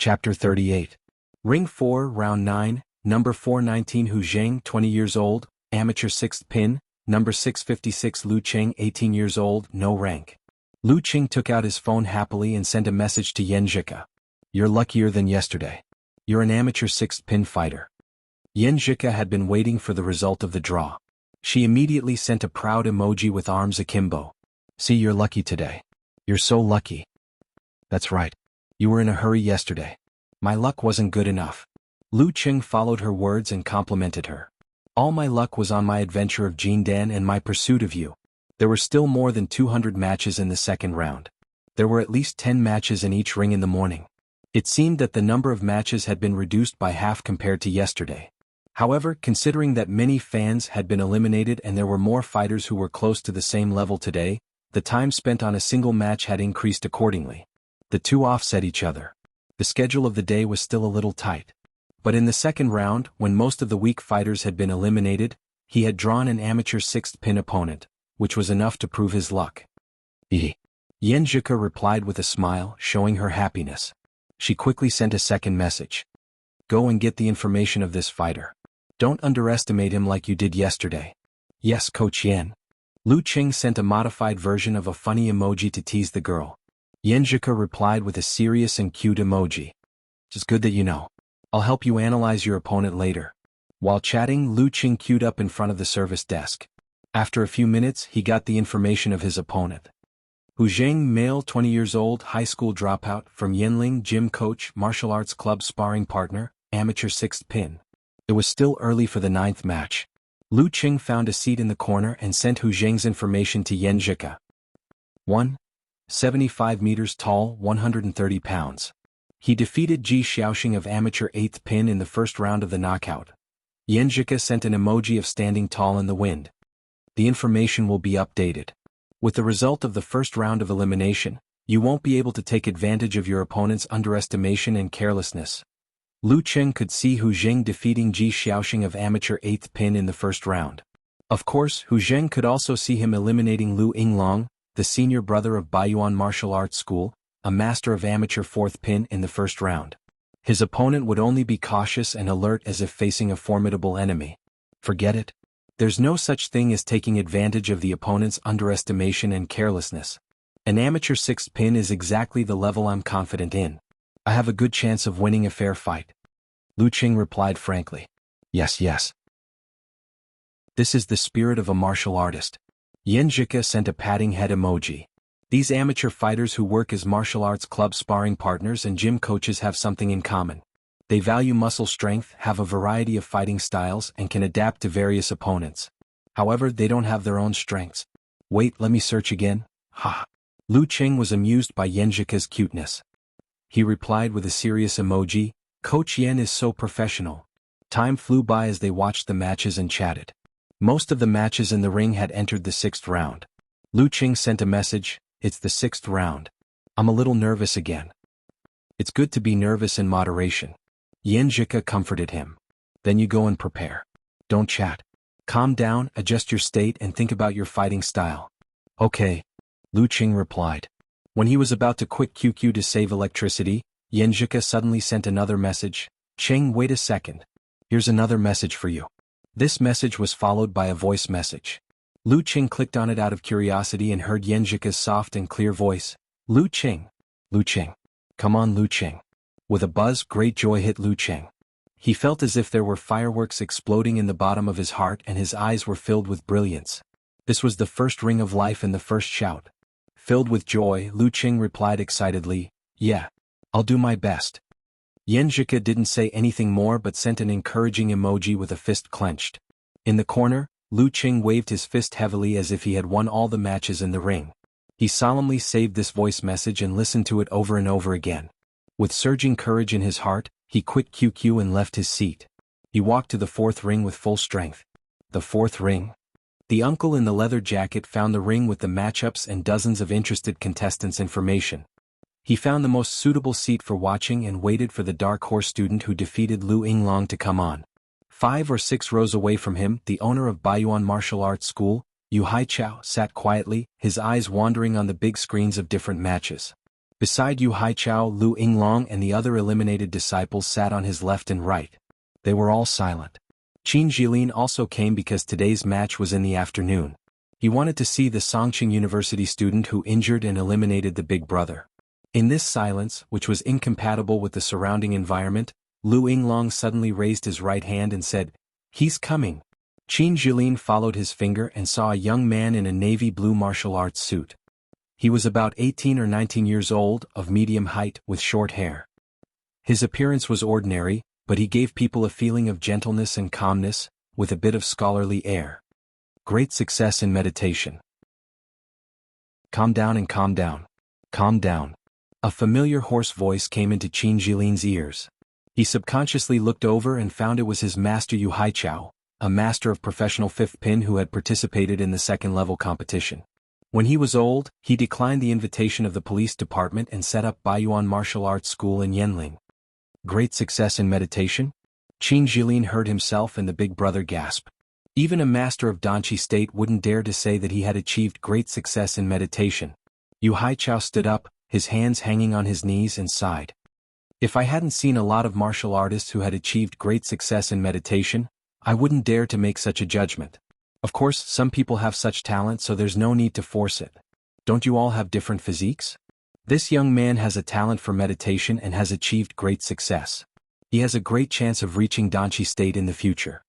Chapter 38. Ring 4, Round 9, Number 419 Hu Zheng, 20 years old, Amateur 6th Pin, Number 656 Lu Qing, 18 years old, no rank. Lu Qing took out his phone happily and sent a message to Yan Zhika. You're luckier than yesterday. You're an Amateur 6th Pin fighter. Yan Zhika had been waiting for the result of the draw. She immediately sent a proud emoji with arms akimbo. See, you're lucky today. You're so lucky. That's right. You were in a hurry yesterday. My luck wasn't good enough. Lu Qing followed her words and complimented her. All my luck was on my adventure of Jindan and my pursuit of you. There were still more than 200 matches in the second round. There were at least 10 matches in each ring in the morning. It seemed that the number of matches had been reduced by half compared to yesterday. However, considering that many fans had been eliminated and there were more fighters who were close to the same level today, the time spent on a single match had increased accordingly. The two offset each other. The schedule of the day was still a little tight. But in the second round, when most of the weak fighters had been eliminated, he had drawn an amateur 6th Pin opponent, which was enough to prove his luck. Yan Zhika replied with a smile, showing her happiness. She quickly sent a second message. Go and get the information of this fighter. Don't underestimate him like you did yesterday. Yes, Coach Yan. Lu Qing sent a modified version of a funny emoji to tease the girl. Yan Zhika replied with a serious and cute emoji. It's good that you know. I'll help you analyze your opponent later. While chatting, Lu Qing queued up in front of the service desk. After a few minutes, he got the information of his opponent. Hu Zheng, male, 20 years old, high school dropout, from Yanling, gym coach, martial arts club sparring partner, amateur 6th Pin. It was still early for the 9th match. Lu Qing found a seat in the corner and sent Hu Zheng's information to Yan Zhika. 1. 75 meters tall, 130 pounds. He defeated Ji Xiaoxing of amateur 8th Pin in the first round of the knockout. Yan Zhika sent an emoji of standing tall in the wind. The information will be updated. With the result of the first round of elimination, you won't be able to take advantage of your opponent's underestimation and carelessness. Lu Qing could see Hu Zheng defeating Ji Xiaoxing of amateur 8th Pin in the first round. Of course, Hu Zheng could also see him eliminating Lu Yinglong, the senior brother of Baiyuan Martial Arts School, a master of amateur 4th Pin, in the first round. His opponent would only be cautious and alert as if facing a formidable enemy. Forget it. There's no such thing as taking advantage of the opponent's underestimation and carelessness. An amateur 6th Pin is exactly the level I'm confident in. I have a good chance of winning a fair fight. Lu Qing replied frankly. Yes. This is the spirit of a martial artist. Yan Zhika sent a patting head emoji. These amateur fighters who work as martial arts club sparring partners and gym coaches have something in common. They value muscle strength, have a variety of fighting styles, and can adapt to various opponents. However, they don't have their own strengths. Wait, let me search again. Ha! Lu Qing was amused by Yan Zhika's cuteness. He replied with a serious emoji. Coach Yan is so professional. Time flew by as they watched the matches and chatted. Most of the matches in the ring had entered the 6th round. Lu Qing sent a message. It's the 6th round. I'm a little nervous again. It's good to be nervous in moderation. Yan Zhika comforted him. Then you go and prepare. Don't chat. Calm down, adjust your state and think about your fighting style. Okay. Lu Qing replied. When he was about to quit QQ to save electricity, Yan Zhika suddenly sent another message. Cheng, wait a second. Here's another message for you. This message was followed by a voice message. Lu Qing clicked on it out of curiosity and heard Yan Zhika's soft and clear voice. Lu Qing. Lu Qing. Come on, Lu Qing. With a buzz, great joy hit Lu Qing. He felt as if there were fireworks exploding in the bottom of his heart and his eyes were filled with brilliance. This was the first ring of life and the first shout. Filled with joy, Lu Qing replied excitedly, Yeah. I'll do my best. Yan Zhika didn't say anything more but sent an encouraging emoji with a fist clenched. In the corner, Lu Qing waved his fist heavily as if he had won all the matches in the ring. He solemnly saved this voice message and listened to it over and over again. With surging courage in his heart, he quit QQ and left his seat. He walked to the 4th ring with full strength. The 4th ring? The uncle in the leather jacket found the ring with the matchups and dozens of interested contestants' information. He found the most suitable seat for watching and waited for the dark horse student who defeated Lu Yinglong to come on. 5 or 6 rows away from him, the owner of Baiyuan Martial Arts School, Yu Haichao, sat quietly, his eyes wandering on the big screens of different matches. Beside Yu Haichao, Lu Yinglong and the other eliminated disciples sat on his left and right. They were all silent. Qin Jilin also came because today's match was in the afternoon. He wanted to see the Songqing University student who injured and eliminated the big brother. In this silence, which was incompatible with the surrounding environment, Lu Yinglong suddenly raised his right hand and said, "He's coming." Qin Jilin followed his finger and saw a young man in a navy blue martial arts suit. He was about 18 or 19 years old, of medium height, with short hair. His appearance was ordinary, but he gave people a feeling of gentleness and calmness, with a bit of scholarly air. Great success in meditation. Calm down and calm down. Calm down. A familiar hoarse voice came into Qin Jilin's ears. He subconsciously looked over and found it was his master Yu Haichao, a master of professional fifth pin who had participated in the second-level competition. When he was old, he declined the invitation of the police department and set up Baiyuan Martial Arts School in Yanling. Great success in meditation? Qin Jilin heard himself and the big brother gasp. Even a master of Danqi state wouldn't dare to say that he had achieved great success in meditation. Yu Haichao stood up, his hands hanging on his knees, and sighed. If I hadn't seen a lot of martial artists who had achieved great success in meditation, I wouldn't dare to make such a judgment. Of course, some people have such talent, so there's no need to force it. Don't you all have different physiques? This young man has a talent for meditation and has achieved great success. He has a great chance of reaching Danqi state in the future.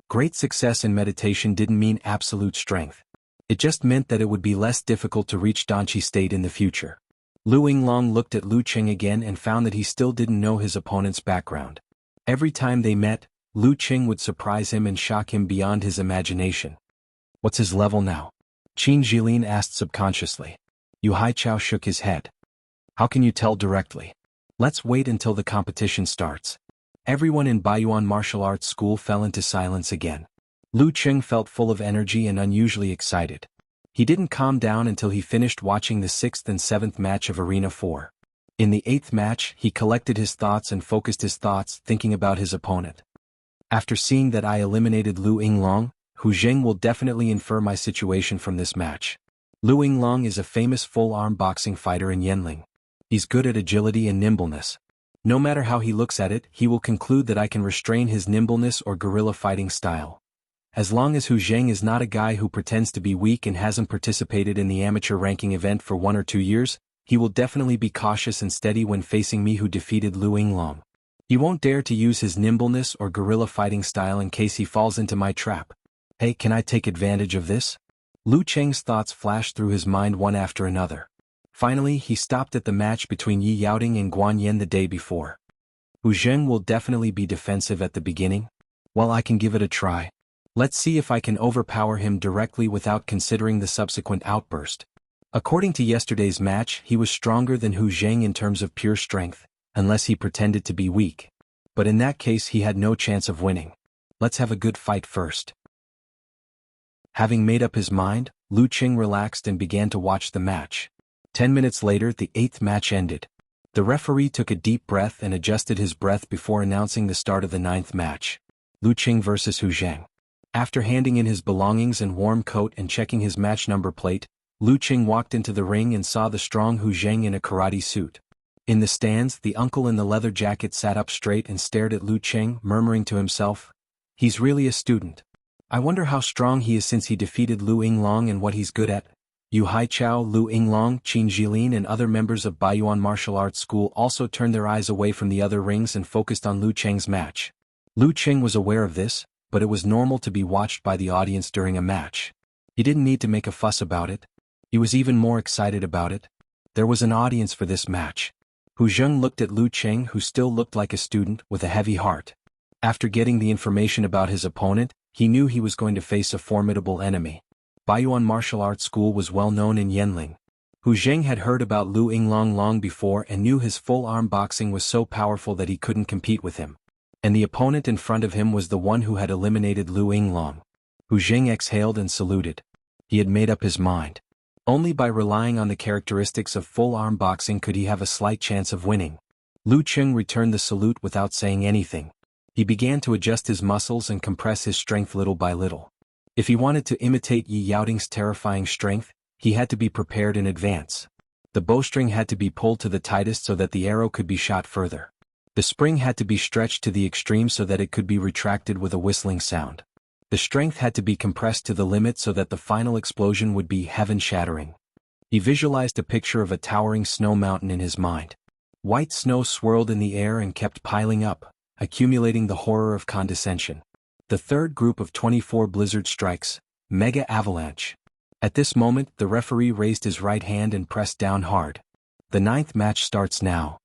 Great success in meditation didn't mean absolute strength. It just meant that it would be less difficult to reach Danqi state in the future. Lu Yinglong looked at Lu Qing again and found that he still didn't know his opponent's background. Every time they met, Lu Qing would surprise him and shock him beyond his imagination. What's his level now? Qin Jilin asked subconsciously. Yu Haichao shook his head. How can you tell directly? Let's wait until the competition starts. Everyone in Baiyuan Martial Arts School fell into silence again. Lu Qing felt full of energy and unusually excited. He didn't calm down until he finished watching the 6th and 7th match of Arena 4. In the 8th match, he collected his thoughts and focused his thoughts, thinking about his opponent. After seeing that I eliminated Lu Yinglong, Hu Zheng will definitely infer my situation from this match. Lu Yinglong is a famous full-arm boxing fighter in Yanling. He's good at agility and nimbleness. No matter how he looks at it, he will conclude that I can restrain his nimbleness or guerrilla fighting style. As long as Hu Zheng is not a guy who pretends to be weak and hasn't participated in the amateur ranking event for 1 or 2 years, he will definitely be cautious and steady when facing me who defeated Lu Yinglong. He won't dare to use his nimbleness or guerrilla fighting style in case he falls into my trap. Hey, can I take advantage of this? Lu Cheng's thoughts flashed through his mind one after another. Finally, he stopped at the match between Yi Yaoding and Guan Yan the day before. Hu Zheng will definitely be defensive at the beginning. Well, I can give it a try. Let's see if I can overpower him directly without considering the subsequent outburst. According to yesterday's match, he was stronger than Hu Zheng in terms of pure strength, unless he pretended to be weak. But in that case he had no chance of winning. Let's have a good fight first. Having made up his mind, Lu Qing relaxed and began to watch the match. 10 minutes later, the 8th match ended. The referee took a deep breath and adjusted his breath before announcing the start of the 9th match. Lu Qing vs. Hu Zheng. After handing in his belongings and warm coat and checking his match number plate, Lu Qing walked into the ring and saw the strong Hu Zheng in a karate suit. In the stands, the uncle in the leather jacket sat up straight and stared at Lu Qing, murmuring to himself, "He's really a student. I wonder how strong he is since he defeated Lu Yinglong and what he's good at." Yu Haichao, Lu Yinglong, Qin Jilin and other members of Baiyuan Martial Arts School also turned their eyes away from the other rings and focused on Lu Qing's match. Lu Qing was aware of this, but it was normal to be watched by the audience during a match. He didn't need to make a fuss about it. He was even more excited about it. There was an audience for this match. Hu Zheng looked at Lu Qing, who still looked like a student, with a heavy heart. After getting the information about his opponent, he knew he was going to face a formidable enemy. Baiyuan Martial Arts School was well known in Yanling. Hu Zheng had heard about Lu Yinglong long before and knew his full-arm boxing was so powerful that he couldn't compete with him. And the opponent in front of him was the one who had eliminated Lu Yinglong. Hu Zheng exhaled and saluted. He had made up his mind. Only by relying on the characteristics of full-arm boxing could he have a slight chance of winning. Lu Qing returned the salute without saying anything. He began to adjust his muscles and compress his strength little by little. If he wanted to imitate Yi Yaoding's terrifying strength, he had to be prepared in advance. The bowstring had to be pulled to the tightest so that the arrow could be shot further. The spring had to be stretched to the extreme so that it could be retracted with a whistling sound. The strength had to be compressed to the limit so that the final explosion would be heaven-shattering. He visualized a picture of a towering snow mountain in his mind. White snow swirled in the air and kept piling up, accumulating the horror of condensation. The third group of 24 blizzard strikes, Mega Avalanche. At this moment, the referee raised his right hand and pressed down hard. The ninth match starts now.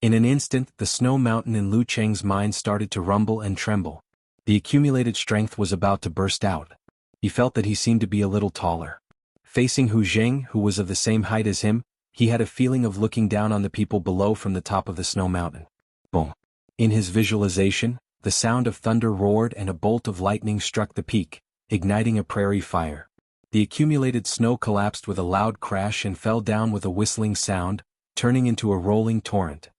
In an instant, the snow mountain in Lu Cheng's mind started to rumble and tremble. The accumulated strength was about to burst out. He felt that he seemed to be a little taller. Facing Hu Zheng, who was of the same height as him, he had a feeling of looking down on the people below from the top of the snow mountain. Boom. In his visualization, the sound of thunder roared and a bolt of lightning struck the peak, igniting a prairie fire. The accumulated snow collapsed with a loud crash and fell down with a whistling sound, turning into a rolling torrent.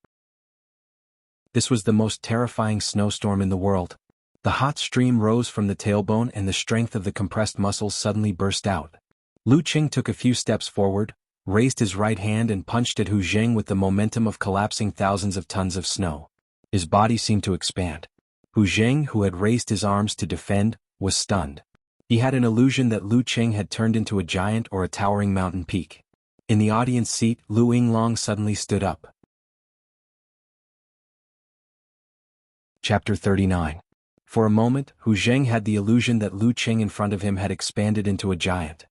This was the most terrifying snowstorm in the world. The hot stream rose from the tailbone and the strength of the compressed muscles suddenly burst out. Lu Qing took a few steps forward, raised his right hand and punched at Hu Zheng with the momentum of collapsing thousands of tons of snow. His body seemed to expand. Hu Zheng, who had raised his arms to defend, was stunned. He had an illusion that Lu Qing had turned into a giant or a towering mountain peak. In the audience seat, Lu Yinglong suddenly stood up. Chapter 39. For a moment, Hu Zheng had the illusion that Lu Qing in front of him had expanded into a giant.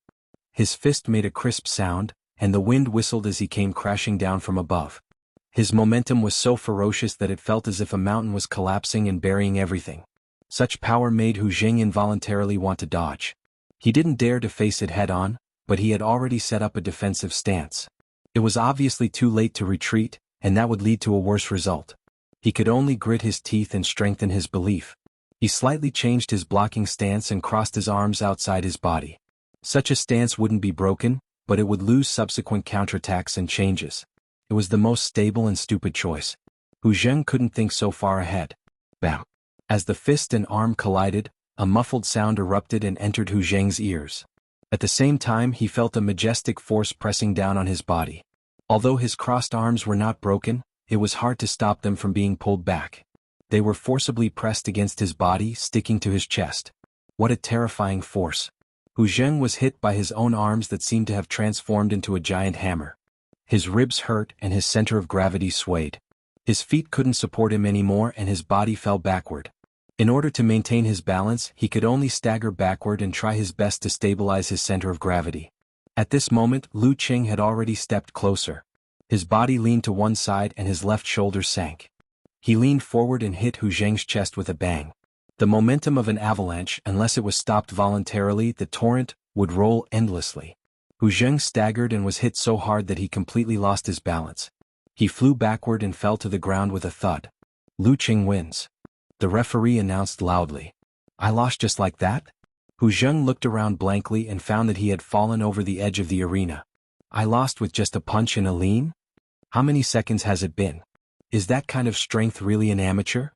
His fist made a crisp sound, and the wind whistled as he came crashing down from above. His momentum was so ferocious that it felt as if a mountain was collapsing and burying everything. Such power made Hu Zheng involuntarily want to dodge. He didn't dare to face it head-on, but he had already set up a defensive stance. It was obviously too late to retreat, and that would lead to a worse result. He could only grit his teeth and strengthen his belief. He slightly changed his blocking stance and crossed his arms outside his body. Such a stance wouldn't be broken, but it would lose subsequent counterattacks and changes. It was the most stable and stupid choice. Hu Zheng couldn't think so far ahead. Bam! As the fist and arm collided, a muffled sound erupted and entered Hu Zheng's ears. At the same time, he felt a majestic force pressing down on his body. Although his crossed arms were not broken, it was hard to stop them from being pulled back. They were forcibly pressed against his body, sticking to his chest. What a terrifying force! Hu Zheng was hit by his own arms that seemed to have transformed into a giant hammer. His ribs hurt and his center of gravity swayed. His feet couldn't support him anymore and his body fell backward. In order to maintain his balance, he could only stagger backward and try his best to stabilize his center of gravity. At this moment, Lu Qing had already stepped closer. His body leaned to one side and his left shoulder sank. He leaned forward and hit Hu Zheng's chest with a bang. The momentum of an avalanche, unless it was stopped voluntarily, the torrent would roll endlessly. Hu Zheng staggered and was hit so hard that he completely lost his balance. He flew backward and fell to the ground with a thud. Lu Qing wins. The referee announced loudly. I lost just like that? Hu Zheng looked around blankly and found that he had fallen over the edge of the arena. I lost with just a punch and a lean? How many seconds has it been? Is that kind of strength really an amateur?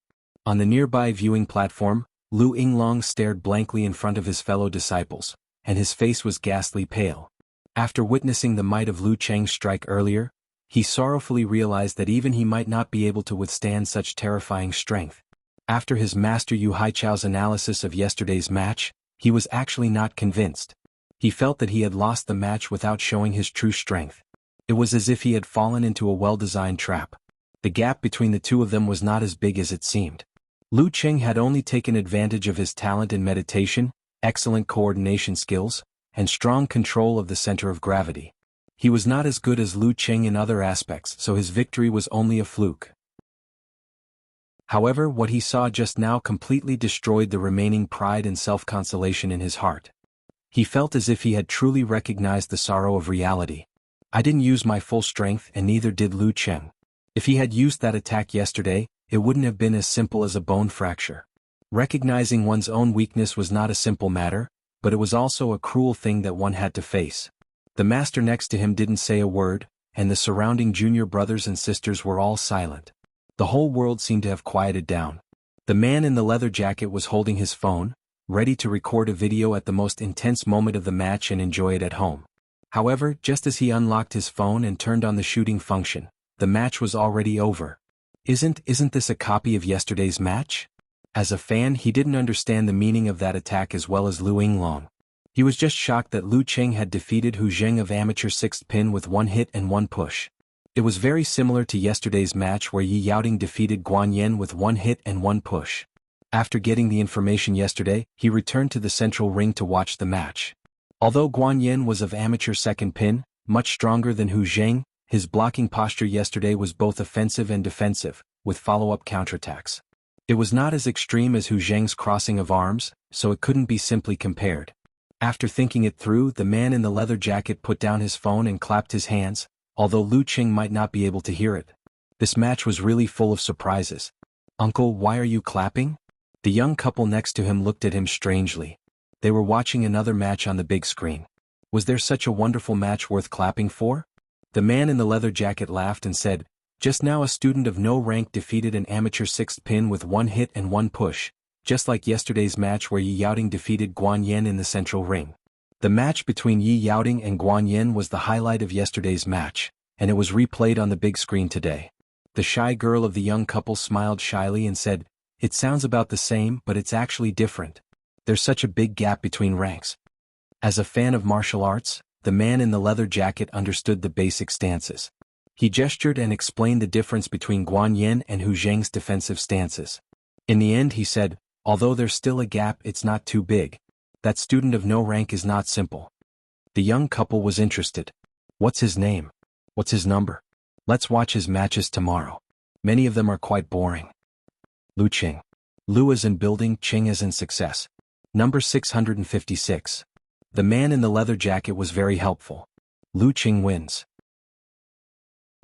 On the nearby viewing platform, Lu Yinglong stared blankly in front of his fellow disciples, and his face was ghastly pale. After witnessing the might of Lu Cheng's strike earlier, he sorrowfully realized that even he might not be able to withstand such terrifying strength. After his master Yu Haichao's analysis of yesterday's match, he was actually not convinced. He felt that he had lost the match without showing his true strength. It was as if he had fallen into a well-designed trap. The gap between the two of them was not as big as it seemed. Lu Qing had only taken advantage of his talent in meditation, excellent coordination skills, and strong control of the center of gravity. He was not as good as Lu Qing in other aspects, so his victory was only a fluke. However, what he saw just now completely destroyed the remaining pride and self-consolation in his heart. He felt as if he had truly recognized the sorrow of reality. I didn't use my full strength and neither did Lu Qing. If he had used that attack yesterday, it wouldn't have been as simple as a bone fracture. Recognizing one's own weakness was not a simple matter, but it was also a cruel thing that one had to face. The master next to him didn't say a word, and the surrounding junior brothers and sisters were all silent. The whole world seemed to have quieted down. The man in the leather jacket was holding his phone, ready to record a video at the most intense moment of the match and enjoy it at home. However, just as he unlocked his phone and turned on the shooting function, the match was already over. Isn't this a copy of yesterday's match? As a fan, he didn't understand the meaning of that attack as well as Lu Yinglong. He was just shocked that Lu Qing had defeated Hu Zheng of amateur 6th pin with 1 hit and 1 push. It was very similar to yesterday's match where Yi Yaoding defeated Guan Yen with 1 hit and 1 push. After getting the information yesterday, he returned to the central ring to watch the match. Although Guan Yen was of amateur 2nd pin, much stronger than Hu Zheng, his blocking posture yesterday was both offensive and defensive, with follow-up counterattacks. It was not as extreme as Hu Zheng's crossing of arms, so it couldn't be simply compared. After thinking it through, the man in the leather jacket put down his phone and clapped his hands, although Lu Qing might not be able to hear it. This match was really full of surprises. "Uncle, why are you clapping?" The young couple next to him looked at him strangely. They were watching another match on the big screen. Was there such a wonderful match worth clapping for? The man in the leather jacket laughed and said, "Just now a student of no rank defeated an amateur 6th pin with 1 hit and 1 push, just like yesterday's match where Yi Yaoding defeated Guan Yen in the central ring." The match between Yi Yaoding and Guan Yen was the highlight of yesterday's match, and it was replayed on the big screen today. The shy girl of the young couple smiled shyly and said, "It sounds about the same, but it's actually different. There's such a big gap between ranks." As a fan of martial arts, the man in the leather jacket understood the basic stances. He gestured and explained the difference between Guan Yen and Hu Zheng's defensive stances. In the end he said, "Although there's still a gap, it's not too big. That student of no rank is not simple." The young couple was interested. "What's his name? What's his number? Let's watch his matches tomorrow. Many of them are quite boring." Lu Qing. Lu as in building, Qing as in success. Number 656. The man in the leather jacket was very helpful. Lu Qing wins.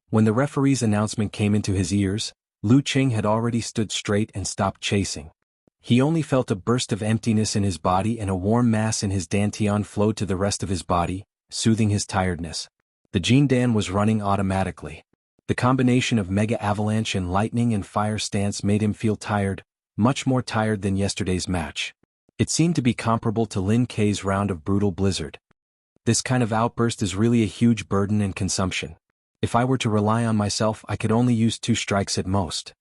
When the referee's announcement came into his ears, Lu Qing had already stood straight and stopped chasing. He only felt a burst of emptiness in his body and a warm mass in his dantian flowed to the rest of his body, soothing his tiredness. The Jindan was running automatically. The combination of mega avalanche and lightning and fire stance made him feel tired, much more tired than yesterday's match. It seemed to be comparable to Lin Kei's round of brutal blizzard. This kind of outburst is really a huge burden and consumption. If I were to rely on myself, I could only use 2 strikes at most.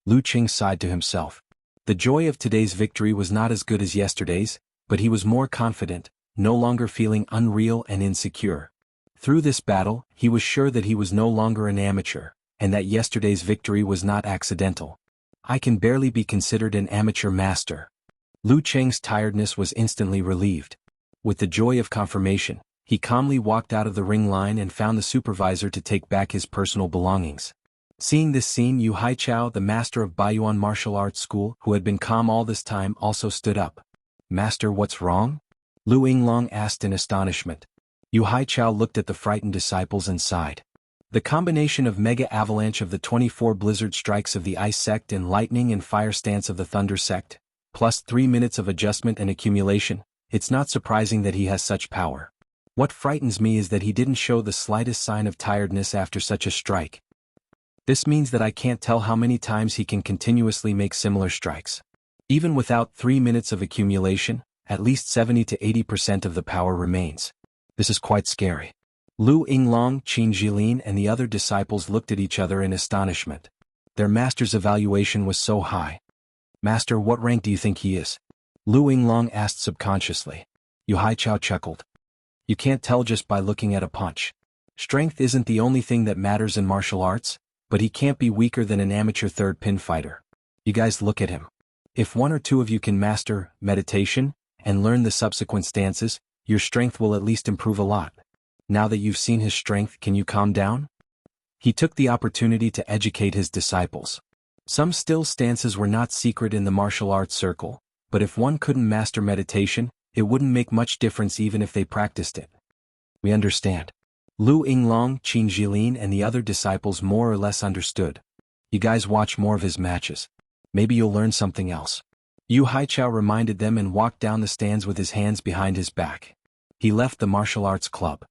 Lu Qing sighed to himself. The joy of today's victory was not as good as yesterday's, but he was more confident, no longer feeling unreal and insecure. Through this battle, he was sure that he was no longer an amateur, and that yesterday's victory was not accidental. "I can barely be considered an amateur master." Lu Qing's tiredness was instantly relieved. With the joy of confirmation, he calmly walked out of the ring line and found the supervisor to take back his personal belongings. Seeing this scene, Yu Haichao, the master of Baiyuan martial arts school, who had been calm all this time, also stood up. "Master, what's wrong?" Lu Yinglong asked in astonishment. Yu Haichao looked at the frightened disciples and sighed. The combination of mega avalanche of the 24 blizzard strikes of the ice sect and lightning and fire stance of the thunder sect, plus 3 minutes of adjustment and accumulation, it's not surprising that he has such power. What frightens me is that he didn't show the slightest sign of tiredness after such a strike. This means that I can't tell how many times he can continuously make similar strikes. Even without 3 minutes of accumulation, at least 70 to 80% of the power remains. This is quite scary. Lu Yinglong, Qin Jilin and the other disciples looked at each other in astonishment. Their master's evaluation was so high. "Master, what rank do you think he is?" Lu Yinglong asked subconsciously. Yu Haichao chuckled. "You can't tell just by looking at a punch. Strength isn't the only thing that matters in martial arts, but he can't be weaker than an amateur 3rd pin fighter. You guys look at him. If 1 or 2 of you can master meditation and learn the subsequent stances, your strength will at least improve a lot. Now that you've seen his strength, can you calm down?" He took the opportunity to educate his disciples. Some still stances were not secret in the martial arts circle, but if one couldn't master meditation, it wouldn't make much difference even if they practiced it. "We understand." Lu Yinglong, Qin Jilin and the other disciples more or less understood. "You guys watch more of his matches. Maybe you'll learn something else." Yu Haichao reminded them and walked down the stands with his hands behind his back. He left the martial arts club.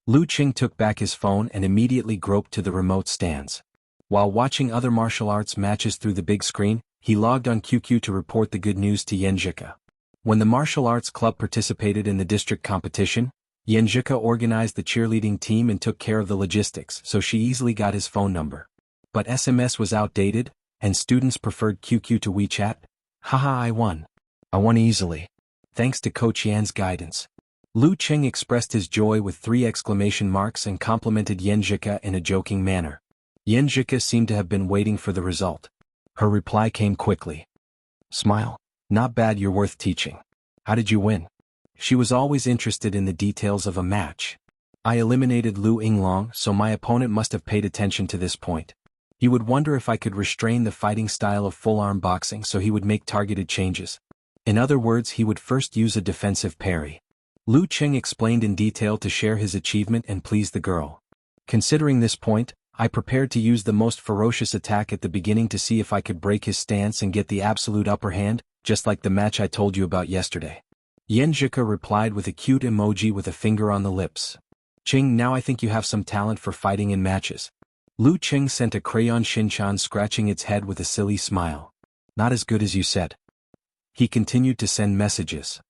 Lu Qing took back his phone and immediately groped to the remote stands. While watching other martial arts matches through the big screen, he logged on QQ to report the good news to Yenjika. When the martial arts club participated in the district competition, Yenjika organized the cheerleading team and took care of the logistics, so she easily got his phone number. But SMS was outdated, and students preferred QQ to WeChat. Haha, I won. I won easily. Thanks to Coach Yan's guidance. Lu Qing expressed his joy with 3 exclamation marks and complimented Yenjika in a joking manner. Yenjika seemed to have been waiting for the result. Her reply came quickly. Smile. Not bad, you're worth teaching. How did you win? She was always interested in the details of a match. I eliminated Lu Yinglong, so my opponent must have paid attention to this point. He would wonder if I could restrain the fighting style of full-arm boxing, so he would make targeted changes. In other words, he would first use a defensive parry. Lu Qing explained in detail to share his achievement and please the girl. Considering this point, I prepared to use the most ferocious attack at the beginning to see if I could break his stance and get the absolute upper hand, just like the match I told you about yesterday. Yenjika replied with a cute emoji with a finger on the lips. Qing, now I think you have some talent for fighting in matches. Lu Qing sent a crayon Shinchan scratching its head with a silly smile. Not as good as you said. He continued to send messages.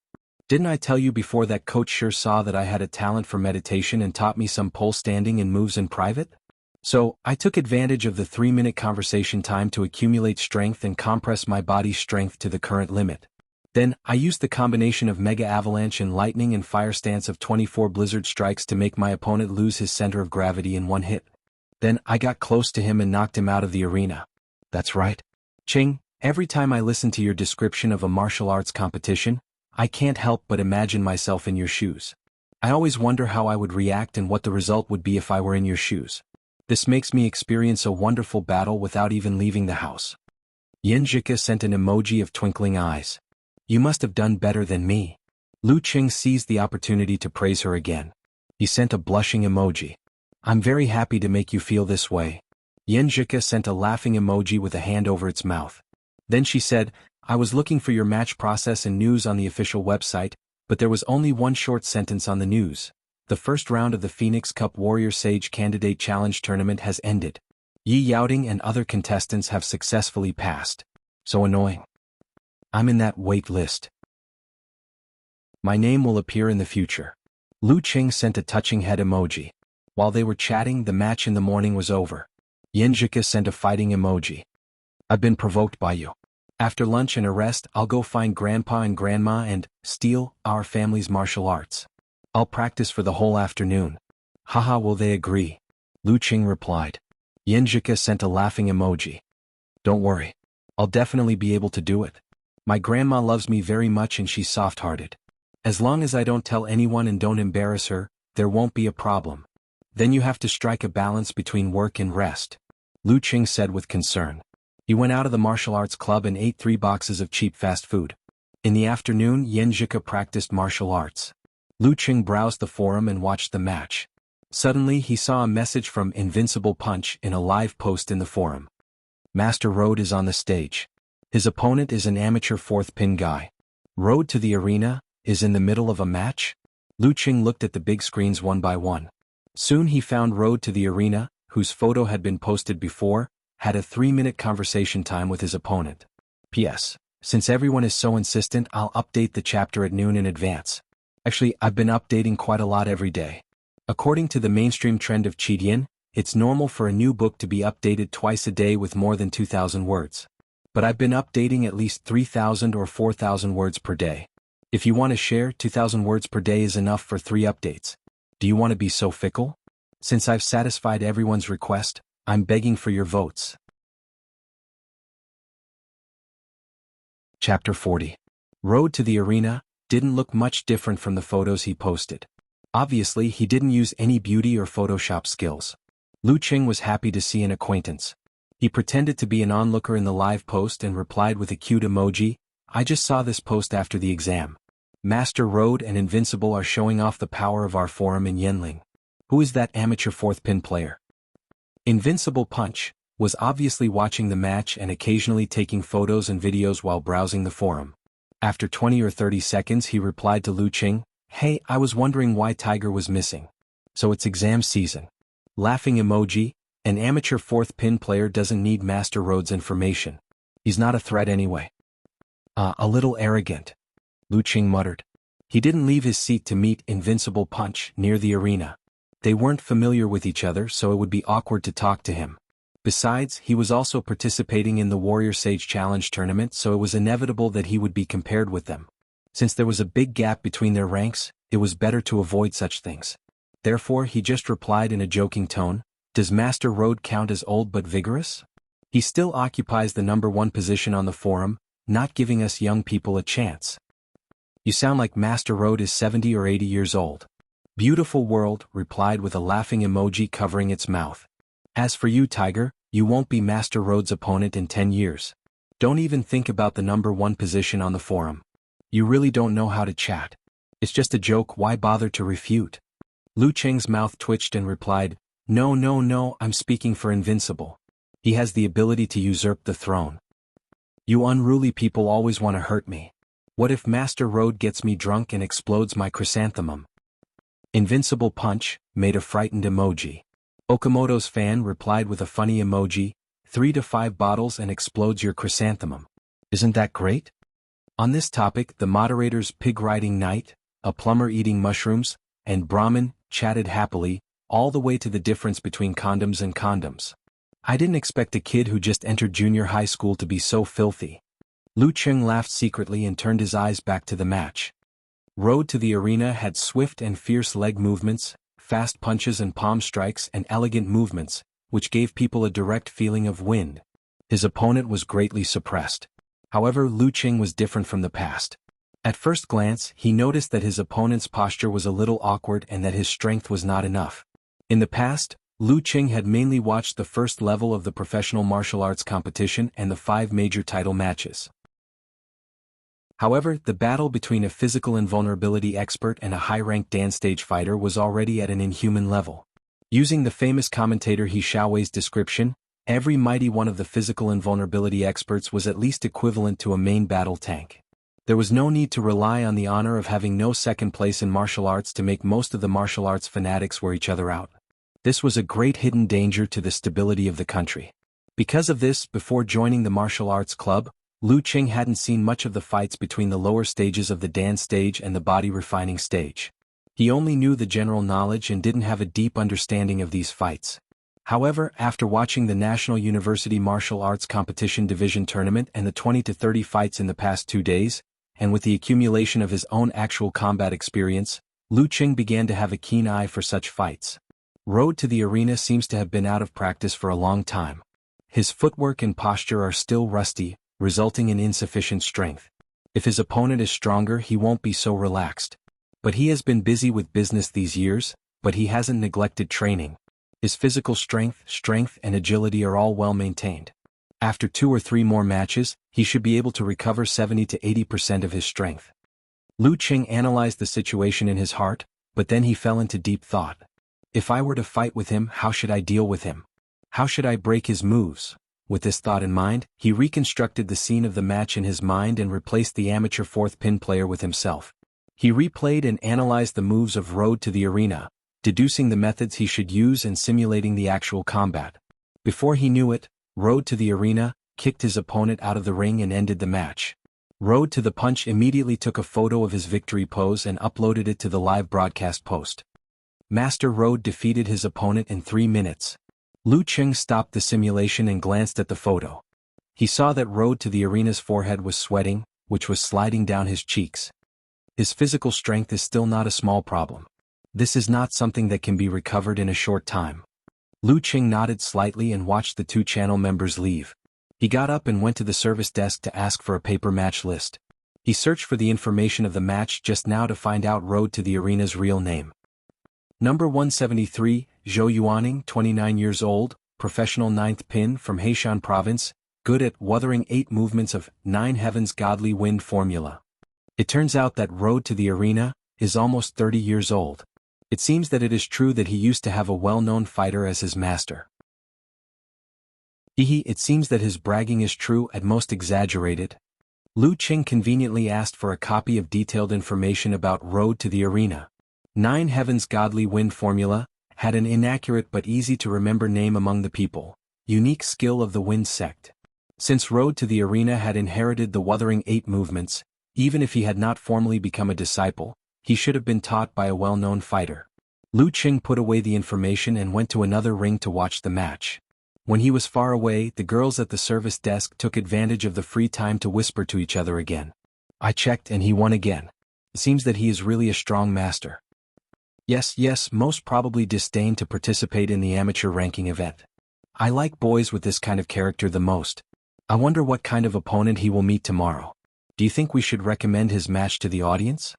Didn't I tell you before that coach sure saw that I had a talent for meditation and taught me some pole standing and moves in private? So, I took advantage of the 3-minute conversation time to accumulate strength and compress my body's strength to the current limit. Then, I used the combination of Mega Avalanche and Lightning and Fire stance of 24 Blizzard strikes to make my opponent lose his center of gravity in one hit. Then, I got close to him and knocked him out of the arena. That's right. Qing, every time I listen to your description of a martial arts competition, I can't help but imagine myself in your shoes. I always wonder how I would react and what the result would be if I were in your shoes. This makes me experience a wonderful battle without even leaving the house. Yenjika sent an emoji of twinkling eyes. You must have done better than me. Lu Qing seized the opportunity to praise her again. He sent a blushing emoji. I'm very happy to make you feel this way. Yenjika sent a laughing emoji with a hand over its mouth. Then she said, I was looking for your match process and news on the official website, but there was only one short sentence on the news. The first round of the Phoenix Cup Warrior Sage Candidate Challenge Tournament has ended. Yi Yaoting and other contestants have successfully passed. So annoying. I'm in that wait list. My name will appear in the future. Lu Qing sent a touching head emoji. While they were chatting, the match in the morning was over. Yenjika sent a fighting emoji. I've been provoked by you. After lunch and a rest, I'll go find Grandpa and Grandma and steal our family's martial arts. I'll practice for the whole afternoon. Haha, will they agree? Lu Qing replied. Yenjika sent a laughing emoji. Don't worry. I'll definitely be able to do it. My grandma loves me very much and she's soft-hearted. As long as I don't tell anyone and don't embarrass her, there won't be a problem. Then you have to strike a balance between work and rest. Lu Qing said with concern. He went out of the martial arts club and ate 3 boxes of cheap fast food. In the afternoon, Yenjika practiced martial arts. Lu Qing browsed the forum and watched the match. Suddenly he saw a message from Invincible Punch in a live post in the forum. Master Road is on the stage. His opponent is an amateur 4th pin guy. Road to the arena is in the middle of a match? Lu Qing looked at the big screens one by one. Soon he found Road to the arena, whose photo had been posted before, had a 3-minute conversation time with his opponent. P.S. Since everyone is so insistent, I'll update the chapter at noon in advance. Actually, I've been updating quite a lot every day. According to the mainstream trend of Qidian, it's normal for a new book to be updated twice a day with more than 2,000 words. But I've been updating at least 3,000 or 4,000 words per day. If you want to share, 2,000 words per day is enough for 3 updates. Do you want to be so fickle? Since I've satisfied everyone's request, I'm begging for your votes. Chapter 40. Road to the arena didn't look much different from the photos he posted. Obviously, he didn't use any beauty or Photoshop skills. Lu Qing was happy to see an acquaintance. He pretended to be an onlooker in the live post and replied with a cute emoji, I just saw this post after the exam. Master Road and Invincible are showing off the power of our forum in Yenling. Who is that amateur 4th pin player? Invincible Punch was obviously watching the match and occasionally taking photos and videos while browsing the forum. After 20 or 30 seconds he replied to Lu Qing, Hey, I was wondering why Tiger was missing. So it's exam season. Laughing emoji, an amateur 4th pin player doesn't need Master Road's information. He's not a threat anyway. A little arrogant. Lu Qing muttered. He didn't leave his seat to meet Invincible Punch near the arena. They weren't familiar with each other, so it would be awkward to talk to him. Besides, he was also participating in the Warrior Sage Challenge tournament, so it was inevitable that he would be compared with them. Since there was a big gap between their ranks, it was better to avoid such things. Therefore, he just replied in a joking tone, "Does Master Road count as old but vigorous? He still occupies the #1 position on the forum, not giving us young people a chance." "You sound like Master Road is 70 or 80 years old." Beautiful World replied with a laughing emoji covering its mouth. "As for you, Tiger, you won't be Master Road's opponent in 10 years. Don't even think about the #1 position on the forum. You really don't know how to chat. It's just a joke, why bother to refute?" Lu Cheng's mouth twitched and replied, No, I'm speaking for Invincible. He has the ability to usurp the throne. You unruly people always want to hurt me. What if Master Road gets me drunk and explodes my chrysanthemum?" Invincible Punch made a frightened emoji. Okamoto's fan replied with a funny emoji, 3 to 5 bottles and explodes your chrysanthemum. Isn't that great? On this topic, the moderators Pig-Riding Knight, a plumber eating mushrooms, and Brahmin chatted happily, all the way to the difference between condoms and condoms. "I didn't expect a kid who just entered junior high school to be so filthy." Lu Cheng laughed secretly and turned his eyes back to the match. Road to the arena had swift and fierce leg movements, fast punches and palm strikes and elegant movements, which gave people a direct feeling of wind. His opponent was greatly suppressed. However, Lu Cheng was different from the past. At first glance, he noticed that his opponent's posture was a little awkward and that his strength was not enough. In the past, Lu Cheng had mainly watched the first level of the professional martial arts competition and the 5 major title matches. However, the battle between a physical invulnerability expert and a high-ranked dance stage fighter was already at an inhuman level. Using the famous commentator He Xiaowei's description, every mighty one of the physical invulnerability experts was at least equivalent to a main battle tank. There was no need to rely on the honor of having no second place in martial arts to make most of the martial arts fanatics wear each other out. This was a great hidden danger to the stability of the country. Because of this, before joining the martial arts club, Lu Cheng hadn't seen much of the fights between the lower stages of the dance stage and the body refining stage. He only knew the general knowledge and didn't have a deep understanding of these fights. However, after watching the National University Martial Arts Competition Division Tournament and the 20 to 30 fights in the past 2 days, and with the accumulation of his own actual combat experience, Lu Cheng began to have a keen eye for such fights. Road to the arena seems to have been out of practice for a long time. His footwork and posture are still rusty, resulting in insufficient strength. If his opponent is stronger, he won't be so relaxed. But he has been busy with business these years, but he hasn't neglected training. His physical strength and agility are all well maintained. After 2 or 3 more matches, he should be able to recover 70 to 80% of his strength. Lu Cheng analyzed the situation in his heart, but then he fell into deep thought. If I were to fight with him, how should I deal with him? How should I break his moves? With this thought in mind, he reconstructed the scene of the match in his mind and replaced the amateur 4th pin player with himself. He replayed and analyzed the moves of Road to the arena, deducing the methods he should use and simulating the actual combat. Before he knew it, Road to the arena kicked his opponent out of the ring and ended the match. Road to the Punch immediately took a photo of his victory pose and uploaded it to the live broadcast post. Master Road defeated his opponent in 3 minutes. Lu Cheng stopped the simulation and glanced at the photo. He saw that Road to the arena's forehead was sweating, which was sliding down his cheeks. His physical strength is still not a small problem. This is not something that can be recovered in a short time. Lu Cheng nodded slightly and watched the 2 channel members leave. He got up and went to the service desk to ask for a paper match list. He searched for the information of the match just now to find out Road to the arena's real name. Number 173, Zhou Yuaning, 29 years old, professional 9th pin from Heishan Province, good at wuthering 8 movements of 9 Heaven's Godly Wind formula. It turns out that Road to the arena is almost 30 years old. It seems that it is true that he used to have a well-known fighter as his master. It seems that his bragging is true, at most exaggerated. Lu Cheng conveniently asked for a copy of detailed information about Road to the arena. 9 Heaven's Godly Wind formula had an inaccurate but easy-to-remember name among the people, unique skill of the Wind sect. Since Road to the arena had inherited the Wuthering 8 movements, even if he had not formally become a disciple, He should have been taught by a well-known fighter. Lu Qing put away the information and went to another ring to watch the match. When he was far away, the girls at the service desk took advantage of the free time to whisper to each other again. I checked and he won again. It seems that he is really a strong master. Yes, most probably disdained to participate in the amateur ranking event. I like boys with this kind of character the most. I wonder what kind of opponent he will meet tomorrow. Do you think we should recommend his match to the audience?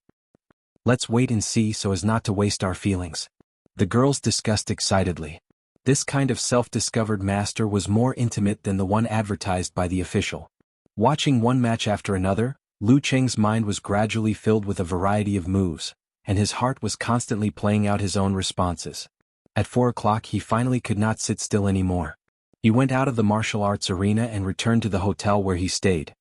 Let's wait and see so as not to waste our feelings. The girls discussed excitedly. This kind of self-discovered master was more intimate than the one advertised by the official. Watching one match after another, Lu Qing's mind was gradually filled with a variety of moves, and his heart was constantly playing out his own responses. At 4 o'clock he finally could not sit still anymore. He went out of the martial arts arena and returned to the hotel where he stayed.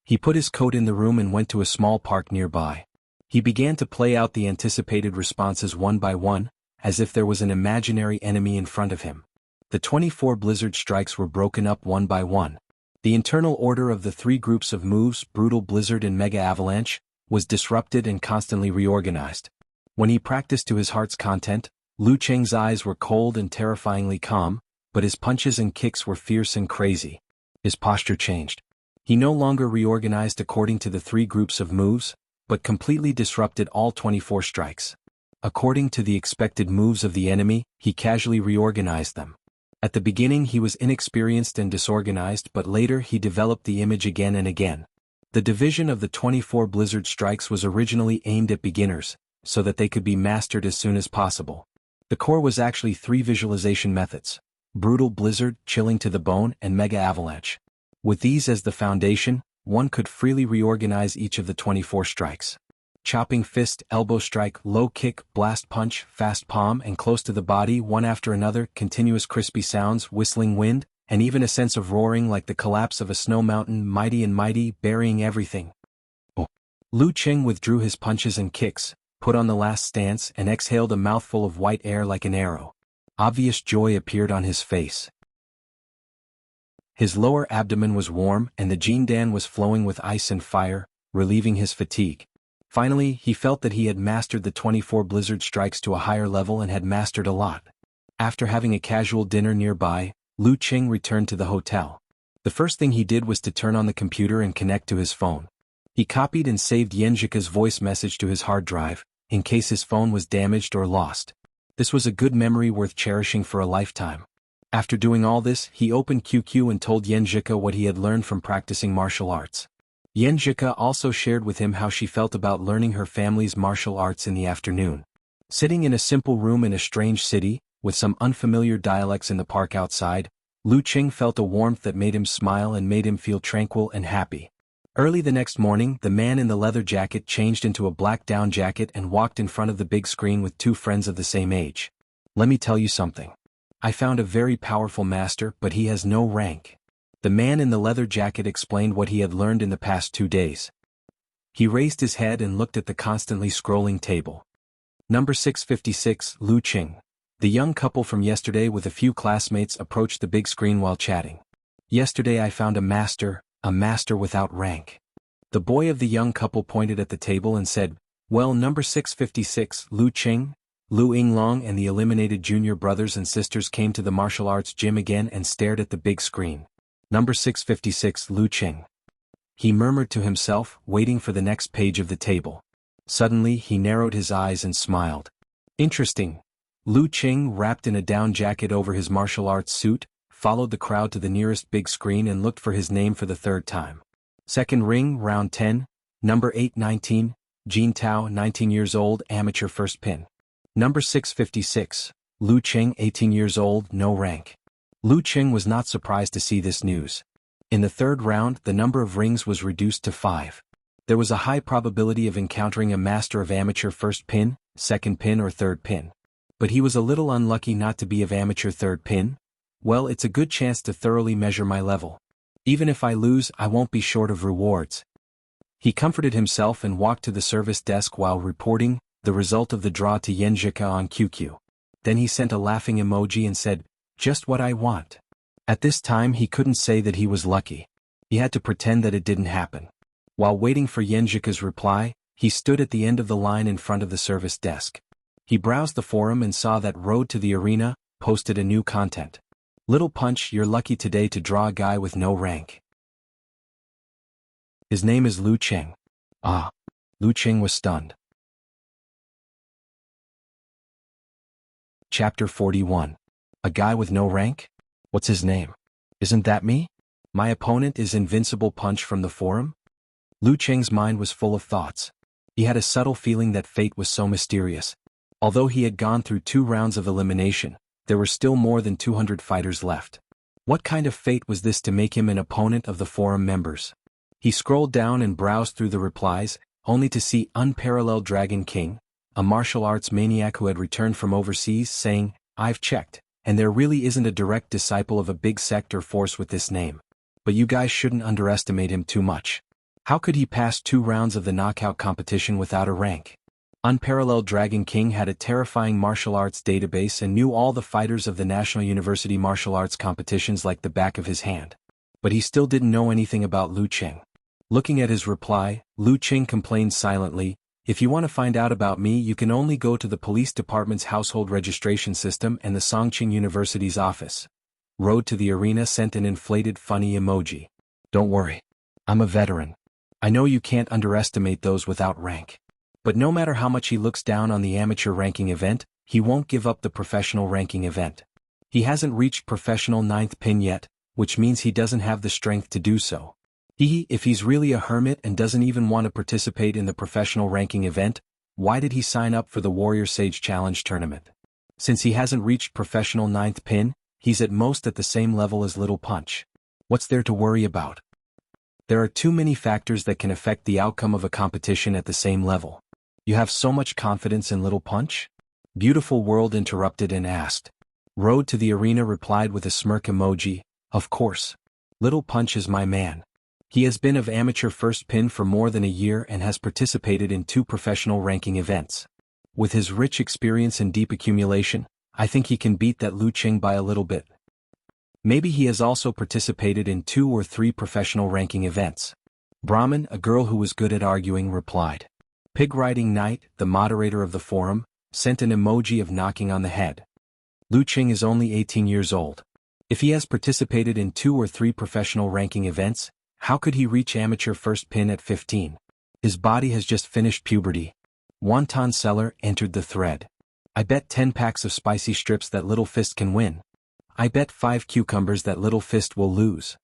He put his coat in the room and went to a small park nearby. He began to play out the anticipated responses one by one, as if there was an imaginary enemy in front of him. The 24 blizzard strikes were broken up one by one. The internal order of the 3 groups of moves, Brutal Blizzard and Mega Avalanche, was disrupted and constantly reorganized. When he practiced to his heart's content, Lu Qing's eyes were cold and terrifyingly calm, but his punches and kicks were fierce and crazy. His posture changed. He no longer reorganized according to the 3 groups of moves, but completely disrupted all 24 strikes. According to the expected moves of the enemy, he casually reorganized them. At the beginning he was inexperienced and disorganized, but later he developed the image again and again. The division of the 24 blizzard strikes was originally aimed at beginners, so that they could be mastered as soon as possible. The core was actually 3 visualization methods: Brutal Blizzard, Chilling to the Bone, and Mega Avalanche. With these as the foundation, one could freely reorganize each of the 24 strikes. Chopping fist, elbow strike, low kick, blast punch, fast palm, and close to the body one after another, continuous crispy sounds, whistling wind, and even a sense of roaring like the collapse of a snow mountain, mighty and mighty, burying everything. Oh. Lu Qing withdrew his punches and kicks, put on the last stance, and exhaled a mouthful of white air like an arrow. Obvious joy appeared on his face. His lower abdomen was warm and the Jindan was flowing with ice and fire, relieving his fatigue. Finally, he felt that he had mastered the 24 blizzard strikes to a higher level and had mastered a lot. After having a casual dinner nearby, Lu Qing returned to the hotel. The first thing he did was to turn on the computer and connect to his phone. He copied and saved Yenjika's voice message to his hard drive, in case his phone was damaged or lost. This was a good memory worth cherishing for a lifetime. After doing all this, he opened QQ and told Yenjika what he had learned from practicing martial arts. Yenjika also shared with him how she felt about learning her family's martial arts in the afternoon. Sitting in a simple room in a strange city, with some unfamiliar dialects in the park outside, Lu Qing felt a warmth that made him smile and made him feel tranquil and happy. Early the next morning, the man in the leather jacket changed into a black down jacket and walked in front of the big screen with 2 friends of the same age. Let me tell you something. I found a very powerful master, but he has no rank. The man in the leather jacket explained what he had learned in the past 2 days. He raised his head and looked at the constantly scrolling table. Number 656, Lu Qing. The young couple from yesterday with a few classmates approached the big screen while chatting. Yesterday I found a master without rank. The boy of the young couple pointed at the table and said, well, number 656, Lu Qing, Lu Yinglong and the eliminated junior brothers and sisters came to the martial arts gym again and stared at the big screen. Number 656, Lu Qing. He murmured to himself, waiting for the next page of the table. Suddenly he narrowed his eyes and smiled. Interesting. Lu Qing, wrapped in a down jacket over his martial arts suit, followed the crowd to the nearest big screen and looked for his name for the 3rd time. Second ring, round 10, number 819, Jin Tao, 19 years old, amateur first pin. Number 656, Lu Qing, 18 years old, no rank. Lu Qing was not surprised to see this news. In the 3rd round, the number of rings was reduced to 5. There was a high probability of encountering a master of amateur first pin, second pin or 3rd pin. But he was a little unlucky not to be of amateur 3rd pin. Well, it's a good chance to thoroughly measure my level. Even if I lose, I won't be short of rewards. He comforted himself and walked to the service desk while reporting the result of the draw to Yenjika on QQ. Then he sent a laughing emoji and said, just what I want. At this time he couldn't say that he was lucky. He had to pretend that it didn't happen. While waiting for Yenjika's reply, He stood at the end of the line in front of the service desk. He browsed the forum and saw that Road to the Arena posted a new content. Little Punch, you're lucky today to draw a guy with no rank. His name is Lu Cheng. Ah. Lu Cheng was stunned. Chapter 41. A guy with no rank? What's his name? Isn't that me? My opponent is Invincible Punch from the forum? Lu Cheng's mind was full of thoughts. He had a subtle feeling that fate was so mysterious. Although he had gone through 2 rounds of elimination, there were still more than 200 fighters left. What kind of fate was this to make him an opponent of the forum members? He scrolled down and browsed through the replies, only to see Unparalleled Dragon King, a martial arts maniac who had returned from overseas, saying, I've checked, and there really isn't a direct disciple of a big sect or force with this name. But you guys shouldn't underestimate him too much. How could he pass 2 rounds of the knockout competition without a rank? Unparalleled Dragon King had a terrifying martial arts database and knew all the fighters of the National University martial arts competitions like the back of his hand. But he still didn't know anything about Lu Cheng. Looking at his reply, Lu Cheng complained silently, if you want to find out about me, you can only go to the police department's household registration system and the Songqing University's office. Road to the Arena sent an inflated funny emoji. Don't worry. I'm a veteran. I know you can't underestimate those without rank. But no matter how much he looks down on the amateur ranking event, he won't give up the professional ranking event. He hasn't reached professional 9th pin yet, which means he doesn't have the strength to do so. If he's really a hermit and doesn't even want to participate in the professional ranking event, why did he sign up for the Warrior Sage Challenge tournament? Since he hasn't reached professional 9th pin, he's at most at the same level as Little Punch. What's there to worry about? There are too many factors that can affect the outcome of a competition at the same level. You have so much confidence in Little Punch? Beautiful World interrupted and asked. Road to the Arena replied with a smirk emoji, of course. Little Punch is my man. He has been of amateur first pin for more than a year and has participated in 2 professional ranking events. With his rich experience and deep accumulation, I think he can beat that Lu Cheng by a little bit. Maybe he has also participated in 2 or 3 professional ranking events. Brahman, a girl who was good at arguing, replied. Pig Riding Knight, the moderator of the forum, sent an emoji of knocking on the head. Lu Cheng is only 18 years old. If he has participated in 2 or 3 professional ranking events, how could he reach amateur first pin at 15? His body has just finished puberty. Wonton Seller entered the thread. I bet 10 packs of spicy strips that Little Fist can win. I bet 5 cucumbers that Little Fist will lose.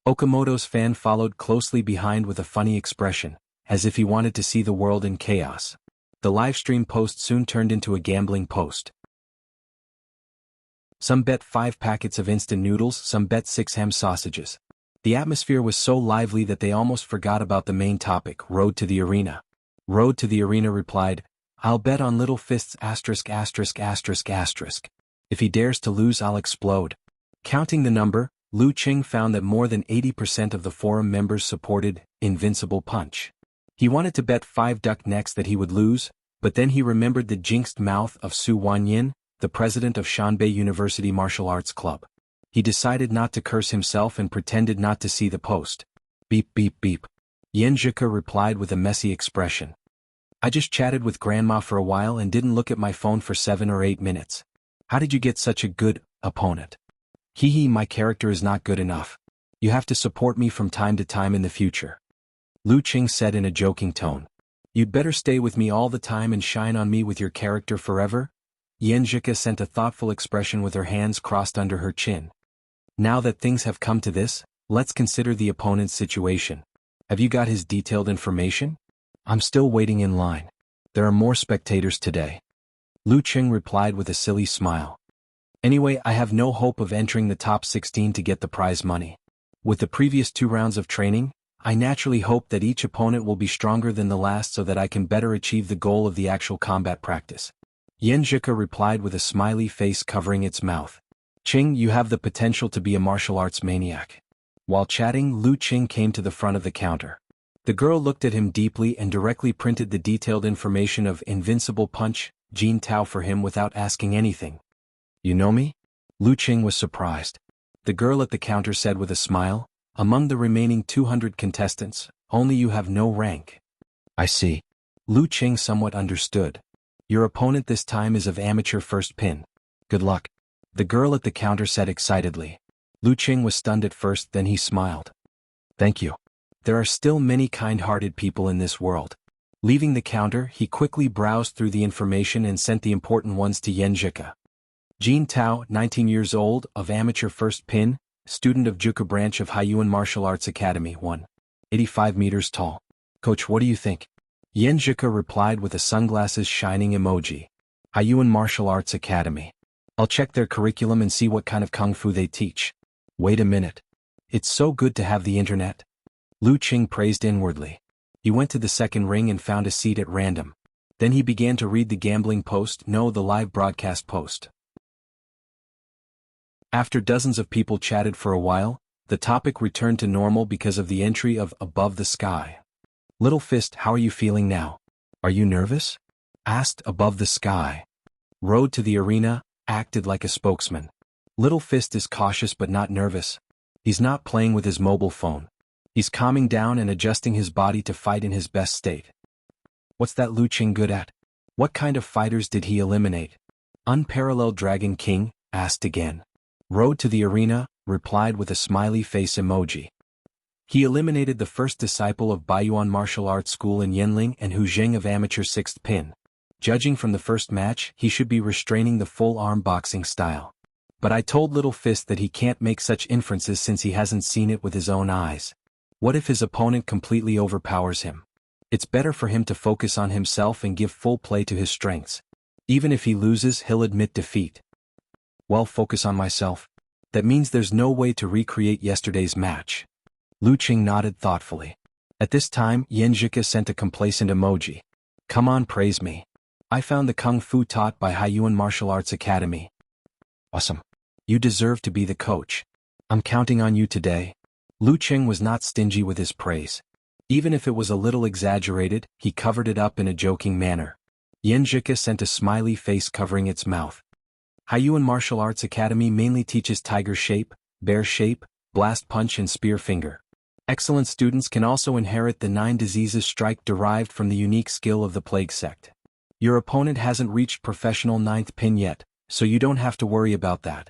Okamoto's fan followed closely behind with a funny expression, as if he wanted to see the world in chaos. The livestream post soon turned into a gambling post. Some bet 5 packets of instant noodles, some bet 6 ham sausages. The atmosphere was so lively that they almost forgot about the main topic, Road to the Arena. Road to the Arena replied, I'll bet on Little Fist's asterisk asterisk asterisk asterisk. If he dares to lose, I'll explode. Counting the number, Lu Cheng found that more than 80% of the forum members supported Invincible Punch. He wanted to bet 5 duck necks that he would lose, but then he remembered the jinxed mouth of Su Wanyin, the president of Shanbei University Martial Arts Club. He decided not to curse himself and pretended not to see the post. Beep beep beep. Yenjika replied with a messy expression. I just chatted with Grandma for a while and didn't look at my phone for 7 or 8 minutes. How did you get such a good opponent? My character is not good enough. You have to support me from time to time in the future. Lu Cheng said in a joking tone. You'd better stay with me all the time and shine on me with your character forever? Yenjika sent a thoughtful expression with her hands crossed under her chin. Now that things have come to this, let's consider the opponent's situation. Have you got his detailed information? I'm still waiting in line. There are more spectators today. Lu Cheng replied with a silly smile. Anyway, I have no hope of entering the top 16 to get the prize money. With the previous 2 rounds of training, I naturally hope that each opponent will be stronger than the last so that I can better achieve the goal of the actual combat practice. Yenjika replied with a smiley face covering its mouth. Cheng, you have the potential to be a martial arts maniac. While chatting, Lu Cheng came to the front of the counter. The girl looked at him deeply and directly printed the detailed information of Invincible Punch, Jin Tao for him without asking anything. You know me? Lu Cheng was surprised. The girl at the counter said with a smile, among the remaining 200 contestants, only you have no rank. I see. Lu Qing somewhat understood. Your opponent this time is of amateur first pin. Good luck. The girl at the counter said excitedly. Lu Qing was stunned at first, then he smiled. Thank you. There are still many kind-hearted people in this world. Leaving the counter, he quickly browsed through the information and sent the important ones to Yan Zhika. Jin Tao, 19 years old, of amateur first pin, student of Jianghu branch of Haiyuan Martial Arts Academy 1. 85 meters tall. Coach, what do you think? Yan Zhika replied with a sunglasses shining emoji. Haiyuan Martial Arts Academy. I'll check their curriculum and see what kind of kung fu they teach. Wait a minute. It's so good to have the internet. Lu Qing praised inwardly. He went to the second ring and found a seat at random. Then he began to read the gambling post, no, the live broadcast post. After dozens of people chatted for a while, the topic returned to normal because of the entry of Above the Sky. Little Fist, how are you feeling now? Are you nervous? Asked Above the Sky. Road to the arena, acted like a spokesman. Little Fist is cautious but not nervous. He's not playing with his mobile phone. He's calming down and adjusting his body to fight in his best state. What's that Lu Qing good at? What kind of fighters did he eliminate? Unparalleled Dragon King, asked again. Road to the arena, replied with a smiley face emoji. He eliminated the first disciple of Baiyuan Martial Arts School in Yanling and Hu Zheng of amateur sixth pin. Judging from the first match, he should be restraining the full arm boxing style. But I told Little Fist that he can't make such inferences since he hasn't seen it with his own eyes. What if his opponent completely overpowers him? It's better for him to focus on himself and give full play to his strengths. Even if he loses, he'll admit defeat. Well, focus on myself. That means there's no way to recreate yesterday's match. Lu Qing nodded thoughtfully. At this time, Yan Zhika sent a complacent emoji. Come on, praise me. I found the kung fu taught by Haiyuan Martial Arts Academy. Awesome. You deserve to be the coach. I'm counting on you today. Lu Qing was not stingy with his praise. Even if it was a little exaggerated, he covered it up in a joking manner. Yan Zhika sent a smiley face covering its mouth. Haiyuan Martial Arts Academy mainly teaches tiger shape, bear shape, blast punch and spear finger. Excellent students can also inherit the 9 diseases strike derived from the unique skill of the plague sect. Your opponent hasn't reached professional 9th pin yet, so you don't have to worry about that.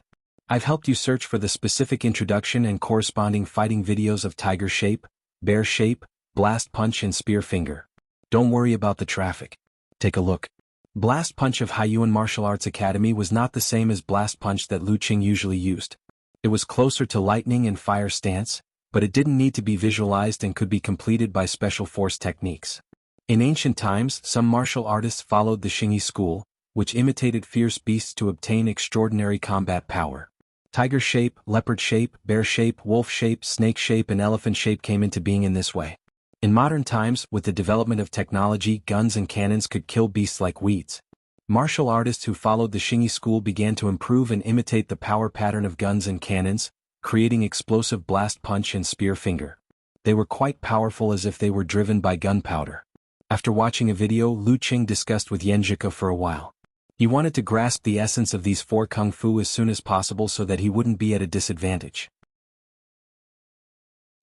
I've helped you search for the specific introduction and corresponding fighting videos of tiger shape, bear shape, blast punch and spear finger. Don't worry about the traffic. Take a look. Blast punch of Haiyuan Martial Arts Academy was not the same as blast punch that Lu Qing usually used. It was closer to lightning and fire stance, but it didn't need to be visualized and could be completed by special force techniques. In ancient times, some martial artists followed the Xingyi school, which imitated fierce beasts to obtain extraordinary combat power. Tiger shape, leopard shape, bear shape, wolf shape, snake shape and elephant shape came into being in this way. In modern times, with the development of technology, guns and cannons could kill beasts like weeds. Martial artists who followed the Xingyi school began to improve and imitate the power pattern of guns and cannons, creating explosive blast punch and spear finger. They were quite powerful as if they were driven by gunpowder. After watching a video, Lu Qing discussed with Yan Zhika for a while. He wanted to grasp the essence of these 4 kung fu as soon as possible so that he wouldn't be at a disadvantage.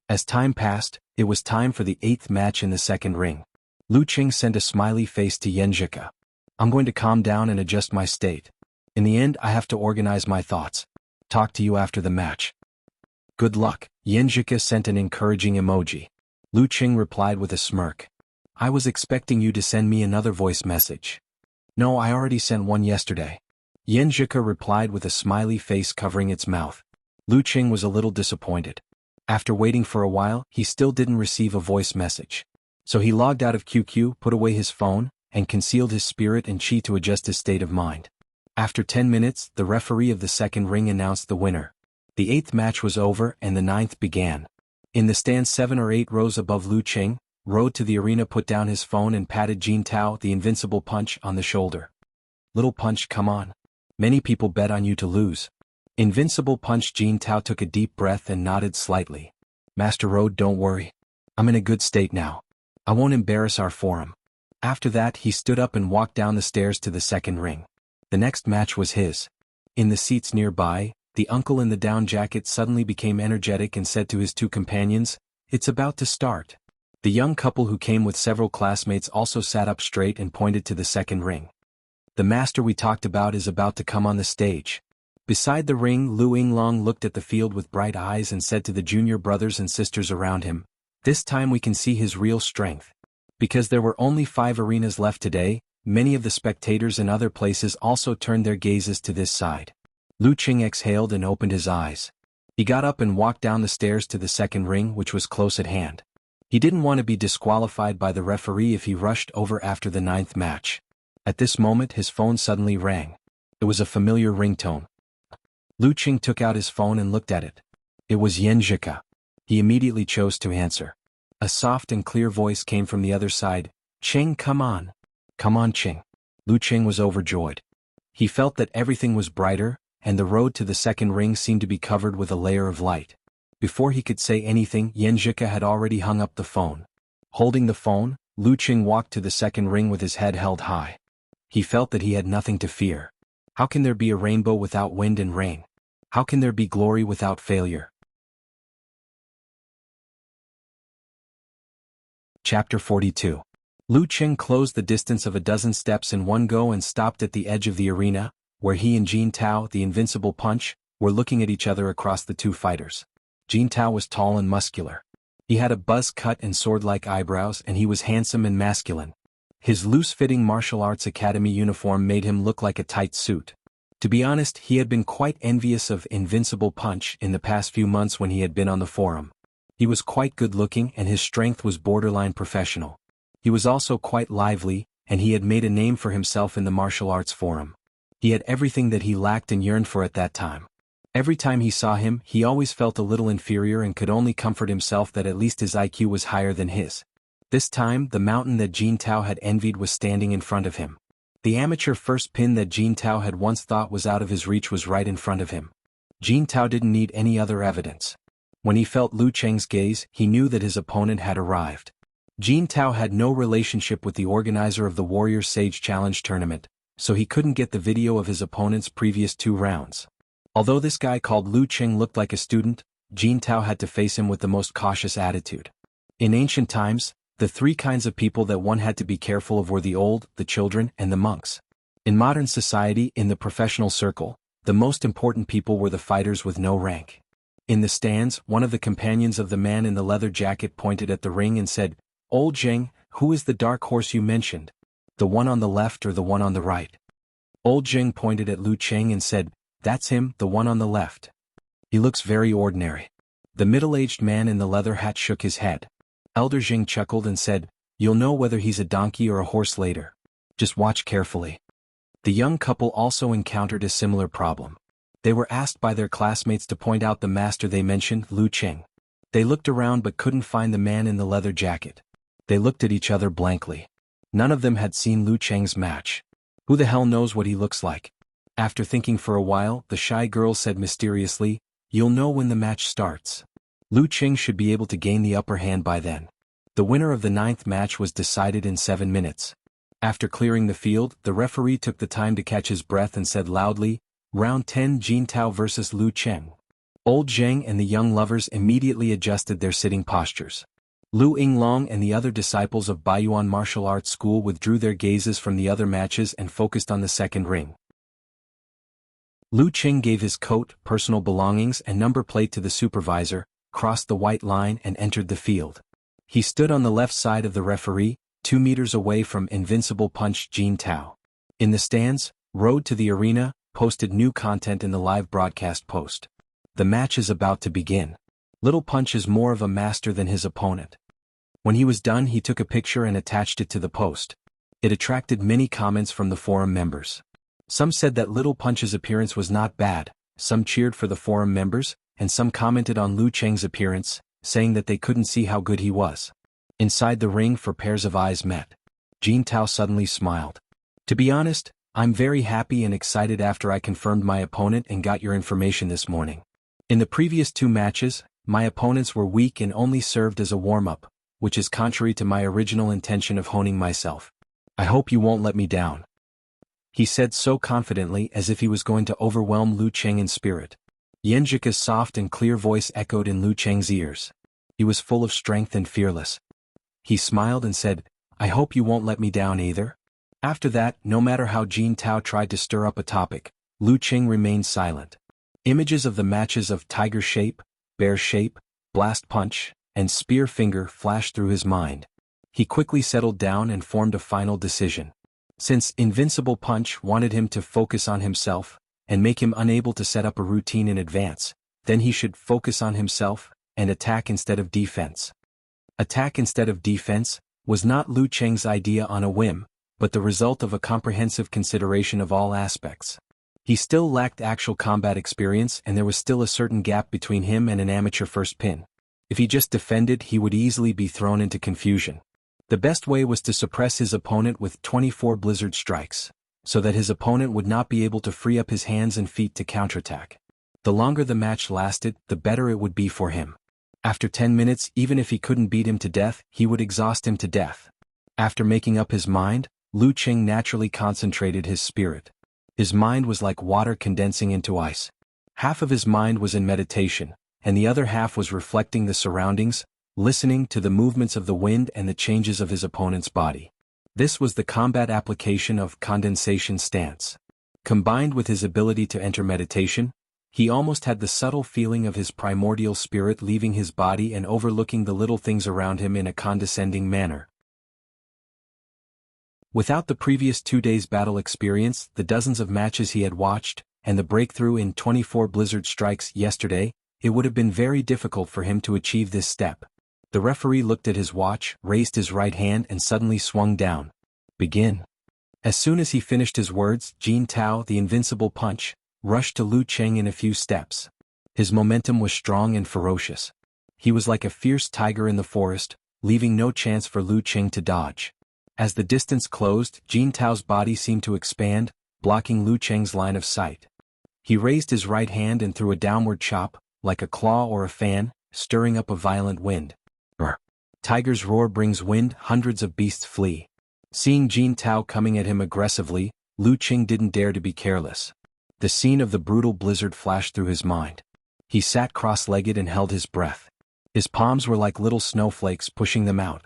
As time passed, it was time for the 8th match in the second ring. Lu Qing sent a smiley face to Yan Zhika. I'm going to calm down and adjust my state. In the end, I have to organize my thoughts. Talk to you after the match. Good luck. Yan Zhika sent an encouraging emoji. Lu Qing replied with a smirk. I was expecting you to send me another voice message. No, I already sent one yesterday. Yan Zhika replied with a smiley face covering its mouth. Lu Qing was a little disappointed. After waiting for a while, he still didn't receive a voice message. So he logged out of QQ, put away his phone, and concealed his spirit and chi to adjust his state of mind. After 10 minutes, the referee of the second ring announced the winner. The 8th match was over and the 9th began. In the stand 7 or 8 rows above Lu Qing, Road to the arena put down his phone and patted Jin Tao, the invincible punch, on the shoulder. Little punch, come on. Many people bet on you to lose. Invincible punch. Jin Tao took a deep breath and nodded slightly. Master Road, don't worry. I'm in a good state now. I won't embarrass our forum. After that, he stood up and walked down the stairs to the second ring. The next match was his. In the seats nearby, the uncle in the down jacket suddenly became energetic and said to his 2 companions, "It's about to start." The young couple who came with several classmates also sat up straight and pointed to the second ring. The master we talked about is about to come on the stage. Beside the ring, Lu Yinglong looked at the field with bright eyes and said to the junior brothers and sisters around him, "This time we can see his real strength." Because there were only 5 arenas left today, many of the spectators in other places also turned their gazes to this side. Lu Qing exhaled and opened his eyes. He got up and walked down the stairs to the second ring, which was close at hand. He didn't want to be disqualified by the referee if he rushed over after the 9th match. At this moment his phone suddenly rang. It was a familiar ringtone. Lu Qing took out his phone and looked at it. It was Yan Zhika. He immediately chose to answer. A soft and clear voice came from the other side. "Qing, come on. Come on, Qing." Lu Qing was overjoyed. He felt that everything was brighter, and the road to the second ring seemed to be covered with a layer of light. Before he could say anything, Yan Zhika had already hung up the phone. Holding the phone, Lu Qing walked to the second ring with his head held high. He felt that he had nothing to fear. How can there be a rainbow without wind and rain? How can there be glory without failure? Chapter 42. Lu Qing closed the distance of a dozen steps in one go and stopped at the edge of the arena, where he and Jin Tao, the invincible punch, were looking at each other across the two fighters. Jin Tao was tall and muscular. He had a buzz cut and sword-like eyebrows, and he was handsome and masculine. His loose-fitting martial arts academy uniform made him look like a tight suit. To be honest, he had been quite envious of Invincible Punch in the past few months when he had been on the forum. He was quite good-looking and his strength was borderline professional. He was also quite lively, and he had made a name for himself in the martial arts forum. He had everything that he lacked and yearned for at that time. Every time he saw him, he always felt a little inferior and could only comfort himself that at least his IQ was higher than his. This time, the mountain that Jin Tao had envied was standing in front of him. The amateur first pin that Jin Tao had once thought was out of his reach was right in front of him. Jin Tao didn't need any other evidence. When he felt Lu Qing's gaze, he knew that his opponent had arrived. Jin Tao had no relationship with the organizer of the Warrior Sage Challenge tournament, so he couldn't get the video of his opponent's previous 2 rounds. Although this guy called Lu Qing looked like a student, Jin Tao had to face him with the most cautious attitude. In ancient times, the 3 kinds of people that one had to be careful of were the old, the children, and the monks. In modern society, in the professional circle, the most important people were the fighters with no rank. In the stands, one of the companions of the man in the leather jacket pointed at the ring and said, "Old Zheng, who is the dark horse you mentioned? The one on the left or the one on the right?" Old Zheng pointed at Lu Qing and said, "That's him, the one on the left. He looks very ordinary." The middle-aged man in the leather hat shook his head. Elder Zheng chuckled and said, "You'll know whether he's a donkey or a horse later. Just watch carefully." The young couple also encountered a similar problem. They were asked by their classmates to point out the master they mentioned, Lu Qing. They looked around but couldn't find the man in the leather jacket. They looked at each other blankly. None of them had seen Lu Qing's match. Who the hell knows what he looks like? After thinking for a while, the shy girl said mysteriously, "You'll know when the match starts. Lu Qing should be able to gain the upper hand by then." The winner of the 9th match was decided in 7 minutes. After clearing the field, the referee took the time to catch his breath and said loudly, "Round 10, Jin Tao versus Lu Qing." Old Zheng and the young lovers immediately adjusted their sitting postures. Lu Yinglong and the other disciples of Baiyuan Martial Arts School withdrew their gazes from the other matches and focused on the second ring. Lu Qing gave his coat, personal belongings and number plate to the supervisor, crossed the white line and entered the field. He stood on the left side of the referee, 2 meters away from Invincible Punch Jin Tao. In the stands, Road to the Arena posted new content in the live broadcast post. The match is about to begin. Little Punch is more of a master than his opponent. When he was done, he took a picture and attached it to the post. It attracted many comments from the forum members. Some said that Little Punch's appearance was not bad, some cheered for the forum members, and some commented on Lu Qing's appearance, saying that they couldn't see how good he was. Inside the ring, 4 pairs of eyes met. Jin Tao suddenly smiled. "To be honest, I'm very happy and excited after I confirmed my opponent and got your information this morning. In the previous 2 matches, my opponents were weak and only served as a warm-up, which is contrary to my original intention of honing myself. I hope you won't let me down," he said so confidently as if he was going to overwhelm Lu Qing in spirit. Yanjika's soft and clear voice echoed in Lu Qing's ears. He was full of strength and fearless. He smiled and said, "I hope you won't let me down either." After that, no matter how Jin Tao tried to stir up a topic, Lu Qing remained silent. Images of the matches of Tiger Shape, Bear Shape, Blast Punch, and Spear Finger flashed through his mind. He quickly settled down and formed a final decision. Since Invincible Punch wanted him to focus on himself, and make him unable to set up a routine in advance, then he should focus on himself, and attack instead of defense. Attack instead of defense was not Lu Qing's idea on a whim, but the result of a comprehensive consideration of all aspects. He still lacked actual combat experience and there was still a certain gap between him and an amateur first pin. If he just defended, he would easily be thrown into confusion. The best way was to suppress his opponent with 24 blizzard strikes, so that his opponent would not be able to free up his hands and feet to counterattack. The longer the match lasted, the better it would be for him. After 10 minutes, even if he couldn't beat him to death, he would exhaust him to death. After making up his mind, Lu Qing naturally concentrated his spirit. His mind was like water condensing into ice. Half of his mind was in meditation, and the other half was reflecting the surroundings, listening to the movements of the wind and the changes of his opponent's body. This was the combat application of condensation stance. Combined with his ability to enter meditation, he almost had the subtle feeling of his primordial spirit leaving his body and overlooking the little things around him in a condescending manner. Without the previous 2 days' battle experience, the dozens of matches he had watched, and the breakthrough in 24 blizzard strikes yesterday, it would have been very difficult for him to achieve this step. The referee looked at his watch, raised his right hand and suddenly swung down. "Begin." As soon as he finished his words, Jin Tao, the Invincible Punch, rushed to Lu Qing in a few steps. His momentum was strong and ferocious. He was like a fierce tiger in the forest, leaving no chance for Lu Qing to dodge. As the distance closed, Jin Tao's body seemed to expand, blocking Lu Qing's line of sight. He raised his right hand and threw a downward chop, like a claw or a fan, stirring up a violent wind. Brr. Tiger's roar brings wind, hundreds of beasts flee. Seeing Jin Tao coming at him aggressively, Lu Qing didn't dare to be careless. The scene of the brutal blizzard flashed through his mind. He sat cross-legged and held his breath. His palms were like little snowflakes pushing them out.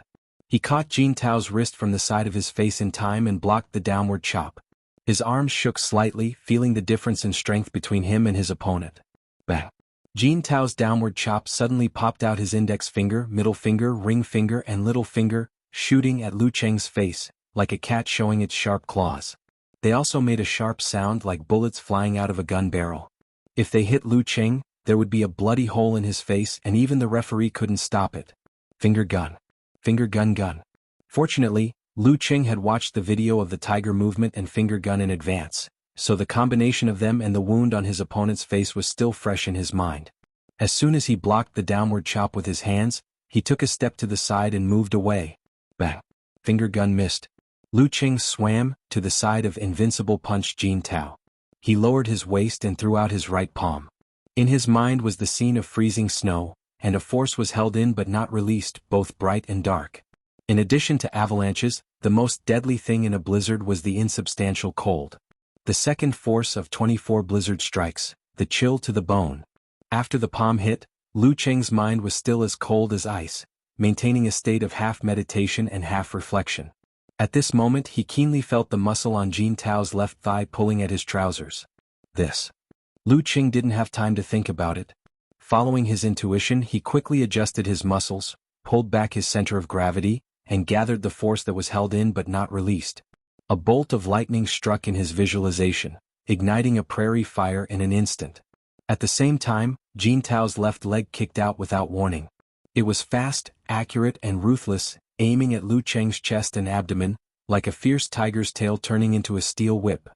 He caught Jin Tao's wrist from the side of his face in time and blocked the downward chop. His arms shook slightly, feeling the difference in strength between him and his opponent. Bang! Jin Tao's downward chop suddenly popped out his index finger, middle finger, ring finger and little finger, shooting at Lu Qing's face, like a cat showing its sharp claws. They also made a sharp sound like bullets flying out of a gun barrel. If they hit Lu Qing, there would be a bloody hole in his face and even the referee couldn't stop it. Finger gun. Finger gun gun. Fortunately, Lu Qing had watched the video of the tiger movement and finger gun in advance, so the combination of them and the wound on his opponent's face was still fresh in his mind. As soon as he blocked the downward chop with his hands, he took a step to the side and moved away. Bang! Finger gun missed. Lu Qing swam to the side of Invincible Punch Jin Tao. He lowered his waist and threw out his right palm. In his mind was the scene of freezing snow, and a force was held in but not released, both bright and dark. In addition to avalanches, the most deadly thing in a blizzard was the insubstantial cold. The second force of 24 blizzard strikes, the chill to the bone. After the palm hit, Lu Qing's mind was still as cold as ice, maintaining a state of half meditation and half reflection. At this moment he keenly felt the muscle on Jin Tao's left thigh pulling at his trousers. This. Lu Qing didn't have time to think about it. Following his intuition, he quickly adjusted his muscles, pulled back his center of gravity, and gathered the force that was held in but not released. A bolt of lightning struck in his visualization, igniting a prairie fire in an instant. At the same time, Jin Tao's left leg kicked out without warning. It was fast, accurate and ruthless, aiming at Lu Qing's chest and abdomen, like a fierce tiger's tail turning into a steel whip.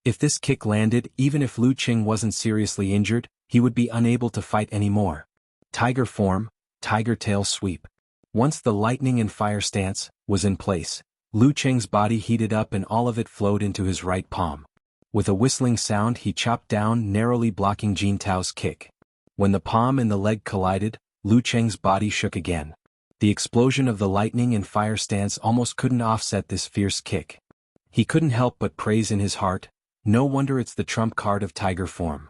If this kick landed, even if Lu Qing wasn't seriously injured, he would be unable to fight anymore. Tiger form, tiger tail sweep. Once the lightning and fire stance was in place, Lu Qing's body heated up and all of it flowed into his right palm. With a whistling sound he chopped down, narrowly blocking Jin Tao's kick. When the palm and the leg collided, Lu Qing's body shook again. The explosion of the lightning and fire stance almost couldn't offset this fierce kick. He couldn't help but praise in his heart, "No wonder it's the trump card of tiger form."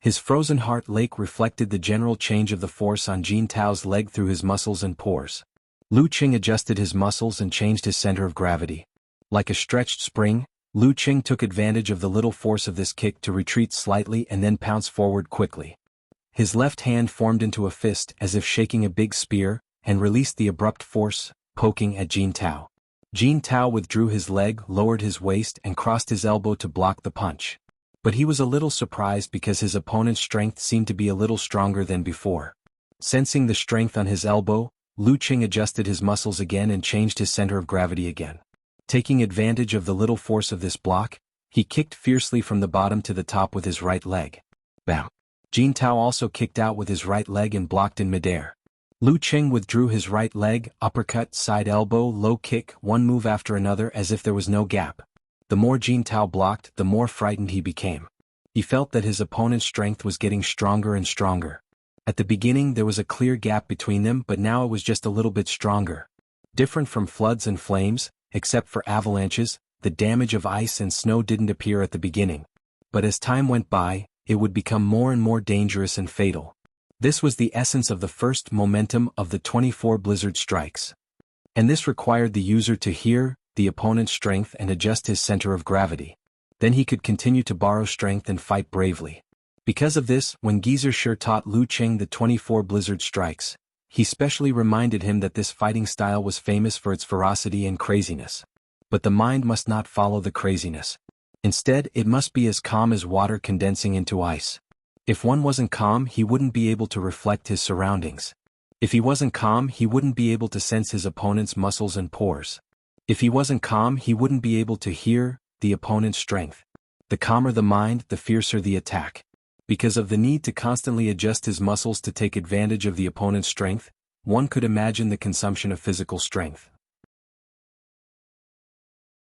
His frozen heart lake reflected the general change of the force on Jin Tao's leg through his muscles and pores. Lu Qing adjusted his muscles and changed his center of gravity. Like a stretched spring, Lu Qing took advantage of the little force of this kick to retreat slightly and then pounce forward quickly. His left hand formed into a fist as if shaking a big spear, and released the abrupt force, poking at Jin Tao. Jin Tao withdrew his leg, lowered his waist and crossed his elbow to block the punch. But he was a little surprised because his opponent's strength seemed to be a little stronger than before. Sensing the strength on his elbow, Lu Qing adjusted his muscles again and changed his center of gravity again. Taking advantage of the little force of this block, he kicked fiercely from the bottom to the top with his right leg. Bam! Jin Tao also kicked out with his right leg and blocked in midair. Lu Qing withdrew his right leg, uppercut, side elbow, low kick, one move after another as if there was no gap. The more Jin Tao blocked, the more frightened he became. He felt that his opponent's strength was getting stronger and stronger. At the beginning there was a clear gap between them, but now it was just a little bit stronger. Different from floods and flames, except for avalanches, the damage of ice and snow didn't appear at the beginning. But as time went by, it would become more and more dangerous and fatal. This was the essence of the first momentum of the 24 blizzard strikes. And this required the user to hear the opponent's strength and adjust his center of gravity. Then he could continue to borrow strength and fight bravely. Because of this, when Geezer Shi taught Lu Qing the 24 blizzard strikes, he specially reminded him that this fighting style was famous for its ferocity and craziness. But the mind must not follow the craziness. Instead, it must be as calm as water condensing into ice. If one wasn't calm, he wouldn't be able to reflect his surroundings. If he wasn't calm, he wouldn't be able to sense his opponent's muscles and pores. If he wasn't calm, he wouldn't be able to hear the opponent's strength. The calmer the mind, the fiercer the attack. Because of the need to constantly adjust his muscles to take advantage of the opponent's strength, one could imagine the consumption of physical strength.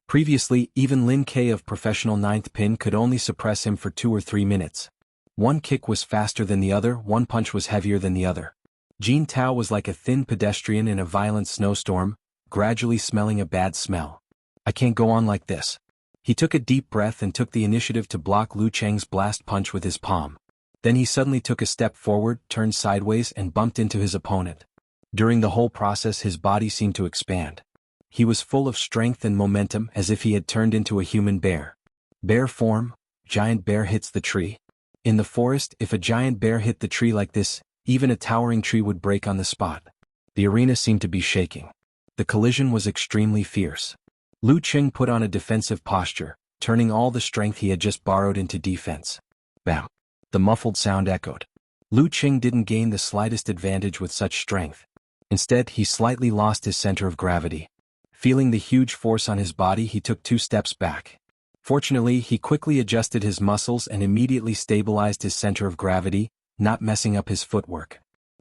Previously, even Lin K of professional 9th pin could only suppress him for 2 or 3 minutes. One kick was faster than the other, one punch was heavier than the other. Jin Tao was like a thin pedestrian in a violent snowstorm, gradually smelling a bad smell. I can't go on like this. He took a deep breath and took the initiative to block Lu Qing's blast punch with his palm. Then he suddenly took a step forward, turned sideways and bumped into his opponent. During the whole process his body seemed to expand. He was full of strength and momentum as if he had turned into a human bear. Bear form, giant bear hits the tree. In the forest, if a giant bear hit the tree like this, even a towering tree would break on the spot. The arena seemed to be shaking. The collision was extremely fierce. Lu Qing put on a defensive posture, turning all the strength he had just borrowed into defense. Bam! The muffled sound echoed. Lu Qing didn't gain the slightest advantage with such strength. Instead, he slightly lost his center of gravity. Feeling the huge force on his body, he took 2 steps back. Fortunately, he quickly adjusted his muscles and immediately stabilized his center of gravity, not messing up his footwork.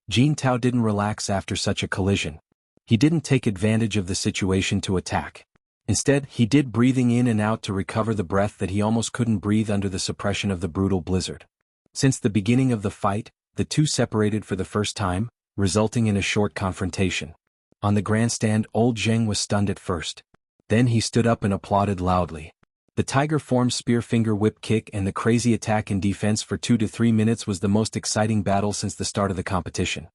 Jin Tao didn't relax after such a collision. He didn't take advantage of the situation to attack. Instead, he did breathing in and out to recover the breath that he almost couldn't breathe under the suppression of the brutal blizzard. Since the beginning of the fight, the two separated for the first time, resulting in a short confrontation. On the grandstand, old Zheng was stunned at first. Then he stood up and applauded loudly. The tiger form spear finger whip kick and the crazy attack in defense for 2 to 3 minutes was the most exciting battle since the start of the competition.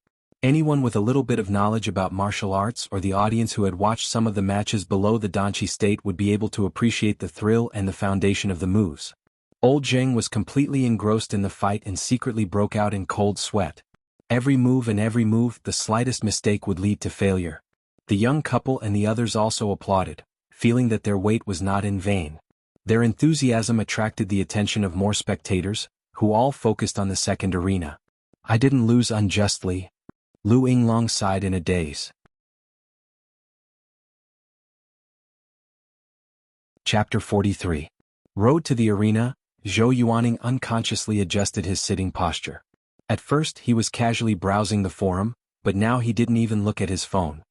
Anyone with a little bit of knowledge about martial arts or the audience who had watched some of the matches below the Danchi state would be able to appreciate the thrill and the foundation of the moves. Old Zheng was completely engrossed in the fight and secretly broke out in cold sweat. Every move, the slightest mistake would lead to failure. The young couple and the others also applauded, feeling that their wait was not in vain. Their enthusiasm attracted the attention of more spectators, who all focused on the second arena. I didn't lose unjustly. Lu Yinglong sighed in a daze. Chapter 43. Road to the arena, Zhou Yuaning unconsciously adjusted his sitting posture. At first he was casually browsing the forum, but now he didn't even look at his phone.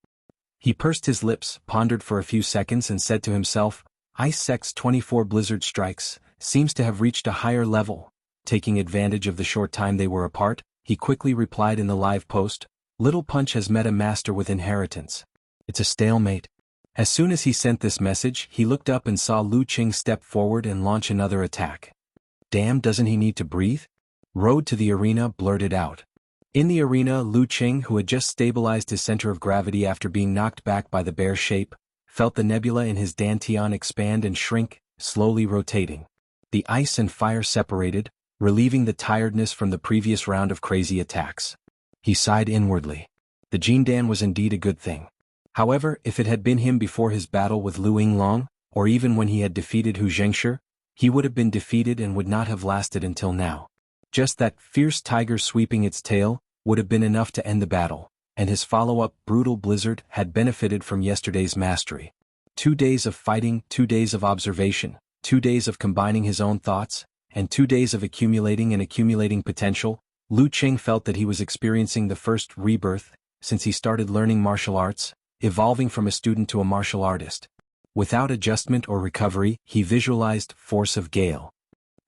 He pursed his lips, pondered for a few seconds and said to himself, Ice Sect's 24 blizzard strikes seems to have reached a higher level. Taking advantage of the short time they were apart, he quickly replied in the live post, Little Punch has met a master with inheritance. It's a stalemate. As soon as he sent this message, he looked up and saw Lu Qing step forward and launch another attack. Damn, doesn't he need to breathe? Road to the arena blurted out. In the arena, Lu Qing, who had just stabilized his center of gravity after being knocked back by the bear shape, felt the nebula in his dantian expand and shrink, slowly rotating. The ice and fire separated, relieving the tiredness from the previous round of crazy attacks. He sighed inwardly. The Jindan was indeed a good thing. However, if it had been him before his battle with Lu Yinglong, or even when he had defeated Hu Zhengshi, he would have been defeated and would not have lasted until now. Just that fierce tiger sweeping its tail would have been enough to end the battle, and his follow-up brutal blizzard had benefited from yesterday's mastery. 2 days of fighting, 2 days of observation, 2 days of combining his own thoughts, and 2 days of accumulating potential. Lu Qing felt that he was experiencing the first rebirth since he started learning martial arts, evolving from a student to a martial artist. Without adjustment or recovery, he visualized force of gale.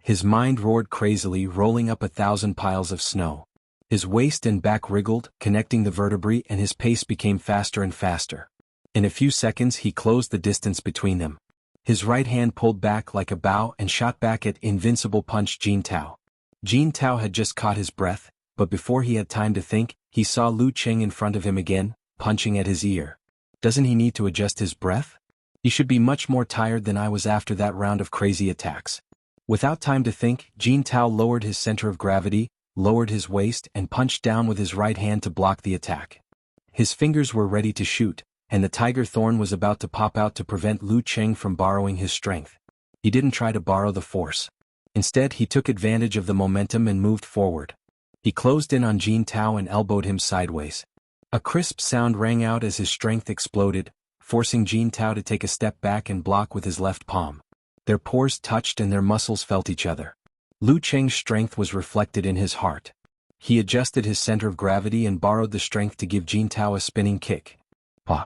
His mind roared crazily, rolling up 1,000 piles of snow. His waist and back wriggled, connecting the vertebrae, and his pace became faster and faster. In a few seconds he closed the distance between them. His right hand pulled back like a bow and shot back at invincible punch Jin Tao. Jin Tao had just caught his breath, but before he had time to think, he saw Lu Qing in front of him again, punching at his ear. Doesn't he need to adjust his breath? He should be much more tired than I was after that round of crazy attacks. Without time to think, Jin Tao lowered his center of gravity, lowered his waist, and punched down with his right hand to block the attack. His fingers were ready to shoot, and the tiger thorn was about to pop out to prevent Lu Qing from borrowing his strength. He didn't try to borrow the force. Instead, he took advantage of the momentum and moved forward. He closed in on Jin Tao and elbowed him sideways. A crisp sound rang out as his strength exploded, forcing Jin Tao to take a step back and block with his left palm. Their pores touched and their muscles felt each other. Lu Qing's strength was reflected in his heart. He adjusted his center of gravity and borrowed the strength to give Jin Tao a spinning kick. Pah!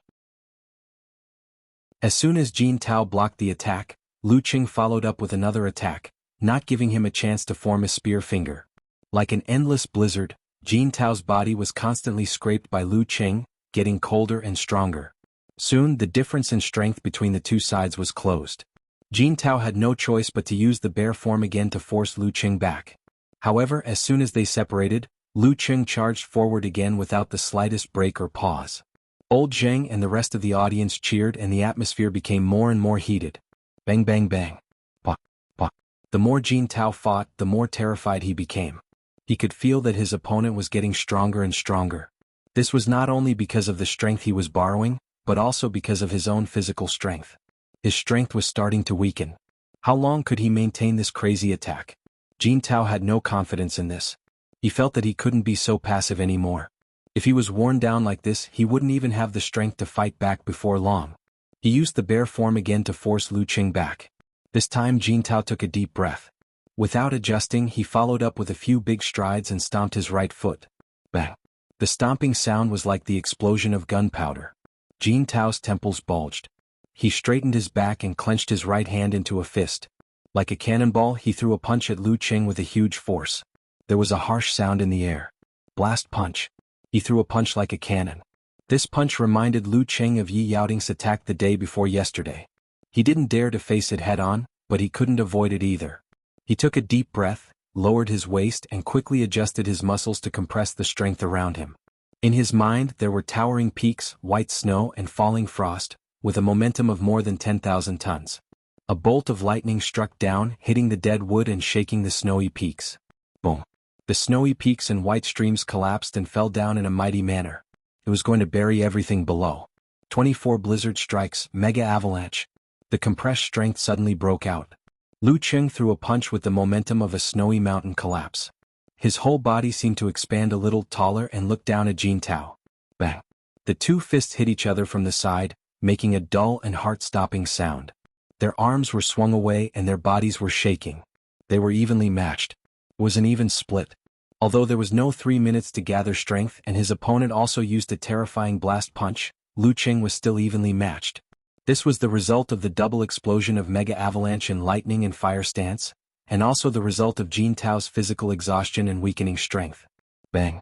As soon as Jin Tao blocked the attack, Lu Qing followed up with another attack, not giving him a chance to form a spear finger. Like an endless blizzard, Jin Tao's body was constantly scraped by Lu Qing, getting colder and stronger. Soon the difference in strength between the two sides was closed. Jin Tao had no choice but to use the bear form again to force Lu Qing back. However, as soon as they separated, Lu Qing charged forward again without the slightest break or pause. Old Zheng and the rest of the audience cheered and the atmosphere became more and more heated. Bang bang bang. Pah, pah. The more Jin Tao fought, the more terrified he became. He could feel that his opponent was getting stronger and stronger. This was not only because of the strength he was borrowing, but also because of his own physical strength. His strength was starting to weaken. How long could he maintain this crazy attack? Jin Tao had no confidence in this. He felt that he couldn't be so passive anymore. If he was worn down like this, he wouldn't even have the strength to fight back before long. He used the bear form again to force Lu Qing back. This time Jin Tao took a deep breath. Without adjusting, he followed up with a few big strides and stomped his right foot. Bang! The stomping sound was like the explosion of gunpowder. Jin Tao's temples bulged. He straightened his back and clenched his right hand into a fist. Like a cannonball, he threw a punch at Lu Qing with a huge force. There was a harsh sound in the air. Blast punch. He threw a punch like a cannon. This punch reminded Lu Qing of Yi Yaoting's attack the day before yesterday. He didn't dare to face it head-on, but he couldn't avoid it either. He took a deep breath, lowered his waist and quickly adjusted his muscles to compress the strength around him. In his mind there were towering peaks, white snow and falling frost, with a momentum of more than 10,000 tons. A bolt of lightning struck down, hitting the dead wood and shaking the snowy peaks. Boom! The snowy peaks and white streams collapsed and fell down in a mighty manner. It was going to bury everything below. 24 blizzard strikes, mega avalanche. The compressed strength suddenly broke out. Lu Qing threw a punch with the momentum of a snowy mountain collapse. His whole body seemed to expand a little taller and looked down at Jin Tao. Bang! The two fists hit each other from the side, making a dull and heart-stopping sound. Their arms were swung away and their bodies were shaking. They were evenly matched. It was an even split. Although there was no 3 minutes to gather strength and his opponent also used a terrifying blast punch, Lu Qing was still evenly matched. This was the result of the double explosion of mega avalanche and lightning and fire stance, and also the result of Jin Tao's physical exhaustion and weakening strength. Bang!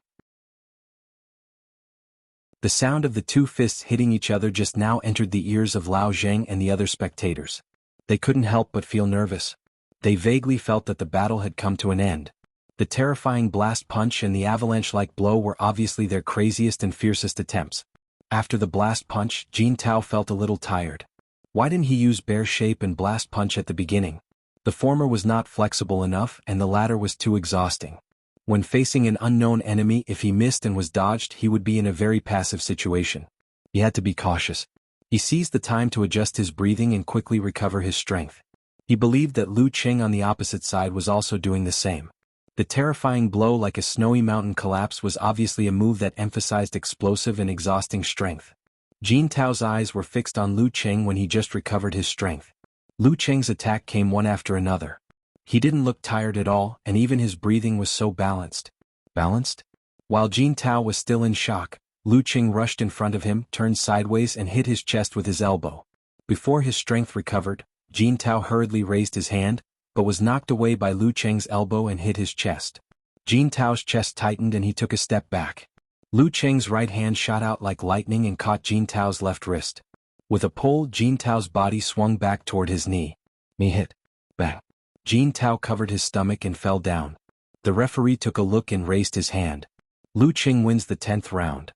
The sound of the two fists hitting each other just now entered the ears of Lao Zheng and the other spectators. They couldn't help but feel nervous. They vaguely felt that the battle had come to an end. The terrifying blast punch and the avalanche-like blow were obviously their craziest and fiercest attempts. After the blast punch, Jin Tao felt a little tired. Why didn't he use bear shape and blast punch at the beginning? The former was not flexible enough and the latter was too exhausting. When facing an unknown enemy, if he missed and was dodged, he would be in a very passive situation. He had to be cautious. He seized the time to adjust his breathing and quickly recover his strength. He believed that Lu Qing on the opposite side was also doing the same. The terrifying blow like a snowy mountain collapse was obviously a move that emphasized explosive and exhausting strength. Jin Tao's eyes were fixed on Lu Qing when he just recovered his strength. Lu Qing's attack came one after another. He didn't look tired at all, and even his breathing was so balanced. Balanced? While Jin Tao was still in shock, Lu Qing rushed in front of him, turned sideways and hit his chest with his elbow. Before his strength recovered, Jin Tao hurriedly raised his hand, but was knocked away by Lu Qing's elbow and hit his chest. Jin Tao's chest tightened and he took a step back. Lu Qing's right hand shot out like lightning and caught Jin Tao's left wrist. With a pull, Jin Tao's body swung back toward his knee. Me hit. Bang. Jin Tao covered his stomach and fell down. The referee took a look and raised his hand. Lu Qing wins the 10th round.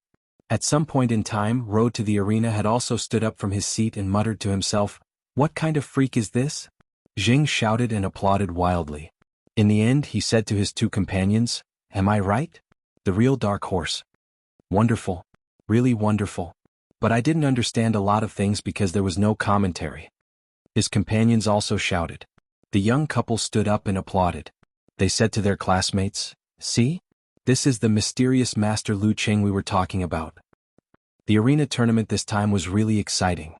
At some point in time, Road to the Arena had also stood up from his seat and muttered to himself, "What kind of freak is this?" Jing shouted and applauded wildly. In the end, he said to his two companions, "Am I right? The real dark horse. Wonderful. Really wonderful. But I didn't understand a lot of things because there was no commentary." His companions also shouted. The young couple stood up and applauded. They said to their classmates, "See? This is the mysterious Master Lu Qing we were talking about." The arena tournament this time was really exciting.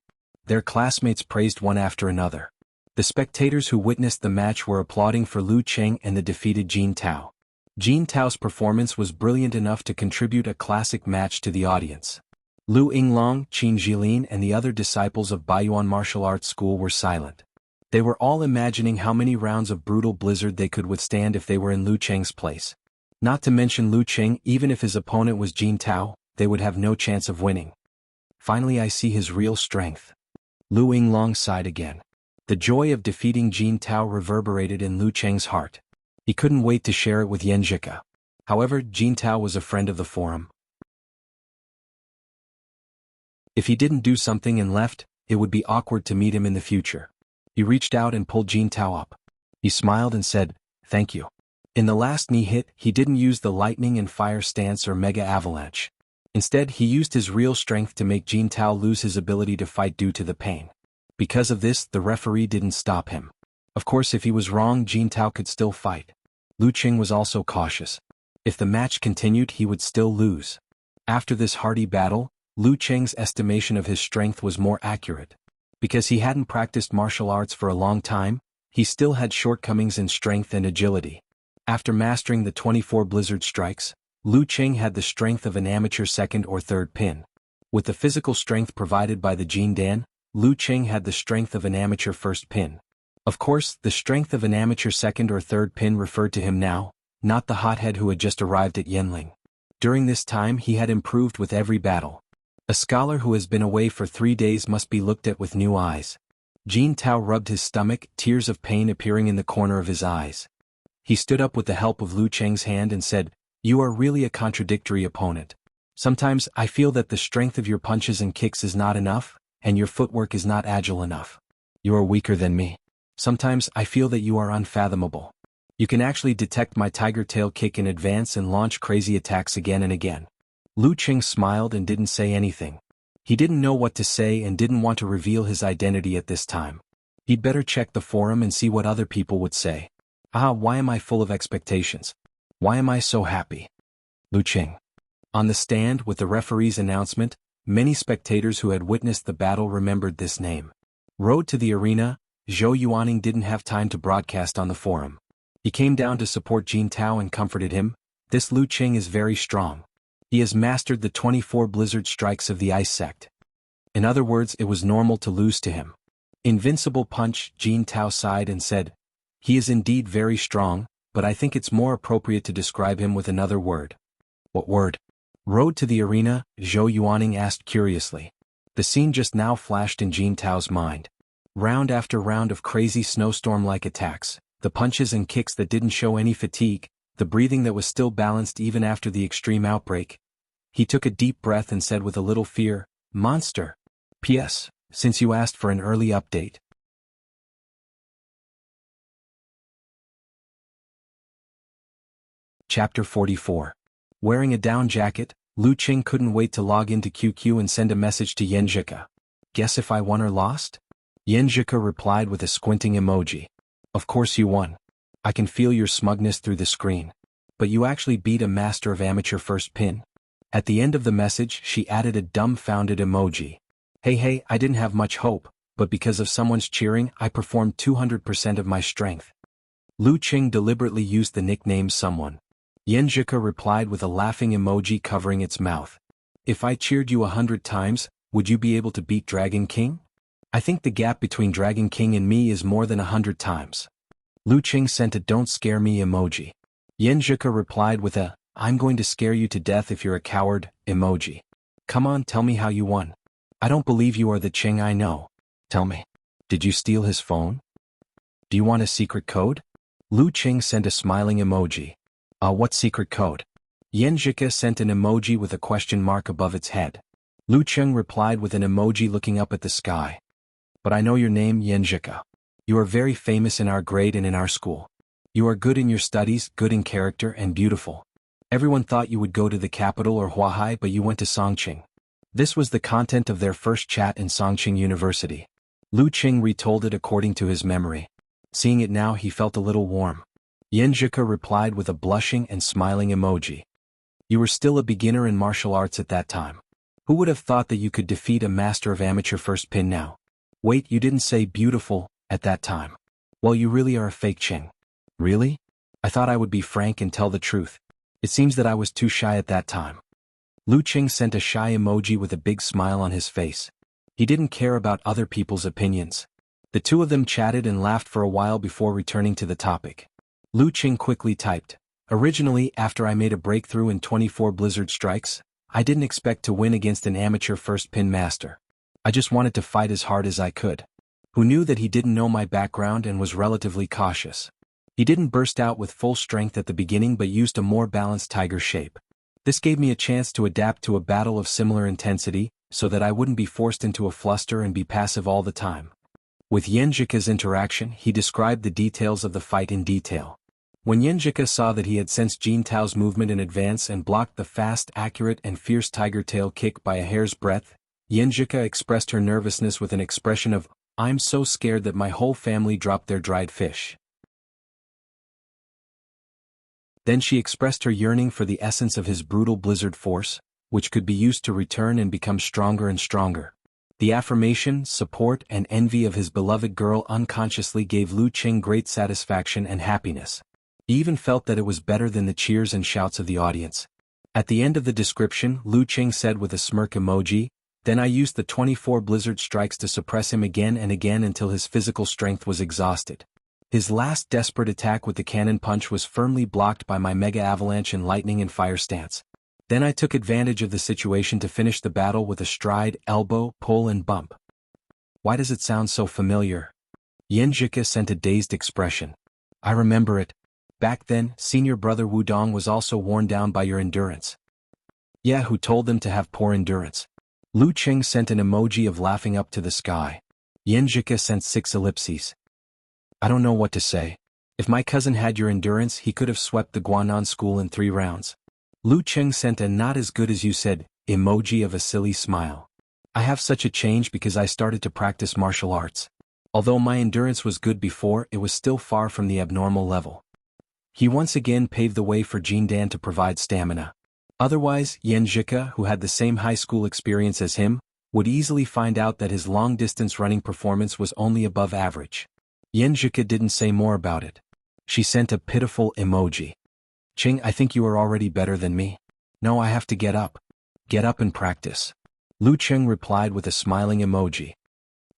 Their classmates praised one after another. The spectators who witnessed the match were applauding for Lu Qing and the defeated Jin Tao. Jin Tao's performance was brilliant enough to contribute a classic match to the audience. Lu Yinglong, Qin Jilin and the other disciples of Baiyuan martial arts school were silent. They were all imagining how many rounds of brutal blizzard they could withstand if they were in Lu Qing's place. Not to mention Lu Qing, even if his opponent was Jin Tao, they would have no chance of winning. Finally I see his real strength. Lu Yinglong sighed again. The joy of defeating Jin Tao reverberated in Lu Qing's heart. He couldn't wait to share it with Yan Zhika. However, Jin Tao was a friend of the forum. If he didn't do something and left, it would be awkward to meet him in the future. He reached out and pulled Jin Tao up. He smiled and said, "Thank you." In the last knee hit, he didn't use the lightning and fire stance or mega avalanche. Instead, he used his real strength to make Jin Tao lose his ability to fight due to the pain. Because of this, the referee didn't stop him. Of course, if he was wrong, Jin Tao could still fight. Lu Qing was also cautious. If the match continued, he would still lose. After this hearty battle, Lu Qing's estimation of his strength was more accurate. Because he hadn't practiced martial arts for a long time, he still had shortcomings in strength and agility. After mastering the 24 blizzard strikes, Lu Qing had the strength of an amateur second or third pin. With the physical strength provided by the Jin Dan, Lu Qing had the strength of an amateur first pin. Of course, the strength of an amateur second or third pin referred to him now, not the hothead who had just arrived at Yanling. During this time he had improved with every battle. A scholar who has been away for 3 days must be looked at with new eyes. Jin Tao rubbed his stomach, tears of pain appearing in the corner of his eyes. He stood up with the help of Lu Qing's hand and said, "You are really a contradictory opponent. Sometimes I feel that the strength of your punches and kicks is not enough, and your footwork is not agile enough. You are weaker than me. Sometimes I feel that you are unfathomable. You can actually detect my tiger tail kick in advance and launch crazy attacks again and again." Lu Qing smiled and didn't say anything. He didn't know what to say and didn't want to reveal his identity at this time. He'd better check the forum and see what other people would say. Why am I full of expectations? Why am I so happy? Lu Qing. On the stand with the referee's announcement, many spectators who had witnessed the battle remembered this name. Road to the arena, Zhou Yuaning didn't have time to broadcast on the forum. He came down to support Jin Tao and comforted him. "This Lu Qing is very strong. He has mastered the 24 blizzard strikes of the ice sect." In other words, it was normal to lose to him. Invincible punch, Jin Tao sighed and said, "He is indeed very strong, but I think it's more appropriate to describe him with another word." "What word?" Road to the arena, Zhou Yuaning asked curiously. The scene just now flashed in Jin Tao's mind. Round after round of crazy snowstorm-like attacks, the punches and kicks that didn't show any fatigue, the breathing that was still balanced even after the extreme outbreak. He took a deep breath and said with a little fear, "Monster. P.S. Since you asked for an early update." Chapter 44. Wearing a down jacket, Lu Qing couldn't wait to log into QQ and send a message to Yanjika. "Guess if I won or lost?" Yanjika replied with a squinting emoji. "Of course you won. I can feel your smugness through the screen. But you actually beat a master of amateur first pin." At the end of the message she added a dumbfounded emoji. Hey, I didn't have much hope, but because of someone's cheering I performed 200% of my strength." Lu Qing deliberately used the nickname someone. Yanjika replied with a laughing emoji covering its mouth. "If I cheered you 100 times, would you be able to beat Dragon King? I think the gap between Dragon King and me is more than 100 times. Lu Qing sent a "don't scare me" emoji. Yanjika replied with a "I'm going to scare you to death if you're a coward" emoji. "Come on, tell me how you won. I don't believe you are the Qing I know. Tell me. Did you steal his phone? Do you want a secret code?" Lu Qing sent a smiling emoji. What secret code?" Yanjika sent an emoji with a question mark above its head. Lu Qing replied with an emoji looking up at the sky. "But I know your name, Yanjika. You are very famous in our grade and in our school. You are good in your studies, good in character, and beautiful. Everyone thought you would go to the capital or Huahai, but you went to Songqing." This was the content of their first chat in Songqing University. Lu Qing retold it according to his memory. Seeing it now he felt a little warm. Yanjika replied with a blushing and smiling emoji. "You were still a beginner in martial arts at that time. Who would have thought that you could defeat a master of amateur first pin now? Wait, you didn't say beautiful at that time. Well, you really are a fake Qing." "Really? I thought I would be frank and tell the truth. It seems that I was too shy at that time." Lu Qing sent a shy emoji with a big smile on his face. He didn't care about other people's opinions. The two of them chatted and laughed for a while before returning to the topic. Lu Qing quickly typed, "Originally, after I made a breakthrough in 24 Blizzard Strikes, I didn't expect to win against an amateur first pin master. I just wanted to fight as hard as I could." Who knew that he didn't know my background and was relatively cautious. He didn't burst out with full strength at the beginning but used a more balanced tiger shape. This gave me a chance to adapt to a battle of similar intensity, so that I wouldn't be forced into a fluster and be passive all the time. With Yanjika's interaction he described the details of the fight in detail. When Yanjika saw that he had sensed Jin Tao's movement in advance and blocked the fast, accurate and fierce tiger tail kick by a hair's breadth, Yanjika expressed her nervousness with an expression of, "I'm so scared that my whole family dropped their dried fish." Then she expressed her yearning for the essence of his brutal blizzard force, which could be used to return and become stronger and stronger. The affirmation, support and envy of his beloved girl unconsciously gave Lu Qing great satisfaction and happiness. He even felt that it was better than the cheers and shouts of the audience. At the end of the description, Lu Qing said with a smirk emoji, "Then I used the 24 Blizzard Strikes to suppress him again and again until his physical strength was exhausted. His last desperate attack with the cannon punch was firmly blocked by my Mega Avalanche and Lightning and Fire stance. Then I took advantage of the situation to finish the battle with a stride, elbow, pull and bump." Why does it sound so familiar? Yanjika sent a dazed expression. "I remember it. Back then, senior brother Wudong was also worn down by your endurance." "Yeah, who told them to have poor endurance?" Lu Qing sent an emoji of laughing up to the sky. Yanjika sent 6 ellipses. "I don't know what to say. If my cousin had your endurance he could have swept the Guanan school in 3 rounds. Lu Qing sent a "not as good as you said" emoji of a silly smile. "I have such a change because I started to practice martial arts. Although my endurance was good before, it was still far from the abnormal level." He once again paved the way for Jindan to provide stamina. Otherwise, Yanjika, who had the same high school experience as him, would easily find out that his long-distance running performance was only above average. Yanjika didn't say more about it. She sent a pitiful emoji. "Qing, I think you are already better than me. No, I have to get up. Get up and practice." Lu Qing replied with a smiling emoji.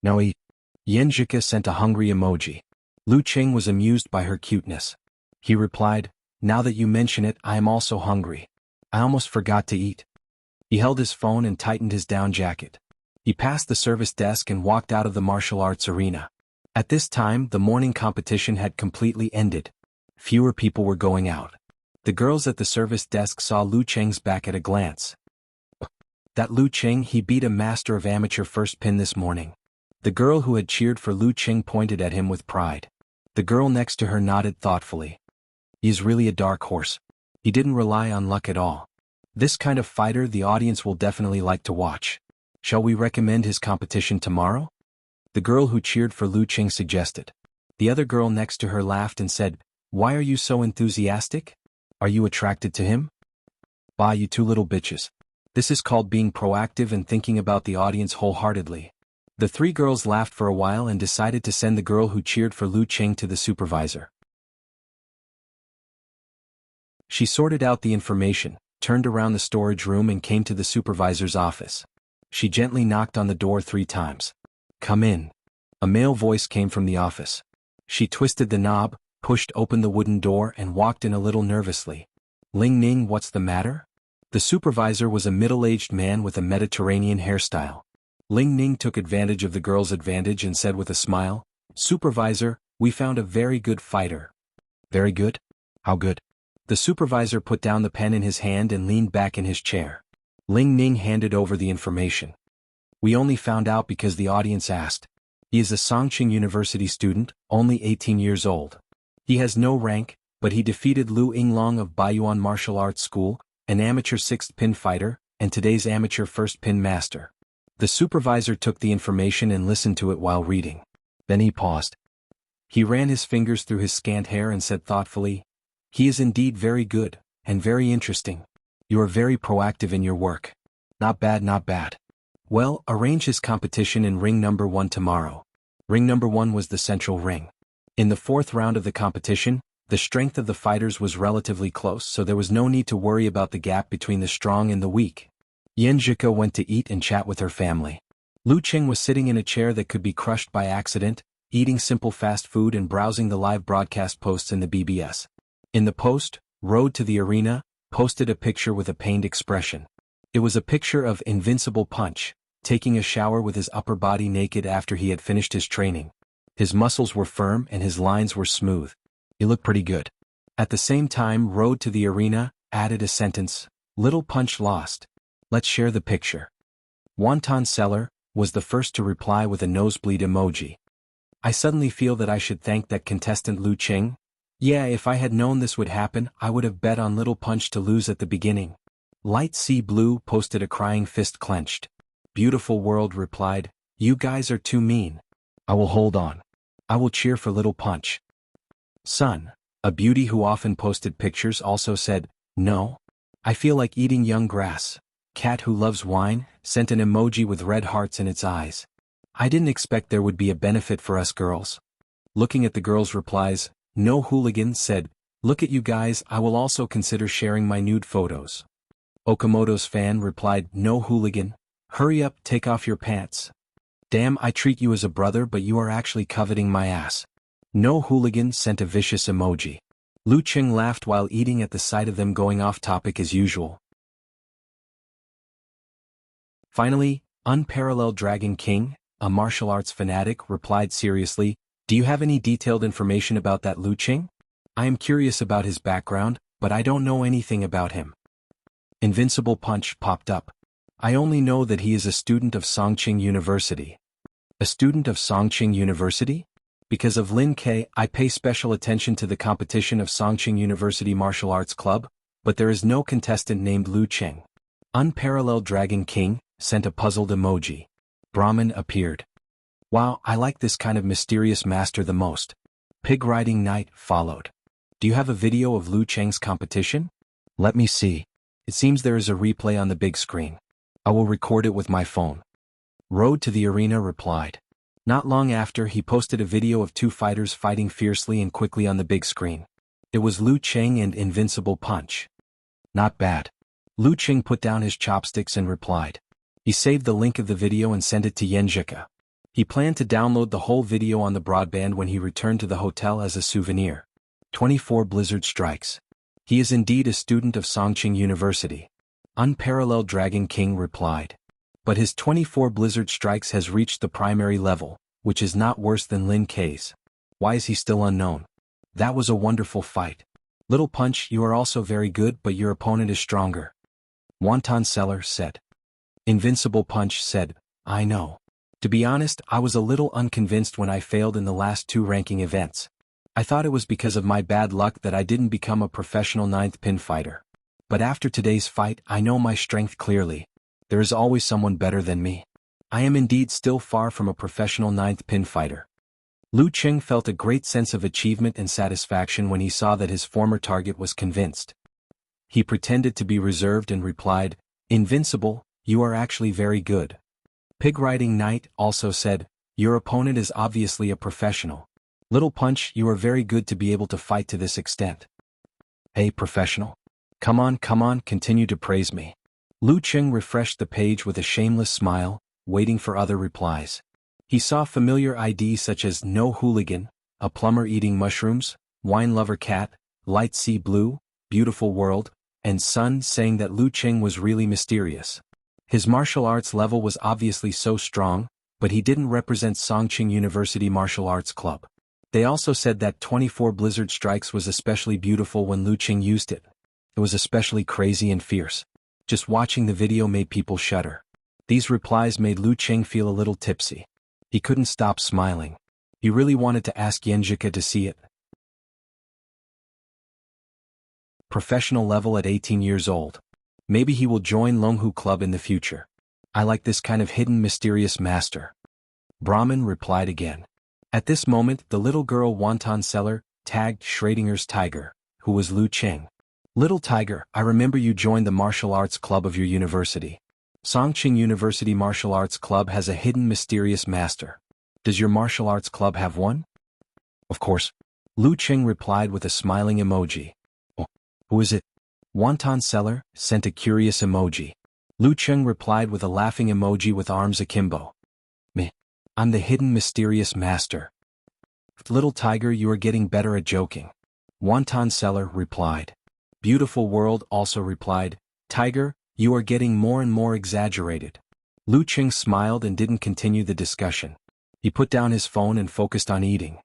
"No, eat." Yanjika sent a hungry emoji. Lu Qing was amused by her cuteness. He replied, "Now that you mention it, I am also hungry. I almost forgot to eat." He held his phone and tightened his down jacket. He passed the service desk and walked out of the martial arts arena. At this time, the morning competition had completely ended. Fewer people were going out. The girls at the service desk saw Lu Cheng's back at a glance. That Lu Cheng, he beat a master of amateur first pin this morning. The girl who had cheered for Lu Cheng pointed at him with pride. The girl next to her nodded thoughtfully. He is really a dark horse. He didn't rely on luck at all. This kind of fighter the audience will definitely like to watch. Shall we recommend his competition tomorrow? The girl who cheered for Lu Cheng suggested. The other girl next to her laughed and said, Why are you so enthusiastic? Are you attracted to him? Bah, you two little bitches. This is called being proactive and thinking about the audience wholeheartedly. The three girls laughed for a while and decided to send the girl who cheered for Lu Cheng to the supervisor. She sorted out the information, turned around the storage room and came to the supervisor's office. She gently knocked on the door 3 times. Come in. A male voice came from the office. She twisted the knob, pushed open the wooden door and walked in a little nervously. Ling Ning, what's the matter? The supervisor was a middle-aged man with a Mediterranean hairstyle. Ling Ning took advantage of the girl's advantage and said with a smile, Supervisor, we found a very good fighter. Very good? How good? The supervisor put down the pen in his hand and leaned back in his chair. Ling Ning handed over the information. We only found out because the audience asked. He is a Songqing University student, only 18 years old. He has no rank, but he defeated Lu Yinglong of Baiyuan Martial Arts School, an amateur 6th pin fighter, and today's amateur 1st pin master. The supervisor took the information and listened to it while reading. Then he paused. He ran his fingers through his scant hair and said thoughtfully, He is indeed very good, and very interesting. You are very proactive in your work. Not bad, not bad. Well, arrange his competition in ring number 1 tomorrow. Ring number 1 was the central ring. In the 4th round of the competition, the strength of the fighters was relatively close, so there was no need to worry about the gap between the strong and the weak. Yan Zhika went to eat and chat with her family. Lu Cheng was sitting in a chair that could be crushed by accident, eating simple fast food and browsing the live broadcast posts in the BBS. In the post, Road to the Arena, posted a picture with a pained expression. It was a picture of Invincible Punch, taking a shower with his upper body naked after he had finished his training. His muscles were firm and his lines were smooth. He looked pretty good. At the same time, Road to the Arena added a sentence, Little Punch lost. Let's share the picture. Wonton Seller was the first to reply with a nosebleed emoji. I suddenly feel that I should thank that contestant Lu Cheng. Yeah, if I had known this would happen, I would have bet on Little Punch to lose at the beginning. Light Sea Blue posted a crying fist clenched. Beautiful World replied, You guys are too mean. I will hold on. I will cheer for Little Punch. Sun, a beauty who often posted pictures, also said, No. I feel like eating young grass. Cat who loves wine sent an emoji with red hearts in its eyes. I didn't expect there would be a benefit for us girls. Looking at the girls' replies, No Hooligan said, Look at you guys, I will also consider sharing my nude photos. Okamoto's fan replied, No Hooligan. Hurry up, take off your pants. Damn, I treat you as a brother but you are actually coveting my ass. No Hooligan sent a vicious emoji. Lu Cheng laughed while eating at the sight of them going off topic as usual. Finally, Unparalleled Dragon King, a martial arts fanatic, replied seriously, Do you have any detailed information about that Lu Cheng? I am curious about his background, but I don't know anything about him. Invincible Punch popped up. I only know that he is a student of Songqing University. A student of Songqing University? Because of Lin K, I pay special attention to the competition of Songqing University Martial Arts Club, but there is no contestant named Lu Cheng. Unparalleled Dragon King sent a puzzled emoji. Brahman appeared. Wow, I like this kind of mysterious master the most. Pig Riding Knight followed. Do you have a video of Lu Cheng's competition? Let me see. It seems there is a replay on the big screen. I will record it with my phone. Road to the Arena replied. Not long after, he posted a video of 2 fighters fighting fiercely and quickly on the big screen. It was Lu Cheng and Invincible Punch. Not bad. Lu Cheng put down his chopsticks and replied. He saved the link of the video and sent it to Yenjika. He planned to download the whole video on the broadband when he returned to the hotel as a souvenir. 24 Blizzard Strikes. He is indeed a student of Songqing University. Unparalleled Dragon King replied. But his 24 Blizzard Strikes has reached the primary level, which is not worse than Lin K's. Why is he still unknown? That was a wonderful fight. Little Punch, you are also very good, but your opponent is stronger. Wonton Seller said. Invincible Punch said, I know. To be honest, I was a little unconvinced when I failed in the last 2 ranking events. I thought it was because of my bad luck that I didn't become a professional 9th pin fighter. But after today's fight, I know my strength clearly. There is always someone better than me. I am indeed still far from a professional 9th pin fighter. Lu Qing felt a great sense of achievement and satisfaction when he saw that his former target was convinced. He pretended to be reserved and replied, Invincible, you are actually very good. Pig Riding Knight also said, your opponent is obviously a professional. Little Punch, you are very good to be able to fight to this extent. Hey professional. Come on, continue to praise me. Lu Qing refreshed the page with a shameless smile, waiting for other replies. He saw familiar IDs such as No Hooligan, A Plumber Eating Mushrooms, Wine Lover Cat, Light Sea Blue, Beautiful World, and Sun saying that Lu Qing was really mysterious. His martial arts level was obviously so strong, but he didn't represent Songqing University Martial Arts Club. They also said that 24 Blizzard Strikes was especially beautiful when Lu Qing used it. It was especially crazy and fierce. Just watching the video made people shudder. These replies made Lu Qing feel a little tipsy. He couldn't stop smiling. He really wanted to ask Yenjika to see it. Professional level at 18 years old. Maybe he will join Longhu Club in the future. I like this kind of hidden mysterious master. Brahmin replied again. At this moment, the little girl Wonton Seller tagged Schrodinger's Tiger, who was Lu Qing. Little Tiger, I remember you joined the martial arts club of your university. Songqing University Martial Arts Club has a hidden mysterious master. Does your martial arts club have one? Of course. Lu Qing replied with a smiling emoji. Oh, who is it? Wonton Seller sent a curious emoji. Lu Qing replied with a laughing emoji with arms akimbo. Me. I'm the hidden mysterious master. Little Tiger, you are getting better at joking. Wonton Seller replied. Beautiful World also replied, Tiger, you are getting more and more exaggerated. Lu Qing smiled and didn't continue the discussion. He put down his phone and focused on eating.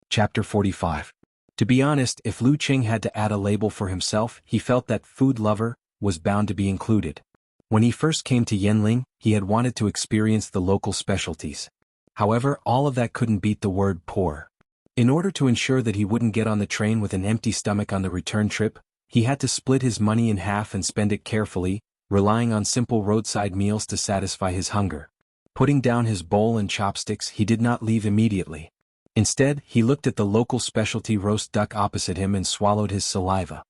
Chapter 45. To be honest, if Lu Qing had to add a label for himself, he felt that food lover was bound to be included. When he first came to Yanling, he had wanted to experience the local specialties. However, all of that couldn't beat the word poor. In order to ensure that he wouldn't get on the train with an empty stomach on the return trip, he had to split his money in half and spend it carefully, relying on simple roadside meals to satisfy his hunger. Putting down his bowl and chopsticks, he did not leave immediately. Instead, he looked at the local specialty roast duck opposite him and swallowed his saliva.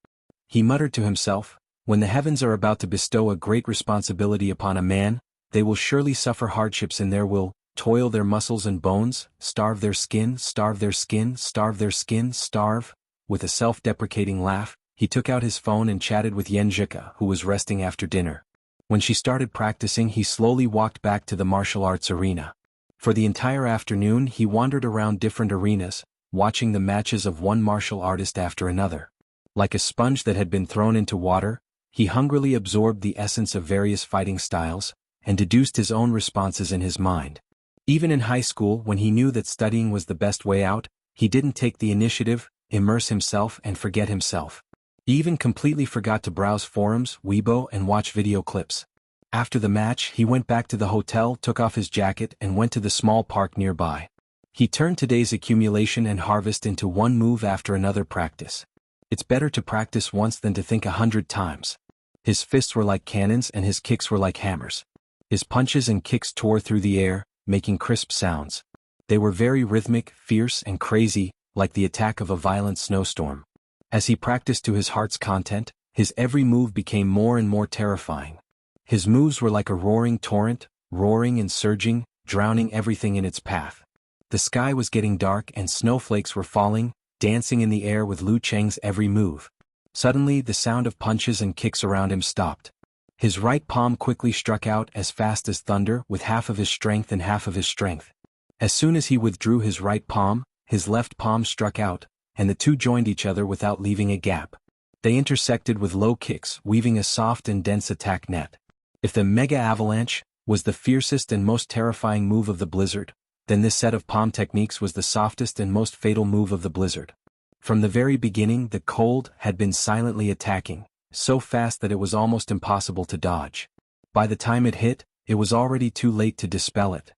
He muttered to himself, when the heavens are about to bestow a great responsibility upon a man, they will surely suffer hardships and there will toil their muscles and bones, starve their skin, starve their skin, starve their skin, starve. With a self-deprecating laugh, he took out his phone and chatted with Yenjika, who was resting after dinner. When she started practicing, he slowly walked back to the martial arts arena. For the entire afternoon, he wandered around different arenas, watching the matches of one martial artist after another. Like a sponge that had been thrown into water, he hungrily absorbed the essence of various fighting styles, and deduced his own responses in his mind. Even in high school, when he knew that studying was the best way out, he didn't take the initiative, immerse himself and forget himself. He even completely forgot to browse forums, Weibo and watch video clips. After the match, he went back to the hotel, took off his jacket and went to the small park nearby. He turned today's accumulation and harvest into one move after another practice. It's better to practice once than to think 100 times. His fists were like cannons and his kicks were like hammers. His punches and kicks tore through the air, making crisp sounds. They were very rhythmic, fierce and crazy, like the attack of a violent snowstorm. As he practiced to his heart's content, his every move became more and more terrifying. His moves were like a roaring torrent, roaring and surging, drowning everything in its path. The sky was getting dark and snowflakes were falling, dancing in the air with Lu Qing's every move. Suddenly, the sound of punches and kicks around him stopped. His right palm quickly struck out as fast as thunder with half of his strength and half of his strength. As soon as he withdrew his right palm, his left palm struck out, and the two joined each other without leaving a gap. They intersected with low kicks, weaving a soft and dense attack net. If the Mega Avalanche was the fiercest and most terrifying move of the Blizzard, then this set of palm techniques was the softest and most fatal move of the blizzard. From the very beginning, the cold had been silently attacking, so fast that it was almost impossible to dodge. By the time it hit, it was already too late to dispel it.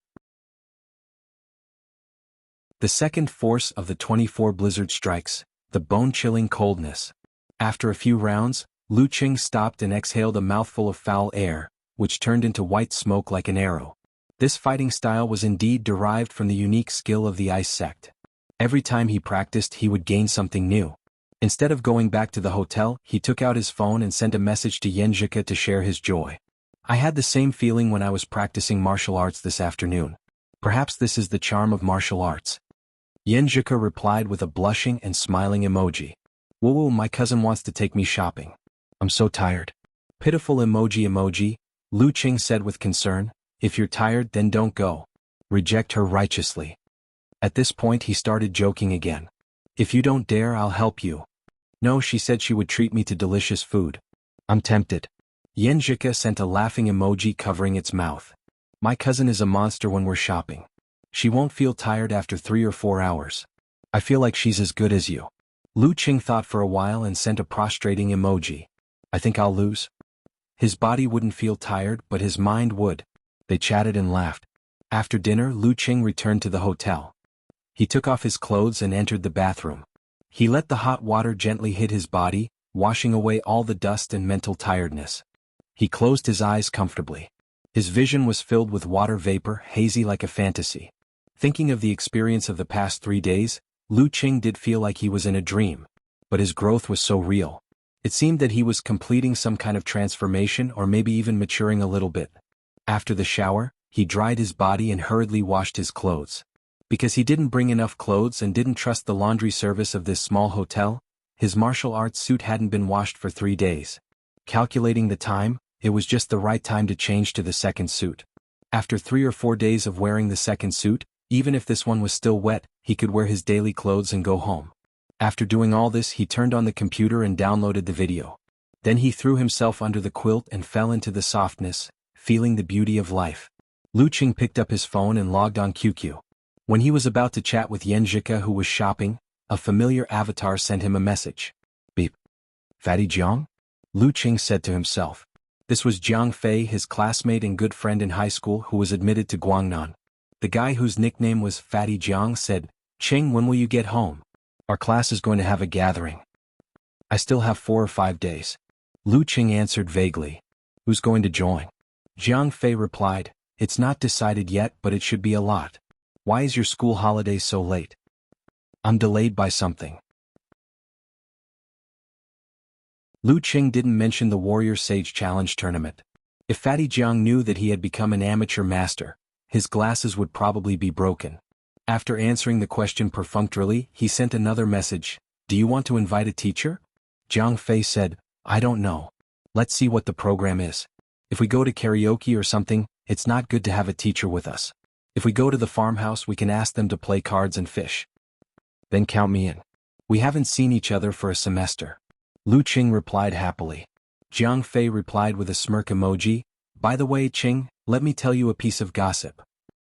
The second force of the 24 blizzard strikes, the bone-chilling coldness. After a few rounds, Lu Qing stopped and exhaled a mouthful of foul air, which turned into white smoke like an arrow. This fighting style was indeed derived from the unique skill of the ice sect. Every time he practiced, he would gain something new. Instead of going back to the hotel, he took out his phone and sent a message to Yanjika to share his joy. I had the same feeling when I was practicing martial arts this afternoon. Perhaps this is the charm of martial arts. Yanjika replied with a blushing and smiling emoji. Whoa, my cousin wants to take me shopping. I'm so tired. Pitiful emoji. Lu Qing said with concern, if you're tired then don't go. Reject her righteously. At this point he started joking again. If you don't dare, I'll help you. No, she said she would treat me to delicious food. I'm tempted. Yanjika sent a laughing emoji covering its mouth. My cousin is a monster when we're shopping. She won't feel tired after 3 or 4 hours. I feel like she's as good as you. Lu Qing thought for a while and sent a prostrating emoji. I think I'll lose. His body wouldn't feel tired, but his mind would. They chatted and laughed. After dinner, Lu Qing returned to the hotel. He took off his clothes and entered the bathroom. He let the hot water gently hit his body, washing away all the dust and mental tiredness. He closed his eyes comfortably. His vision was filled with water vapor, hazy like a fantasy. Thinking of the experience of the past 3 days, Lu Qing did feel like he was in a dream. But his growth was so real. It seemed that he was completing some kind of transformation or maybe even maturing a little bit. After the shower, he dried his body and hurriedly washed his clothes. Because he didn't bring enough clothes and didn't trust the laundry service of this small hotel, his martial arts suit hadn't been washed for 3 days. Calculating the time, it was just the right time to change to the second suit. After 3 or 4 days of wearing the second suit, even if this one was still wet, he could wear his daily clothes and go home. After doing all this, he turned on the computer and downloaded the video. Then he threw himself under the quilt and fell into the softness, feeling the beauty of life. Lu Qing picked up his phone and logged on QQ. When he was about to chat with Yanjika, who was shopping, a familiar avatar sent him a message. Beep. Fatty Jiang? Lu Qing said to himself. This was Jiang Fei, his classmate and good friend in high school who was admitted to Guangnan. The guy whose nickname was Fatty Jiang said, Qing, when will you get home? Our class is going to have a gathering. I still have 4 or 5 days. Lu Qing answered vaguely. Who's going to join? Jiang Fei replied, it's not decided yet, but it should be a lot. Why is your school holiday so late? I'm delayed by something. Lu Qing didn't mention the Warrior Sage Challenge tournament. If Fatty Jiang knew that he had become an amateur master, his glasses would probably be broken. After answering the question perfunctorily, he sent another message. Do you want to invite a teacher? Jiang Fei said, I don't know. Let's see what the program is. If we go to karaoke or something, it's not good to have a teacher with us. If we go to the farmhouse, we can ask them to play cards and fish. Then count me in. We haven't seen each other for a semester. Lu Qing replied happily. Jiang Fei replied with a smirk emoji. By the way, Qing, let me tell you a piece of gossip.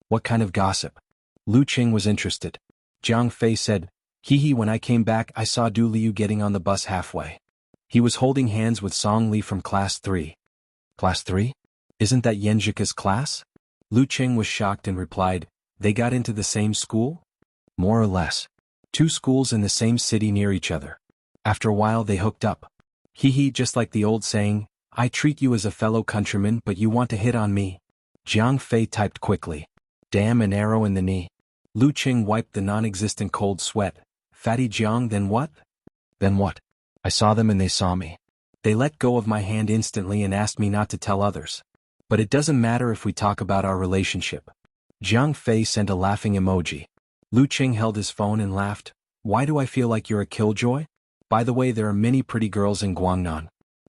What kind of gossip? Lu Qing was interested. Jiang Fei said, Hee, when I came back I saw Du Liu getting on the bus halfway. He was holding hands with Song Li from class 3. Class 3? Isn't that Yanjika's class? Lu Qing was shocked and replied, they got into the same school? More or less. 2 schools in the same city near each other. After a while they hooked up. Hee, just like the old saying, I treat you as a fellow countryman but you want to hit on me. Jiang Fei typed quickly. Damn, an arrow in the knee. Lu Qing wiped the non-existent cold sweat. Fatty Jiang, then what? Then what? I saw them and they saw me. They let go of my hand instantly and asked me not to tell others. But it doesn't matter if we talk about our relationship. Jiang Fei sent a laughing emoji. Lu Qing held his phone and laughed. Why do I feel like you're a killjoy? By the way, there are many pretty girls in Guangnan.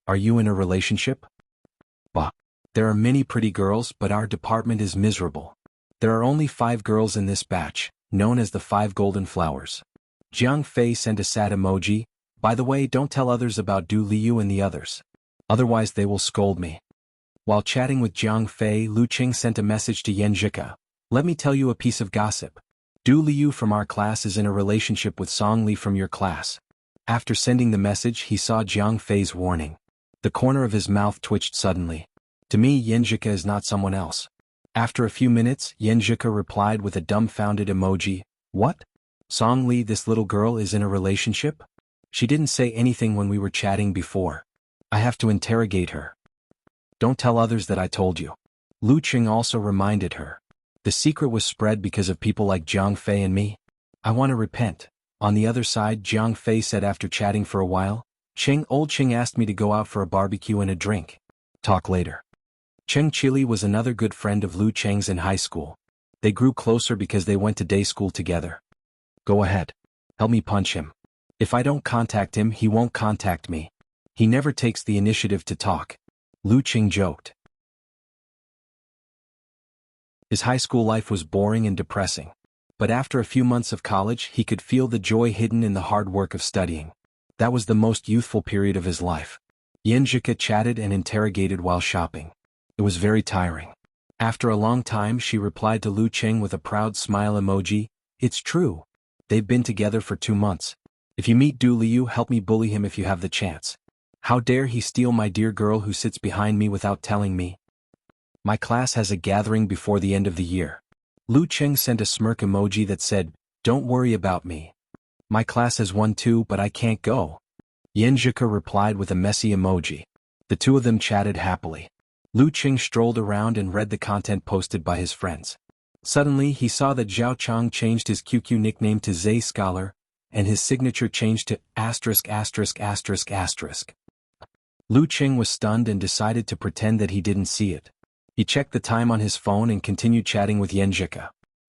Are you in a relationship? Bah. There are many pretty girls, but our department is miserable. There are only 5 girls in this batch, known as the 5 golden flowers. Jiang Fei sent a sad emoji. By the way, don't tell others about Du Liu and the others. Otherwise they will scold me. While chatting with Jiang Fei, Lu Qing sent a message to Yanjika. Let me tell you a piece of gossip. Du Liu from our class is in a relationship with Song Li from your class. After sending the message, he saw Jiang Fei's warning. The corner of his mouth twitched suddenly. To me, Yanjika is not someone else. After a few minutes, Yanjika replied with a dumbfounded emoji. What? Song Li, this little girl, is in a relationship? She didn't say anything when we were chatting before. I have to interrogate her. Don't tell others that I told you. Lu Qing also reminded her. The secret was spread because of people like Jiang Fei and me. I want to repent. On the other side, Jiang Fei said after chatting for a while, Old Qing asked me to go out for a barbecue and a drink. Talk later. Cheng Chili was another good friend of Lu Cheng's in high school. They grew closer because they went to day school together. Go ahead. Help me punch him. If I don't contact him, he won't contact me. He never takes the initiative to talk. Lu Qing joked. His high school life was boring and depressing. But after a few months of college, he could feel the joy hidden in the hard work of studying. That was the most youthful period of his life. Yanjika chatted and interrogated while shopping. It was very tiring. After a long time, she replied to Lu Qing with a proud smile emoji. It's true. They've been together for 2 months. If you meet Du Liu, help me bully him if you have the chance. How dare he steal my dear girl who sits behind me without telling me? My class has a gathering before the end of the year. Lu Qing sent a smirk emoji that said, Don't worry about me. My class has one too, but I can't go. Yanjika replied with a messy emoji. The two of them chatted happily. Lu Qing strolled around and read the content posted by his friends. Suddenly he saw that Zhao Chang changed his QQ nickname to Zay Scholar, and his signature changed to *******. Lu Qing was stunned and decided to pretend that he didn't see it. He checked the time on his phone and continued chatting with Yanjika.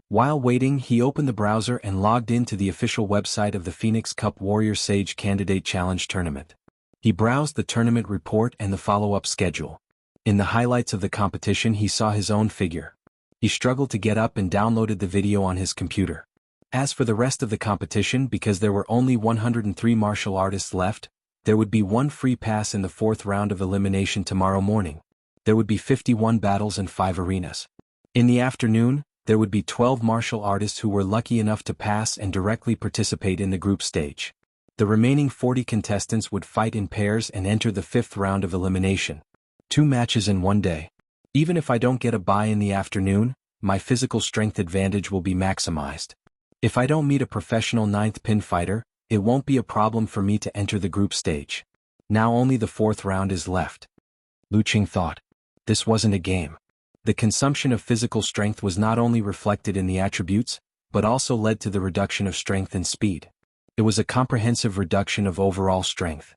While waiting, he opened the browser and logged in to the official website of the Phoenix Cup Warrior Sage Candidate Challenge Tournament. He browsed the tournament report and the follow-up schedule. In the highlights of the competition, he saw his own figure. He struggled to get up and downloaded the video on his computer. As for the rest of the competition, because there were only 103 martial artists left, there would be one free pass in the 4th round of elimination tomorrow morning. There would be 51 battles and 5 arenas. In the afternoon, there would be 12 martial artists who were lucky enough to pass and directly participate in the group stage. The remaining 40 contestants would fight in pairs and enter the 5th round of elimination. 2 matches in one day. Even if I don't get a bye in the afternoon, my physical strength advantage will be maximized. If I don't meet a professional 9th pin fighter, it won't be a problem for me to enter the group stage. Now only the 4th round is left. Lu Qing thought. This wasn't a game. The consumption of physical strength was not only reflected in the attributes, but also led to the reduction of strength and speed. It was a comprehensive reduction of overall strength.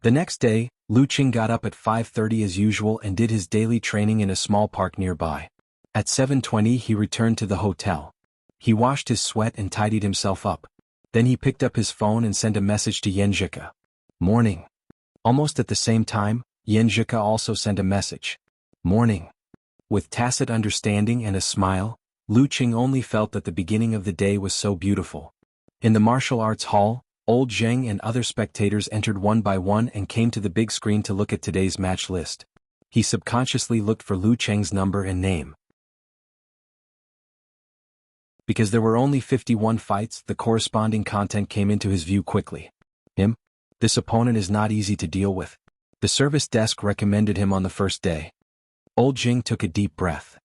The next day, Lu Qing got up at 5:30 as usual and did his daily training in a small park nearby. At 7:20 he returned to the hotel. He washed his sweat and tidied himself up. Then he picked up his phone and sent a message to Yanjika. Morning. Almost at the same time, Yanjika also sent a message. Morning. With tacit understanding and a smile, Lu Qing only felt that the beginning of the day was so beautiful. In the martial arts hall, Old Zheng and other spectators entered one by one and came to the big screen to look at today's match list. He subconsciously looked for Lu Cheng's number and name. Because there were only 51 fights, the corresponding content came into his view quickly. Him? This opponent is not easy to deal with. The service desk recommended him on the first day. Old Jing took a deep breath.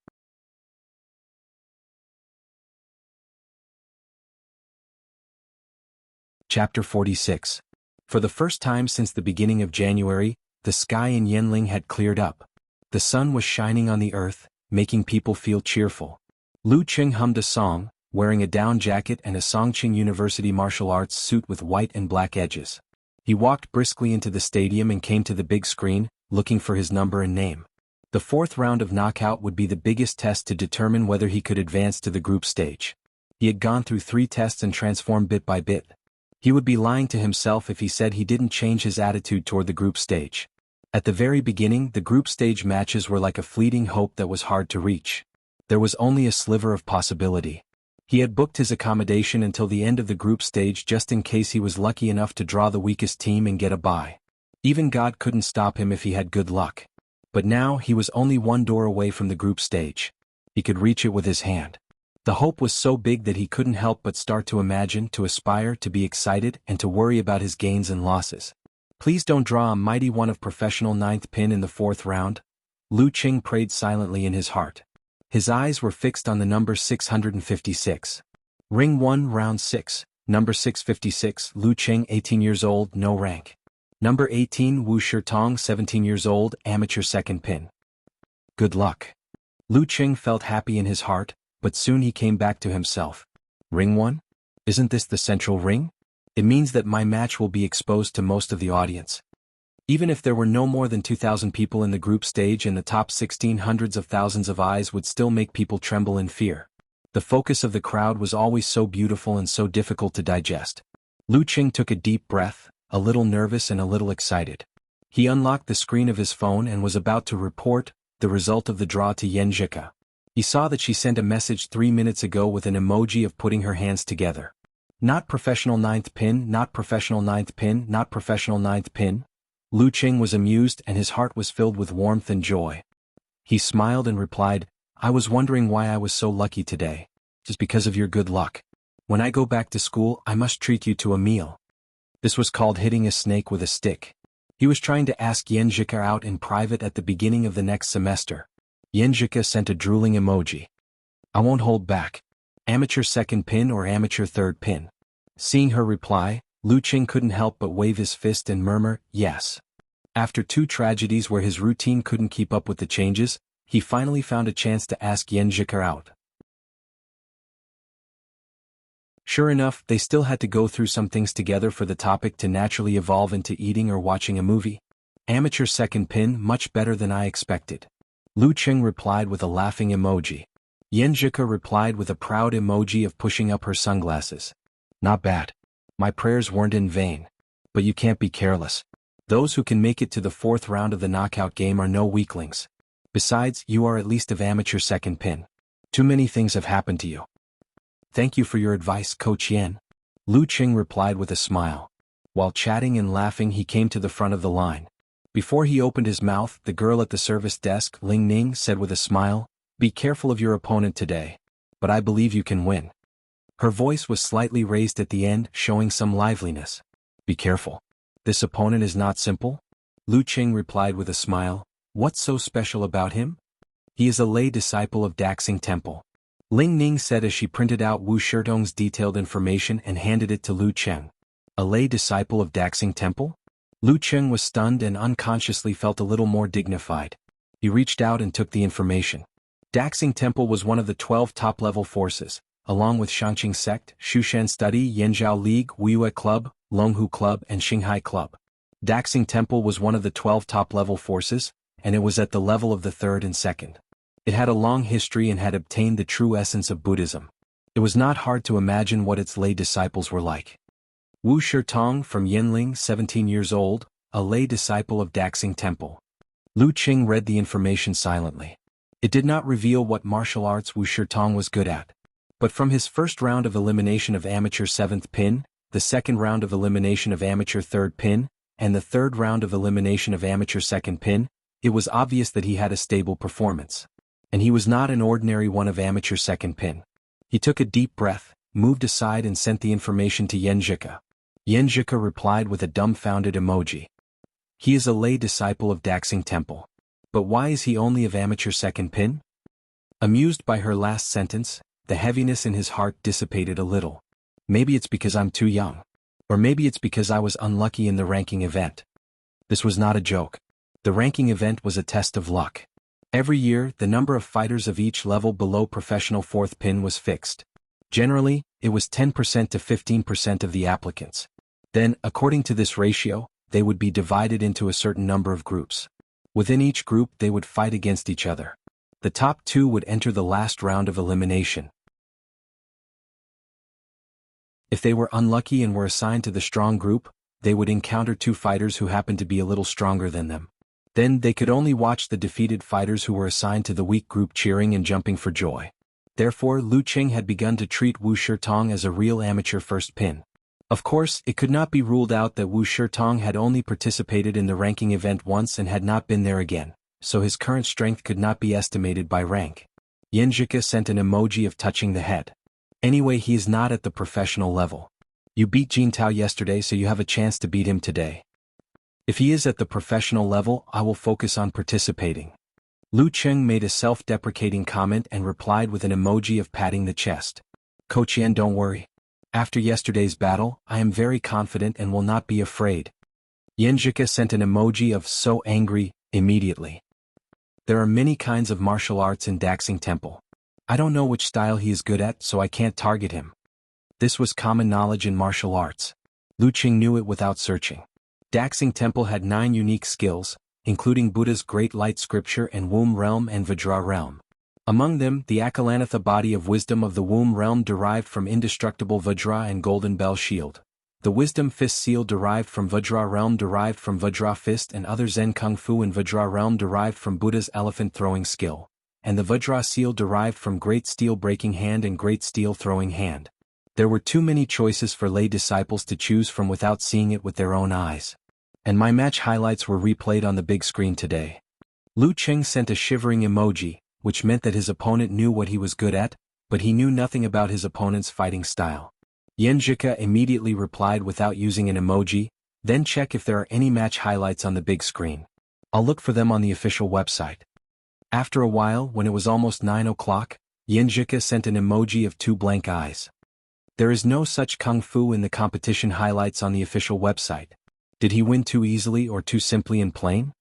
Chapter 46. For the first time since the beginning of January, the sky in Yanling had cleared up. The sun was shining on the earth, making people feel cheerful. Lu Qing hummed a song, wearing a down jacket and a Songqing University martial arts suit with white and black edges. He walked briskly into the stadium and came to the big screen, looking for his number and name. The 4th round of knockout would be the biggest test to determine whether he could advance to the group stage. He had gone through 3 tests and transformed bit by bit. He would be lying to himself if he said he didn't change his attitude toward the group stage. At the very beginning, the group stage matches were like a fleeting hope that was hard to reach. There was only a sliver of possibility. He had booked his accommodation until the end of the group stage just in case he was lucky enough to draw the weakest team and get a bye. Even God couldn't stop him if he had good luck. But now he was only one door away from the group stage. He could reach it with his hand. The hope was so big that he couldn't help but start to imagine, to aspire, to be excited, and to worry about his gains and losses. Please don't draw a mighty one of professional ninth pin in the 4th round. Lu Qing prayed silently in his heart. His eyes were fixed on the number 656. Ring 1, round 6, number 656, Lu Qing, 18 years old, no rank. Number 18, Wu Shirtong, 17 years old, amateur 2nd pin. Good luck. Lu Qing felt happy in his heart, but soon he came back to himself. Ring 1? Isn't this the central ring? It means that my match will be exposed to most of the audience. Even if there were no more than 2,000 people in the group stage, in the top 16, hundreds of thousands of eyes would still make people tremble in fear. The focus of the crowd was always so beautiful and so difficult to digest. Lu Qing took a deep breath, a little nervous and a little excited. He unlocked the screen of his phone and was about to report the result of the draw to Yan Zhika. He saw that she sent a message 3 minutes ago with an emoji of putting her hands together. Not professional ninth pin, not professional ninth pin, not professional ninth pin. Lu Qing was amused and his heart was filled with warmth and joy. He smiled and replied, I was wondering why I was so lucky today. Just because of your good luck. When I go back to school, I must treat you to a meal. This was called hitting a snake with a stick. He was trying to ask Yan Zhika out in private at the beginning of the next semester. Yan Zhika sent a drooling emoji. I won't hold back. Amateur 2nd pin or amateur 3rd pin? Seeing her reply, Lu Qing couldn't help but wave his fist and murmur, yes. After 2 tragedies where his routine couldn't keep up with the changes, he finally found a chance to ask Yan Zhika out. Sure enough, they still had to go through some things together for the topic to naturally evolve into eating or watching a movie. Amateur 2nd pin, much better than I expected. Lu Qing replied with a laughing emoji. Yan Zhika replied with a proud emoji of pushing up her sunglasses. Not bad. My prayers weren't in vain. But you can't be careless. Those who can make it to the 4th round of the knockout game are no weaklings. Besides, you are at least of amateur 2nd pin. Too many things have happened to you. Thank you for your advice, Coach Yan. Lu Qing replied with a smile. While chatting and laughing, he came to the front of the line. Before he opened his mouth, the girl at the service desk, Ling Ning, said with a smile, Be careful of your opponent today. But I believe you can win. Her voice was slightly raised at the end, showing some liveliness. Be careful. This opponent is not simple? Lu Qing replied with a smile. What's so special about him? He is a lay disciple of Daxing Temple. Ling Ning said as she printed out Wu Shirtong's detailed information and handed it to Lu Qing. A lay disciple of Daxing Temple? Lu Qing was stunned and unconsciously felt a little more dignified. He reached out and took the information. Daxing Temple was one of the 12 top-level forces, along with Shangqing Sect, Shushan Study, Yanzhao League, Wuyue Club, Longhu Club and Xinghai Club. Daxing Temple was one of the 12 top-level forces, and it was at the level of the 3rd and 2nd. It had a long history and had obtained the true essence of Buddhism. It was not hard to imagine what its lay disciples were like. Wu Shirtong from Yinling, 17 years old, a lay disciple of Daxing Temple. Lu Qing read the information silently. It did not reveal what martial arts Wu Shirtong was good at. But from his first round of elimination of amateur 7th pin, the second round of elimination of amateur 3rd pin, and the third round of elimination of amateur 2nd pin, it was obvious that he had a stable performance. And he was not an ordinary one of amateur 2nd pin. He took a deep breath, moved aside and sent the information to Yan Zhika. Yan Zhika replied with a dumbfounded emoji. He is a lay disciple of Daxing Temple. But why is he only of amateur 2nd pin? Amused by her last sentence, the heaviness in his heart dissipated a little. Maybe it's because I'm too young. Or maybe it's because I was unlucky in the ranking event. This was not a joke. The ranking event was a test of luck. Every year, the number of fighters of each level below professional 4th pin was fixed. Generally, it was 10% to 15% of the applicants. Then, according to this ratio, they would be divided into a certain number of groups. Within each group, they would fight against each other. The top 2 would enter the last round of elimination. If they were unlucky and were assigned to the strong group, they would encounter 2 fighters who happened to be a little stronger than them. Then they could only watch the defeated fighters who were assigned to the weak group cheering and jumping for joy. Therefore, Lu Qing had begun to treat Wu Shirtong as a real amateur 1st pin. Of course, it could not be ruled out that Wu Shirtong had only participated in the ranking event once and had not been there again, so his current strength could not be estimated by rank. Yenjika sent an emoji of touching the head. Anyway, he is not at the professional level. You beat Jintao yesterday, so you have a chance to beat him today. If he is at the professional level, I will focus on participating. Lu Cheng made a self-deprecating comment and replied with an emoji of patting the chest. Coach Yan, don't worry. After yesterday's battle, I am very confident and will not be afraid. Yenjika sent an emoji of so angry, immediately. There are many kinds of martial arts in Daxing Temple. I don't know which style he is good at, so I can't target him. This was common knowledge in martial arts. Lu Cheng knew it without searching. Daxing Temple had 9 unique skills, including Buddha's Great Light Scripture and Womb Realm and Vajra Realm. Among them, the Akalanatha body of wisdom of the Womb Realm derived from indestructible Vajra and Golden Bell Shield. The Wisdom Fist seal derived from Vajra Realm derived from Vajra Fist, and other Zen Kung Fu in Vajra Realm derived from Buddha's elephant throwing skill. And the Vajra seal derived from Great Steel Breaking Hand and Great Steel Throwing Hand. There were too many choices for lay disciples to choose from without seeing it with their own eyes. And my match highlights were replayed on the big screen today. Lu Cheng sent a shivering emoji, which meant that his opponent knew what he was good at, but he knew nothing about his opponent's fighting style. Yenjika immediately replied without using an emoji, then check if there are any match highlights on the big screen. I'll look for them on the official website. After a while, when it was almost 9 o'clock, Yenjika sent an emoji of 2 blank eyes. There is no such kung fu in the competition highlights on the official website. Did he win too easily or too simply and plain?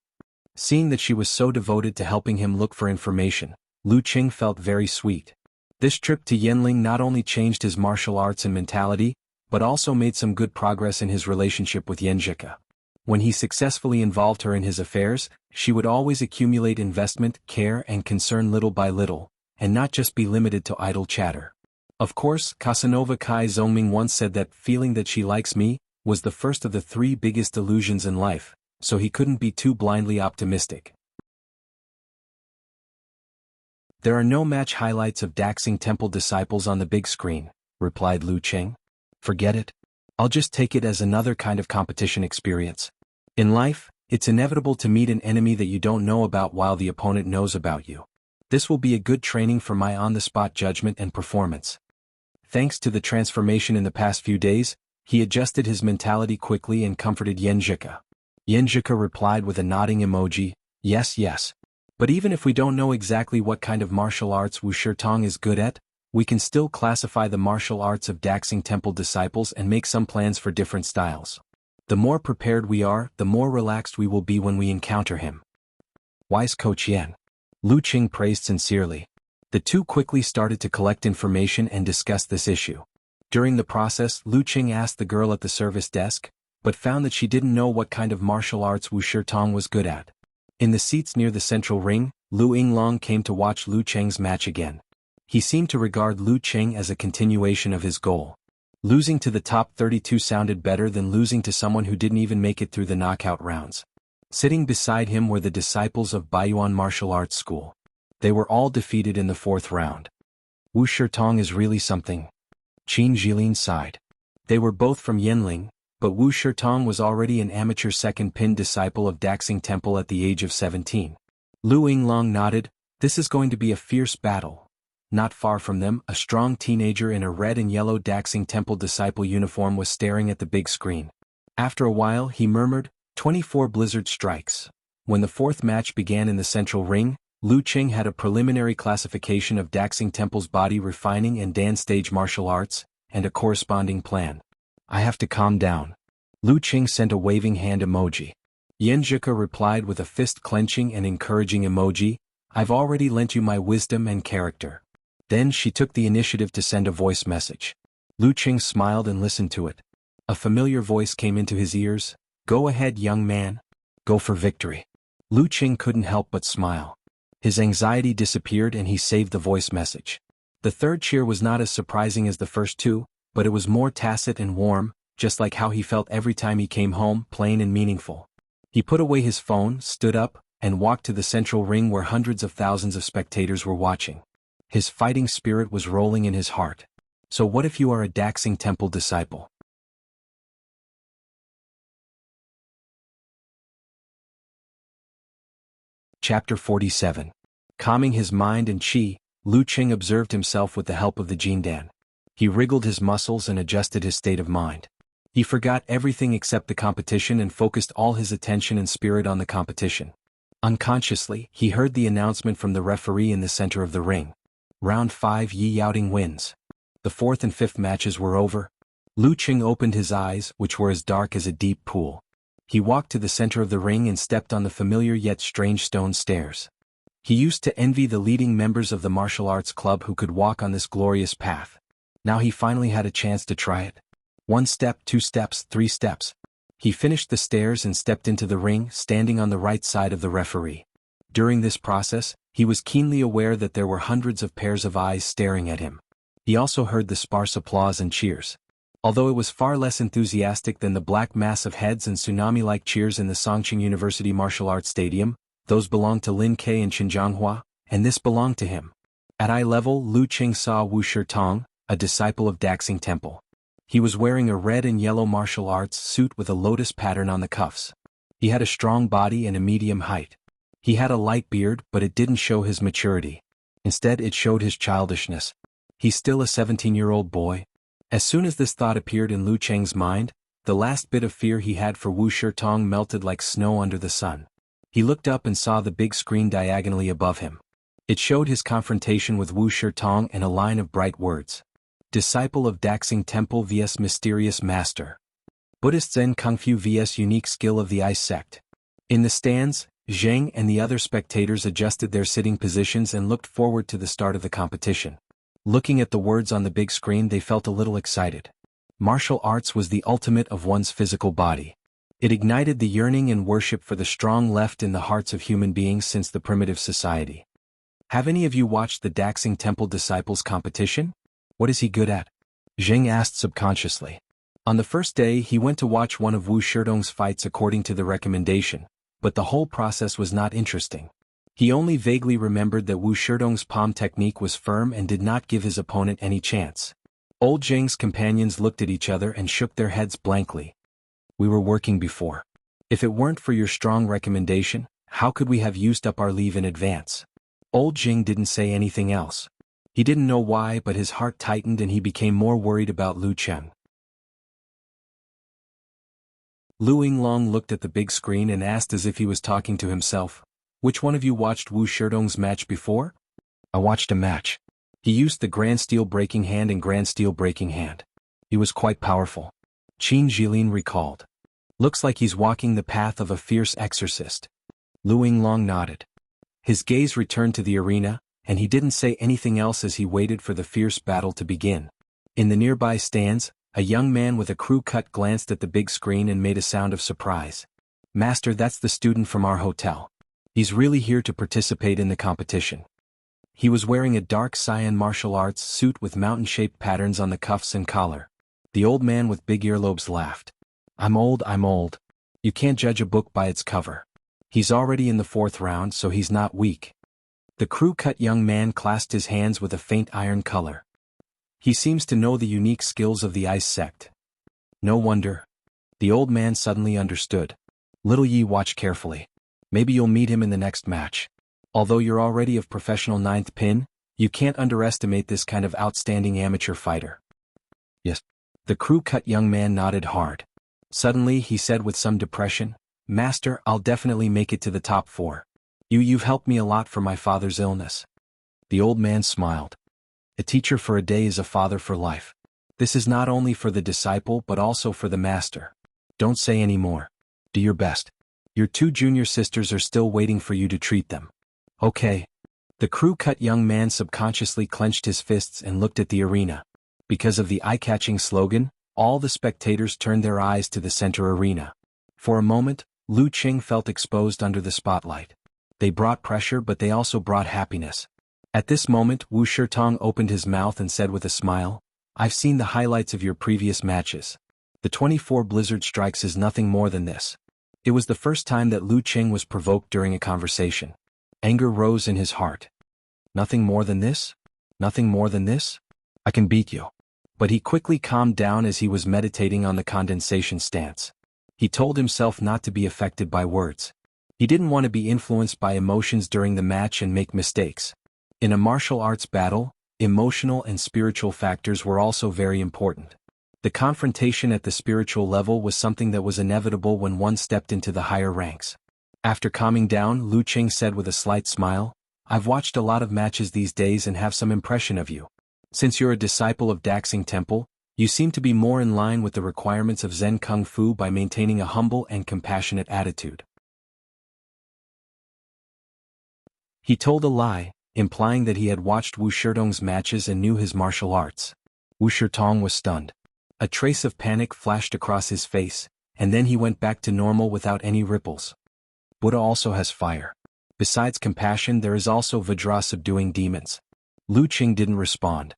Seeing that she was so devoted to helping him look for information, Lu Cheng felt very sweet. This trip to Yenling not only changed his martial arts and mentality, but also made some good progress in his relationship with Yenjika. When he successfully involved her in his affairs, she would always accumulate investment, care and concern little by little, and not just be limited to idle chatter. Of course, Casanova Kai Zongming once said that feeling that she likes me was the first of the 3 biggest illusions in life, so he couldn't be too blindly optimistic. There are no match highlights of Daxing Temple disciples on the big screen, replied Lu Cheng. Forget it. I'll just take it as another kind of competition experience. In life, it's inevitable to meet an enemy that you don't know about while the opponent knows about you. This will be a good training for my on-the-spot judgment and performance. Thanks to the transformation in the past few days, he adjusted his mentality quickly and comforted Yenjika. Yenjika replied with a nodding emoji, yes, yes. But even if we don't know exactly what kind of martial arts Wu Shitong is good at, we can still classify the martial arts of Daxing Temple disciples and make some plans for different styles. The more prepared we are, the more relaxed we will be when we encounter him. Wise Coach Yan. Lu Cheng praised sincerely. The two quickly started to collect information and discuss this issue. During the process, Lu Cheng asked the girl at the service desk, but found that she didn't know what kind of martial arts Wu Shitong was good at. In the seats near the central ring, Lu Yinglong came to watch Lu Cheng's match again. He seemed to regard Lu Cheng as a continuation of his goal. Losing to the top 32 sounded better than losing to someone who didn't even make it through the knockout rounds. Sitting beside him were the disciples of Baiyuan Martial Arts School. They were all defeated in the 4th round. Wu Shitong is really something. Qin Jilin sighed. They were both from Yenling, but Wu Shitong was already an amateur second pin disciple of Daxing Temple at the age of 17. Lu Yinglong nodded. This is going to be a fierce battle. Not far from them, a strong teenager in a red and yellow Daxing Temple disciple uniform was staring at the big screen. After a while, he murmured, 24 blizzard strikes. When the 4th match began in the central ring, Lu Cheng had a preliminary classification of Daxing Temple's body refining and dance stage martial arts, and a corresponding plan. I have to calm down. Lu Cheng sent a waving hand emoji. Yenjika replied with a fist clenching and encouraging emoji, I've already lent you my wisdom and character. Then she took the initiative to send a voice message. Lu Cheng smiled and listened to it. A familiar voice came into his ears, Go ahead, young man. Go for victory. Lu Cheng couldn't help but smile. His anxiety disappeared and he saved the voice message. The third cheer was not as surprising as the first 2, but it was more tacit and warm, just like how he felt every time he came home, plain and meaningful. He put away his phone, stood up, and walked to the central ring where hundreds of thousands of spectators were watching. His fighting spirit was rolling in his heart. So what if you are a Daxing Temple disciple? Chapter 47. Calming his mind and qi, Lu Qing observed himself with the help of the Jindan. He wriggled his muscles and adjusted his state of mind. He forgot everything except the competition and focused all his attention and spirit on the competition. Unconsciously, he heard the announcement from the referee in the center of the ring. Round 5, Yi Yaoting wins. The 4th and 5th matches were over. Lu Qing opened his eyes, which were as dark as a deep pool. He walked to the center of the ring and stepped on the familiar yet strange stone stairs. He used to envy the leading members of the martial arts club who could walk on this glorious path. Now he finally had a chance to try it. 1 step, 2 steps, 3 steps. He finished the stairs and stepped into the ring, standing on the right side of the referee. During this process, he was keenly aware that there were hundreds of pairs of eyes staring at him. He also heard the sparse applause and cheers. Although it was far less enthusiastic than the black mass of heads and tsunami-like cheers in the Songqing University Martial Arts Stadium, those belonged to Lin Ke and Qin Jianghua, and this belonged to him. At eye level, Lu Qing saw Wuxia Tong, a disciple of Daxing Temple. He was wearing a red and yellow martial arts suit with a lotus pattern on the cuffs. He had a strong body and a medium height. He had a light beard, but it didn't show his maturity. Instead, it showed his childishness. He's still a 17-year-old boy. As soon as this thought appeared in Lu Qing's mind, the last bit of fear he had for Wuxia Tong melted like snow under the sun. He looked up and saw the big screen diagonally above him. It showed his confrontation with Wuxia Tong and a line of bright words. Disciple of Daxing Temple vs Mysterious Master. Buddhist Zen Kung Fu vs Unique Skill of the Ice Sect. In the stands, Zhang and the other spectators adjusted their sitting positions and looked forward to the start of the competition. Looking at the words on the big screen, they felt a little excited. Martial arts was the ultimate of one's physical body. It ignited the yearning and worship for the strong left in the hearts of human beings since the primitive society. Have any of you watched the Daxing Temple Disciples competition? What is he good at? Zheng asked subconsciously. On the first day, he went to watch one of Wu Sherdong's fights according to the recommendation, but the whole process was not interesting. He only vaguely remembered that Wu Sherdong's palm technique was firm and did not give his opponent any chance. Old Zheng's companions looked at each other and shook their heads blankly. We were working before. If it weren't for your strong recommendation, how could we have used up our leave in advance? Old Zheng didn't say anything else. He didn't know why, but his heart tightened and he became more worried about Lu Qing. Lu Yinglong looked at the big screen and asked as if he was talking to himself, "Which one of you watched Wu Sherdong's match before?" "I watched a match. He used the Grand Steel Breaking Hand and Grand Steel Breaking Hand. He was quite powerful," Qin Jilin recalled. "Looks like he's walking the path of a fierce exorcist." Lu Yinglong nodded. His gaze returned to the arena, and he didn't say anything else as he waited for the fierce battle to begin. In the nearby stands, a young man with a crew cut glanced at the big screen and made a sound of surprise. "Master, that's the student from our hotel. He's really here to participate in the competition." He was wearing a dark cyan martial arts suit with mountain-shaped patterns on the cuffs and collar. The old man with big earlobes laughed. I'm old. You can't judge a book by its cover. He's already in the 4th round, so he's not weak." The crew-cut young man clasped his hands with a faint iron color. "He seems to know the unique skills of the Ice Sect." "No wonder." The old man suddenly understood. "Little Yi, watch carefully. Maybe you'll meet him in the next match. Although you're already of professional 9th pin, you can't underestimate this kind of outstanding amateur fighter." "Yes." The crew-cut young man nodded hard. Suddenly he said with some depression, "Master, I'll definitely make it to the top 4. You've helped me a lot for my father's illness." The old man smiled. "A teacher for a day is a father for life. This is not only for the disciple but also for the master. Don't say any more. Do your best. Your 2 junior sisters are still waiting for you to treat them." "Okay." The crew-cut young man subconsciously clenched his fists and looked at the arena. Because of the eye-catching slogan, all the spectators turned their eyes to the center arena. For a moment, Lu Qing felt exposed under the spotlight. They brought pressure, but they also brought happiness. At this moment, Wu Shirtong opened his mouth and said with a smile, "I've seen the highlights of your previous matches. The 24 Blizzard Strikes is nothing more than this." It was the first time that Lu Qing was provoked during a conversation. Anger rose in his heart. "Nothing more than this? Nothing more than this? I can beat you." But he quickly calmed down as he was meditating on the condensation stance. He told himself not to be affected by words. He didn't want to be influenced by emotions during the match and make mistakes. In a martial arts battle, emotional and spiritual factors were also very important. The confrontation at the spiritual level was something that was inevitable when one stepped into the higher ranks. After calming down, Lu Qing said with a slight smile, "I've watched a lot of matches these days and have some impression of you. Since you're a disciple of Daxing Temple, you seem to be more in line with the requirements of Zen Kung Fu by maintaining a humble and compassionate attitude." He told a lie, implying that he had watched Wu Shidong's matches and knew his martial arts. Wu Shitong was stunned. A trace of panic flashed across his face, and then he went back to normal without any ripples. Buddha also has fire. Besides compassion, there is also Vajra subduing demons. Lu Qing didn't respond.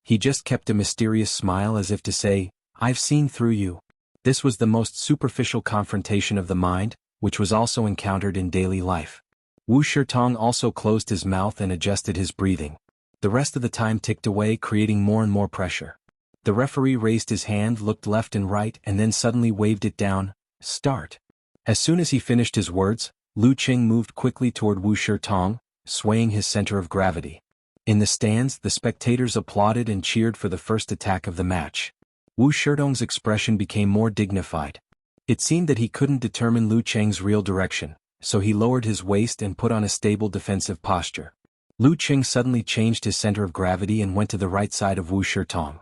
He just kept a mysterious smile as if to say, "I've seen through you." This was the most superficial confrontation of the mind, which was also encountered in daily life. Wu Shitong also closed his mouth and adjusted his breathing. The rest of the time ticked away, creating more and more pressure. The referee raised his hand, looked left and right, and then suddenly waved it down. "Start." As soon as he finished his words, Lu Qing moved quickly toward Wu Shitong, swaying his center of gravity. In the stands, the spectators applauded and cheered for the first attack of the match. Wu Shitong's expression became more dignified. It seemed that he couldn't determine Lu Qing's real direction, so he lowered his waist and put on a stable defensive posture. Lu Qing suddenly changed his center of gravity and went to the right side of Wu Shitong.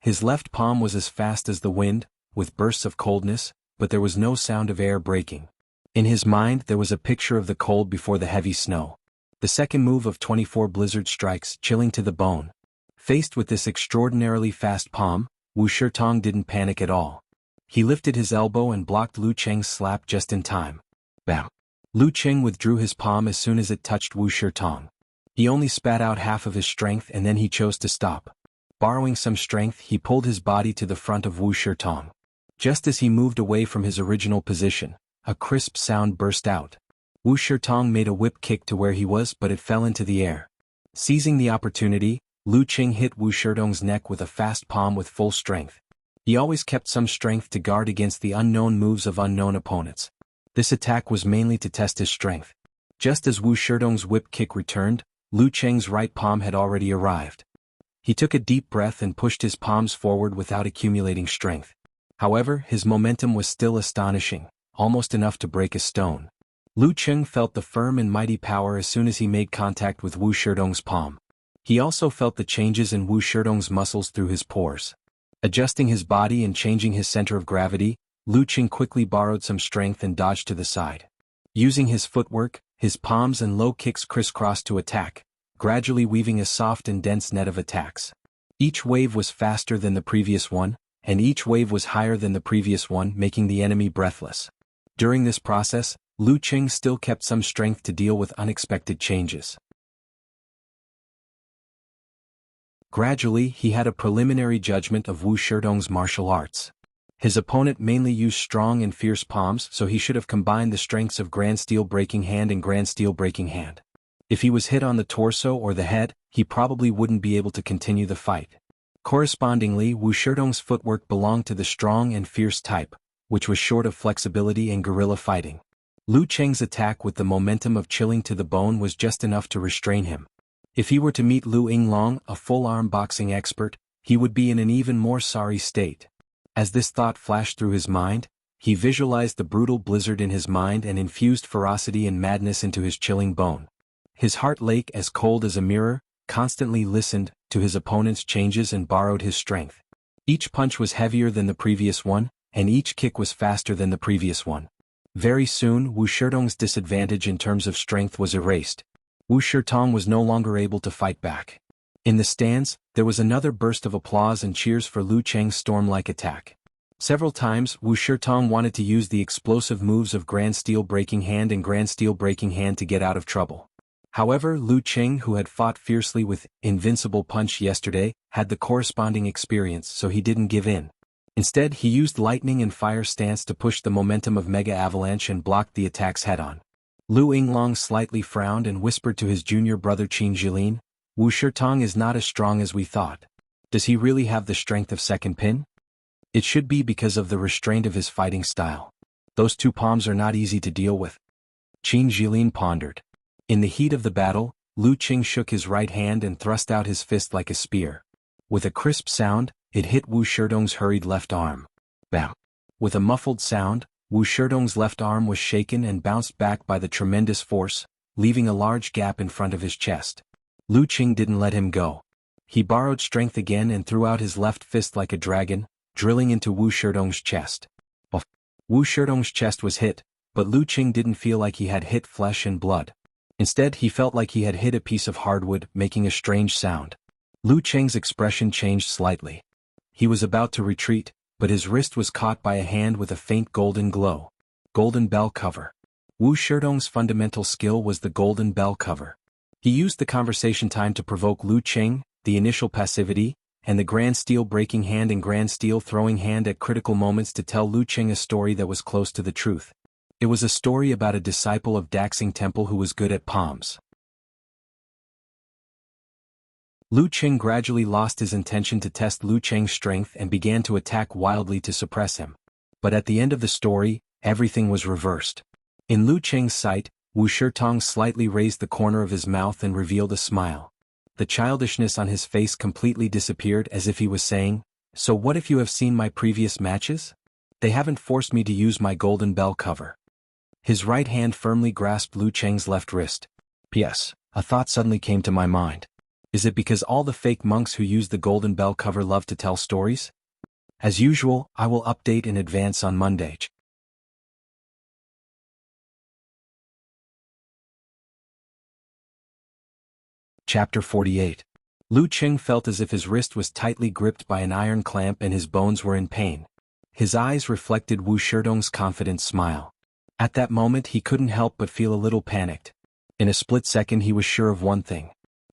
His left palm was as fast as the wind, with bursts of coldness, but there was no sound of air breaking. In his mind there was a picture of the cold before the heavy snow. The second move of 24 blizzard strikes, chilling to the bone. Faced with this extraordinarily fast palm, Wu Shitong didn't panic at all. He lifted his elbow and blocked Lu Qing's slap just in time. Bam! Lu Qing withdrew his palm as soon as it touched Wu Shitong. He only spat out half of his strength and then he chose to stop. Borrowing some strength, he pulled his body to the front of Wu Shitong. Just as he moved away from his original position, a crisp sound burst out. Wu Shitong made a whip kick to where he was, but it fell into the air. Seizing the opportunity, Lu Qing hit Wu Shitong's neck with a fast palm with full strength. He always kept some strength to guard against the unknown moves of unknown opponents. This attack was mainly to test his strength. Just as Wu Shitong's whip kick returned, Lu Qing's right palm had already arrived. He took a deep breath and pushed his palms forward without accumulating strength. However, his momentum was still astonishing, almost enough to break a stone. Lu Qing felt the firm and mighty power as soon as he made contact with Wu Shitong's palm. He also felt the changes in Wu Shitong's muscles through his pores. Adjusting his body and changing his center of gravity, Lu Qing quickly borrowed some strength and dodged to the side. Using his footwork, his palms and low kicks crisscrossed to attack, gradually weaving a soft and dense net of attacks. Each wave was faster than the previous one, and each wave was higher than the previous one, making the enemy breathless. During this process, Lu Qing still kept some strength to deal with unexpected changes. Gradually, he had a preliminary judgment of Wu Shitong's martial arts. His opponent mainly used strong and fierce palms, so he should have combined the strengths of Grand Steel Breaking Hand and Grand Steel Breaking Hand. If he was hit on the torso or the head, he probably wouldn't be able to continue the fight. Correspondingly, Wu Shitong's footwork belonged to the strong and fierce type, which was short of flexibility and guerrilla fighting. Lu Qing's attack with the momentum of chilling to the bone was just enough to restrain him. If he were to meet Lu Yinglong, a full-arm boxing expert, he would be in an even more sorry state. As this thought flashed through his mind, he visualized the brutal blizzard in his mind and infused ferocity and madness into his chilling bone. His heart lake as cold as a mirror, constantly listened to his opponent's changes and borrowed his strength. Each punch was heavier than the previous one, and each kick was faster than the previous one. Very soon, Wu Shitong's disadvantage in terms of strength was erased. Wu Shitong was no longer able to fight back. In the stands, there was another burst of applause and cheers for Lu Qing's storm-like attack. Several times, Wu Shitong wanted to use the explosive moves of Grand Steel Breaking Hand and Grand Steel Breaking Hand to get out of trouble. However, Lu Qing, who had fought fiercely with Invincible Punch yesterday, had the corresponding experience, so he didn't give in. Instead, he used Lightning and Fire stance to push the momentum of Mega Avalanche and blocked the attacks head-on. Lu Yinglong slightly frowned and whispered to his junior brother Qin Jilin, "Wu Shitong is not as strong as we thought. Does he really have the strength of second pin? It should be because of the restraint of his fighting style. Those two palms are not easy to deal with." Qin Jilin pondered. In the heat of the battle, Lu Qing shook his right hand and thrust out his fist like a spear. With a crisp sound, it hit Wu Sherdong's hurried left arm. Bam! With a muffled sound, Wu Sherdong's left arm was shaken and bounced back by the tremendous force, leaving a large gap in front of his chest. Lu Qing didn't let him go. He borrowed strength again and threw out his left fist like a dragon, drilling into Wu Sherdong's chest. Wu Sherdong's chest was hit, but Lu Qing didn't feel like he had hit flesh and blood. Instead, he felt like he had hit a piece of hardwood, making a strange sound. Lu Qing's expression changed slightly. He was about to retreat, but his wrist was caught by a hand with a faint golden glow. Golden bell cover. Wu Sherdong's fundamental skill was the golden bell cover. He used the conversation time to provoke Lu Qing, the initial passivity, and the grand steel breaking hand and grand steel throwing hand at critical moments to tell Lu Qing a story that was close to the truth. It was a story about a disciple of Daxing Temple who was good at palms. Lu Qing gradually lost his intention to test Lu Cheng's strength and began to attack wildly to suppress him. But at the end of the story, everything was reversed. In Lu Cheng's sight, Wu Shirtong slightly raised the corner of his mouth and revealed a smile. The childishness on his face completely disappeared, as if he was saying, "So what if you have seen my previous matches? They haven't forced me to use my golden bell cover." His right hand firmly grasped Lu Cheng's left wrist. P.S. A thought suddenly came to my mind. Is it because all the fake monks who use the golden bell cover love to tell stories? As usual, I will update in advance on Monday. Chapter 48. Lu Qing felt as if his wrist was tightly gripped by an iron clamp and his bones were in pain. His eyes reflected Wu Sherdong's confident smile. At that moment he couldn't help but feel a little panicked. In a split second he was sure of one thing.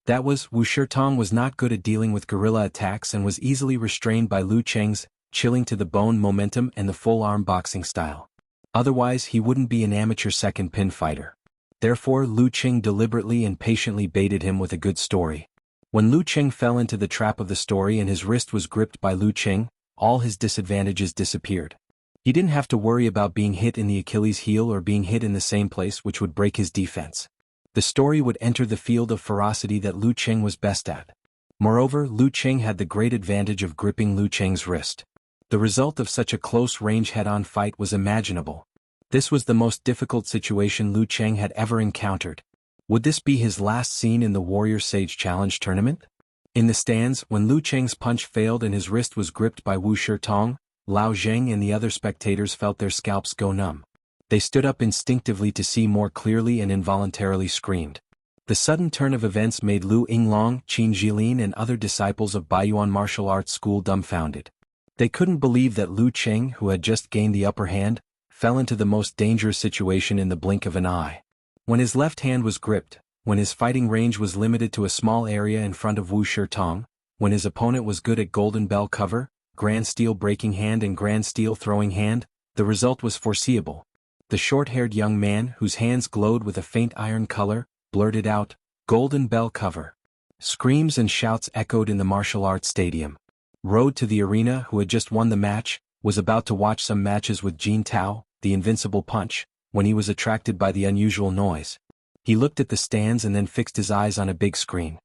That was, Wu Shirtong was not good at dealing with guerrilla attacks and was easily restrained by Lu Cheng's chilling to the bone momentum and the full-arm boxing style. Otherwise he wouldn't be an amateur second pin fighter. Therefore Lu Qing deliberately and patiently baited him with a good story. When Lu Qing fell into the trap of the story and his wrist was gripped by Lu Qing, all his disadvantages disappeared. He didn't have to worry about being hit in the Achilles heel or being hit in the same place, which would break his defense. The story would enter the field of ferocity that Lu Qing was best at. Moreover, Lu Qing had the great advantage of gripping Lu Cheng's wrist. The result of such a close-range head-on fight was imaginable. This was the most difficult situation Lu Qing had ever encountered. Would this be his last scene in the Warrior Sage Challenge tournament? In the stands, when Lu Cheng's punch failed and his wrist was gripped by Wu Shirtong, Lao Zheng and the other spectators felt their scalps go numb. They stood up instinctively to see more clearly and involuntarily screamed. The sudden turn of events made Lu Yinglong, Qin Jilin and other disciples of Baiyuan martial arts school dumbfounded. They couldn't believe that Lu Qing, who had just gained the upper hand, fell into the most dangerous situation in the blink of an eye. When his left hand was gripped, when his fighting range was limited to a small area in front of Wu Shirtong, when his opponent was good at golden bell cover, grand steel breaking hand and grand steel throwing hand, the result was foreseeable. The short-haired young man, whose hands glowed with a faint iron color, blurted out, "Golden bell cover." Screams and shouts echoed in the martial arts stadium. Rode to the arena, who had just won the match, was about to watch some matches with Jin Tao, the invincible punch, when he was attracted by the unusual noise. He looked at the stands and then fixed his eyes on a big screen.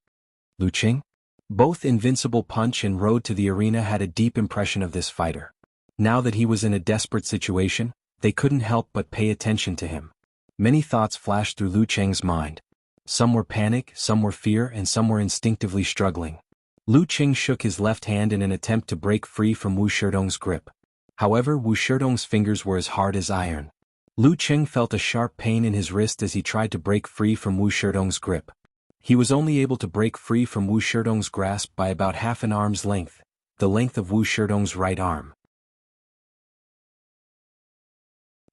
Lu Qing? Both Invincible Punch and Road to the Arena had a deep impression of this fighter. Now that he was in a desperate situation, they couldn't help but pay attention to him. Many thoughts flashed through Lu Qing's mind. Some were panic, some were fear, and some were instinctively struggling. Lu Qing shook his left hand in an attempt to break free from Wu Sherdong's grip. However, Wu Sherdong's fingers were as hard as iron. Lu Qing felt a sharp pain in his wrist as he tried to break free from Wu Sherdong's grip. He was only able to break free from Wu Sherdong's grasp by about half an arm's length, the length of Wu Sherdong's right arm.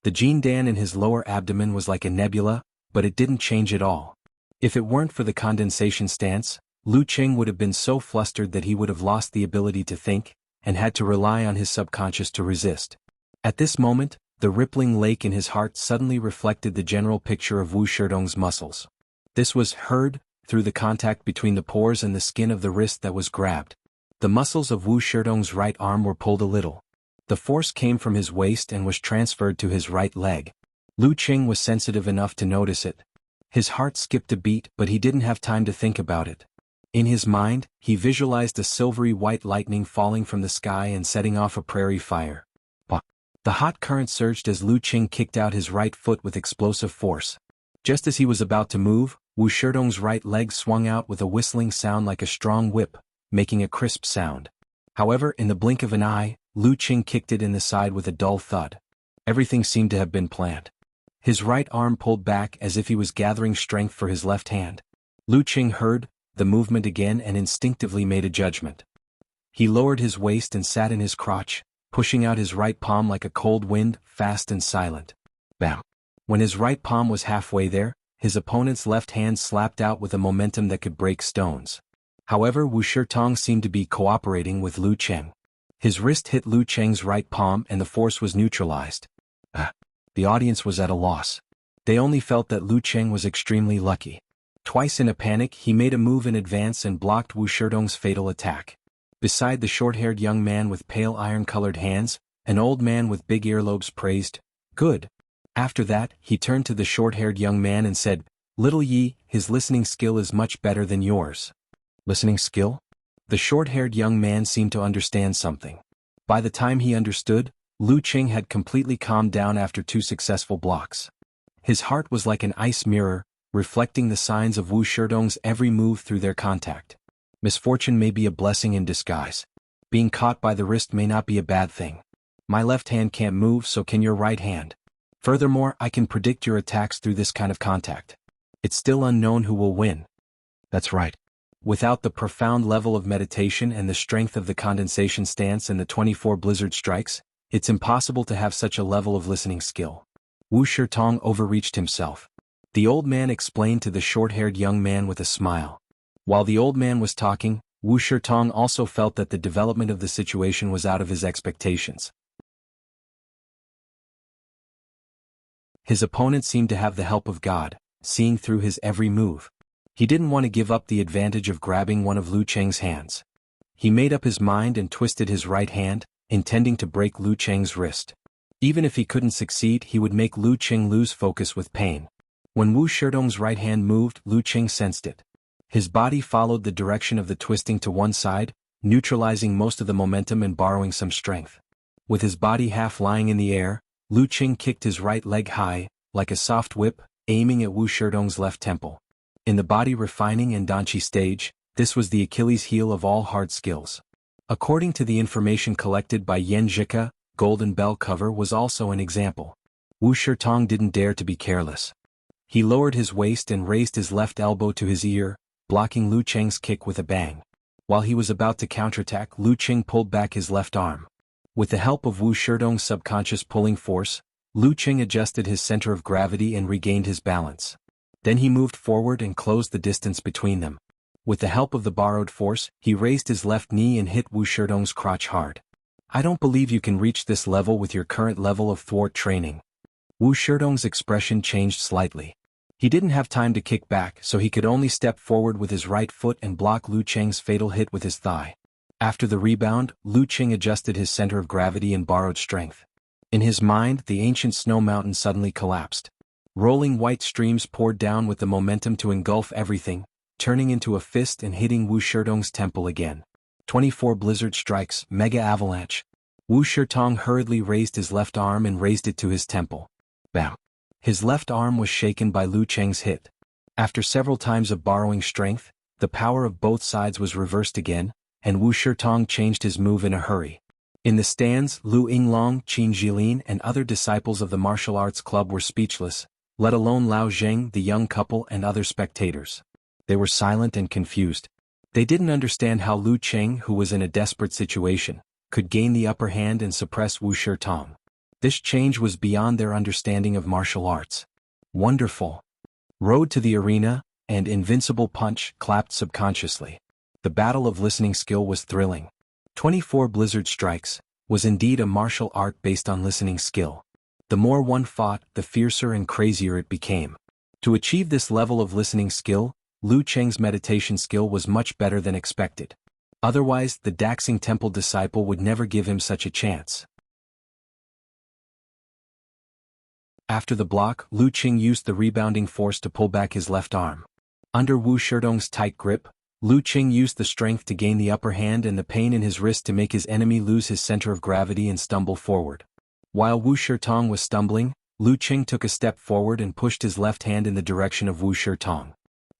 The Jin Dan in his lower abdomen was like a nebula, but it didn't change at all. If it weren't for the condensation stance, Lu Qing would have been so flustered that he would have lost the ability to think, and had to rely on his subconscious to resist. At this moment, the rippling lake in his heart suddenly reflected the general picture of Wu Sherdong's muscles. This was heard through the contact between the pores and the skin of the wrist that was grabbed. The muscles of Wu Sherdong's right arm were pulled a little. The force came from his waist and was transferred to his right leg. Lu Qing was sensitive enough to notice it. His heart skipped a beat, but he didn't have time to think about it. In his mind, he visualized a silvery white lightning falling from the sky and setting off a prairie fire. The hot current surged as Lu Qing kicked out his right foot with explosive force. Just as he was about to move, Wu Sherdong's right leg swung out with a whistling sound like a strong whip, making a crisp sound. However, in the blink of an eye, Lu Qing kicked it in the side with a dull thud. Everything seemed to have been planned. His right arm pulled back as if he was gathering strength for his left hand. Lu Qing heard the movement again and instinctively made a judgment. He lowered his waist and sat in his crotch, pushing out his right palm like a cold wind, fast and silent. Bam! When his right palm was halfway there, his opponent's left hand slapped out with a momentum that could break stones. However, Wu Shirtong seemed to be cooperating with Lu Qing. His wrist hit Lu Qing's right palm and the force was neutralized. The audience was at a loss. They only felt that Lu Qing was extremely lucky. Twice in a panic, he made a move in advance and blocked Wu Sherdong's fatal attack. Beside the short-haired young man with pale iron-colored hands, an old man with big earlobes praised, "Good." After that, he turned to the short-haired young man and said, "Little Yi, his listening skill is much better than yours." Listening skill? The short-haired young man seemed to understand something. By the time he understood, Lu Qing had completely calmed down after 2 successful blocks. His heart was like an ice mirror, reflecting the signs of Wu Sherdong's every move through their contact. Misfortune may be a blessing in disguise. Being caught by the wrist may not be a bad thing. My left hand can't move, so can your right hand. Furthermore, I can predict your attacks through this kind of contact. It's still unknown who will win. That's right. Without the profound level of meditation and the strength of the condensation stance and the 24 blizzard strikes, it's impossible to have such a level of listening skill. Wu Shirtong overreached himself. The old man explained to the short-haired young man with a smile. While the old man was talking, Wu Shirtong also felt that the development of the situation was out of his expectations. His opponent seemed to have the help of God, seeing through his every move. He didn't want to give up the advantage of grabbing one of Lu Qing's hands. He made up his mind and twisted his right hand, intending to break Lu Qing's wrist. Even if he couldn't succeed, he would make Lu Qing lose focus with pain. When Wu Sherdong's right hand moved, Lu Qing sensed it. His body followed the direction of the twisting to one side, neutralizing most of the momentum and borrowing some strength. With his body half lying in the air, Lu Qing kicked his right leg high, like a soft whip, aiming at Wu Sherdong's left temple. In the body refining and danchi stage, this was the Achilles heel of all hard skills. According to the information collected by Yan Zhika, Golden Bell cover was also an example. Wu Shirtong didn't dare to be careless. He lowered his waist and raised his left elbow to his ear, blocking Lu Qing's kick with a bang. While he was about to counterattack, Lu Qing pulled back his left arm. With the help of Wu Sherdong's subconscious pulling force, Lu Qing adjusted his center of gravity and regained his balance. Then he moved forward and closed the distance between them. With the help of the borrowed force, he raised his left knee and hit Wu Sherdong's crotch hard. "I don't believe you can reach this level with your current level of thwart training." Wu Sherdong's expression changed slightly. He didn't have time to kick back, so he could only step forward with his right foot and block Lu Qing's fatal hit with his thigh. After the rebound, Lu Qing adjusted his center of gravity and borrowed strength. In his mind, the ancient snow mountain suddenly collapsed. Rolling white streams poured down with the momentum to engulf everything, turning into a fist and hitting Wu Sherdong's temple again. 24 blizzard strikes, mega avalanche. Wu Shirtong hurriedly raised his left arm and raised it to his temple. Bam! His left arm was shaken by Lu Qing's hit. After several times of borrowing strength, the power of both sides was reversed again, and Wu Shirtong changed his move in a hurry. In the stands, Lu Yinglong, Qin Jilin and other disciples of the martial arts club were speechless, let alone Lao Zheng, the young couple and other spectators. They were silent and confused. They didn't understand how Lu Qing, who was in a desperate situation, could gain the upper hand and suppress Wu Shirtong. This change was beyond their understanding of martial arts. Wonderful. Road to the arena, and Invincible Punch clapped subconsciously. The battle of listening skill was thrilling. 24 blizzard strikes was indeed a martial art based on listening skill. The more one fought, the fiercer and crazier it became. To achieve this level of listening skill, Lu Qing's meditation skill was much better than expected. Otherwise, the Daxing Temple disciple would never give him such a chance. After the block, Lu Qing used the rebounding force to pull back his left arm. Under Wu Sherdong's tight grip, Lu Qing used the strength to gain the upper hand and the pain in his wrist to make his enemy lose his center of gravity and stumble forward. While Wu Shirtong was stumbling, Lu Qing took a step forward and pushed his left hand in the direction of Wu Shirtong.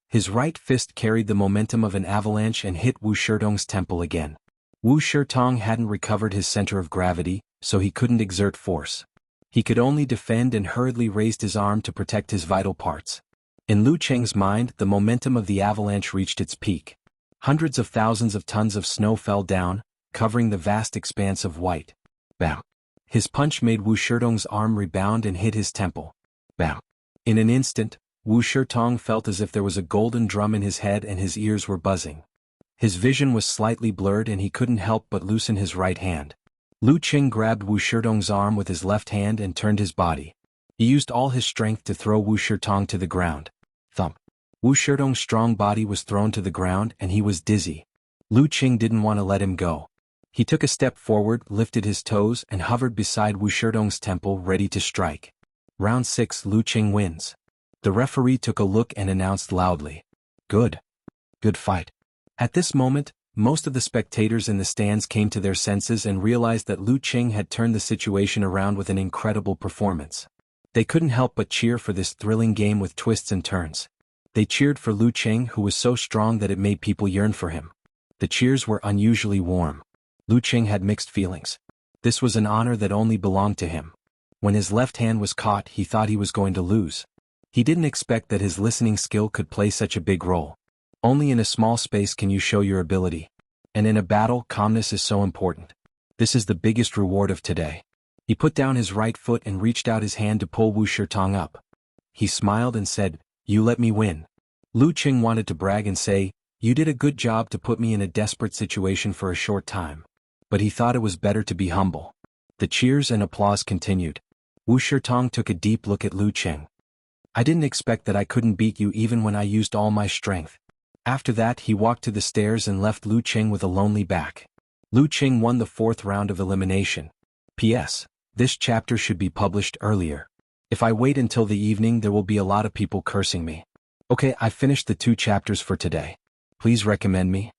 His right fist carried the momentum of an avalanche and hit Wu Sherdong's temple again. Wu Shirtong hadn't recovered his center of gravity, so he couldn't exert force. He could only defend and hurriedly raised his arm to protect his vital parts. In Lu Qing's mind, the momentum of the avalanche reached its peak. Hundreds of thousands of tons of snow fell down, covering the vast expanse of white. Bam! His punch made Wu Sherdong's arm rebound and hit his temple. Bam! In an instant, Wu Shirtong felt as if there was a golden drum in his head and his ears were buzzing. His vision was slightly blurred and he couldn't help but loosen his right hand. Lu Qing grabbed Wu Sherdong's arm with his left hand and turned his body. He used all his strength to throw Wu Shirtong to the ground. Thump! Wu Sherdong's strong body was thrown to the ground and he was dizzy. Lu Qing didn't want to let him go. He took a step forward, lifted his toes and hovered beside Wu Sherdong's temple ready to strike. Round 6, Lu Qing wins. The referee took a look and announced loudly, "Good. Good fight." At this moment, most of the spectators in the stands came to their senses and realized that Lu Qing had turned the situation around with an incredible performance. They couldn't help but cheer for this thrilling game with twists and turns. They cheered for Lu Qing, who was so strong that it made people yearn for him. The cheers were unusually warm. Lu Qing had mixed feelings. This was an honor that only belonged to him. When his left hand was caught, he thought he was going to lose. He didn't expect that his listening skill could play such a big role. Only in a small space can you show your ability. And in a battle, calmness is so important. This is the biggest reward of today. He put down his right foot and reached out his hand to pull Wu Shirtong up. He smiled and said, "You let me win." Lu Qing wanted to brag and say, "You did a good job to put me in a desperate situation for a short time." But he thought it was better to be humble. The cheers and applause continued. Wu Shirtong took a deep look at Lu Qing. "I didn't expect that I couldn't beat you even when I used all my strength." After that he walked to the stairs and left Lu Qing with a lonely back. Lu Qing won the 4th round of elimination. P.S. This chapter should be published earlier. If I wait until the evening there will be a lot of people cursing me. Okay, I finished the 2 chapters for today. Please recommend me.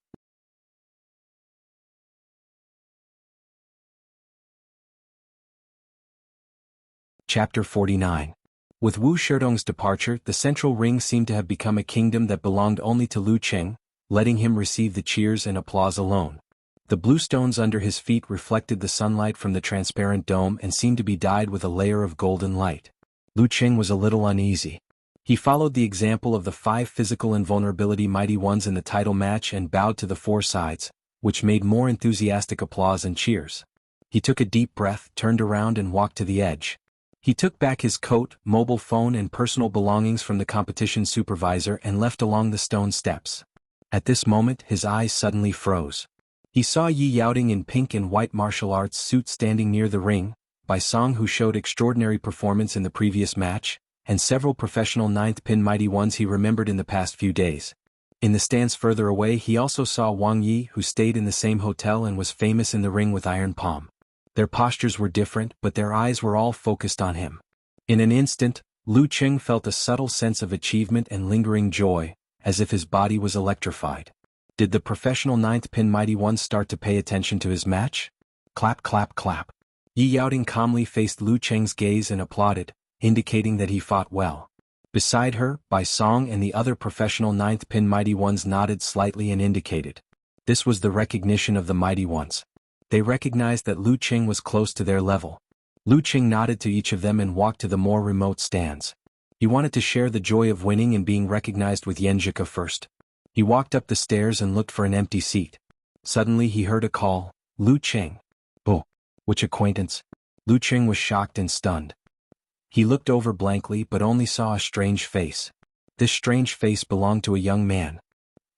Chapter 49. With Wu Sherdong's departure, the central ring seemed to have become a kingdom that belonged only to Lu Qing, letting him receive the cheers and applause alone. The blue stones under his feet reflected the sunlight from the transparent dome and seemed to be dyed with a layer of golden light. Lu Qing was a little uneasy. He followed the example of the 5 physical invulnerability mighty ones in the title match and bowed to the 4 sides, which made more enthusiastic applause and cheers. He took a deep breath, turned around and walked to the edge. He took back his coat, mobile phone and personal belongings from the competition supervisor and left along the stone steps. At this moment his eyes suddenly froze. He saw Yi Yaoting in pink and white martial arts suit standing near the ring, Bai Song who showed extraordinary performance in the previous match, and several professional 9th pin mighty ones he remembered in the past few days. In the stands further away he also saw Wang Yi who stayed in the same hotel and was famous in the ring with Iron Palm. Their postures were different but their eyes were all focused on him. In an instant, Lu Qing felt a subtle sense of achievement and lingering joy, as if his body was electrified. Did the professional 9th pin mighty ones start to pay attention to his match? Clap clap clap. Yi Yaoting calmly faced Lu Qing's gaze and applauded, indicating that he fought well. Beside her, Bai Song and the other professional 9th pin mighty ones nodded slightly and indicated. This was the recognition of the mighty ones. They recognized that Lu Qing was close to their level. Lu Qing nodded to each of them and walked to the more remote stands. He wanted to share the joy of winning and being recognized with Yanjika first. He walked up the stairs and looked for an empty seat. Suddenly he heard a call, "Lu Qing." "Oh, which acquaintance?" Lu Qing was shocked and stunned. He looked over blankly but only saw a strange face. This strange face belonged to a young man.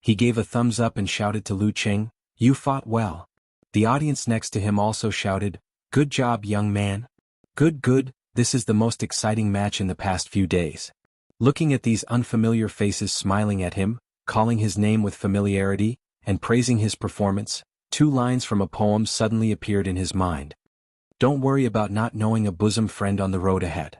He gave a thumbs up and shouted to Lu Qing, "You fought well." The audience next to him also shouted, "Good job, young man. Good, good, this is the most exciting match in the past few days." Looking at these unfamiliar faces smiling at him, calling his name with familiarity, and praising his performance, 2 lines from a poem suddenly appeared in his mind. "Don't worry about not knowing a bosom friend on the road ahead.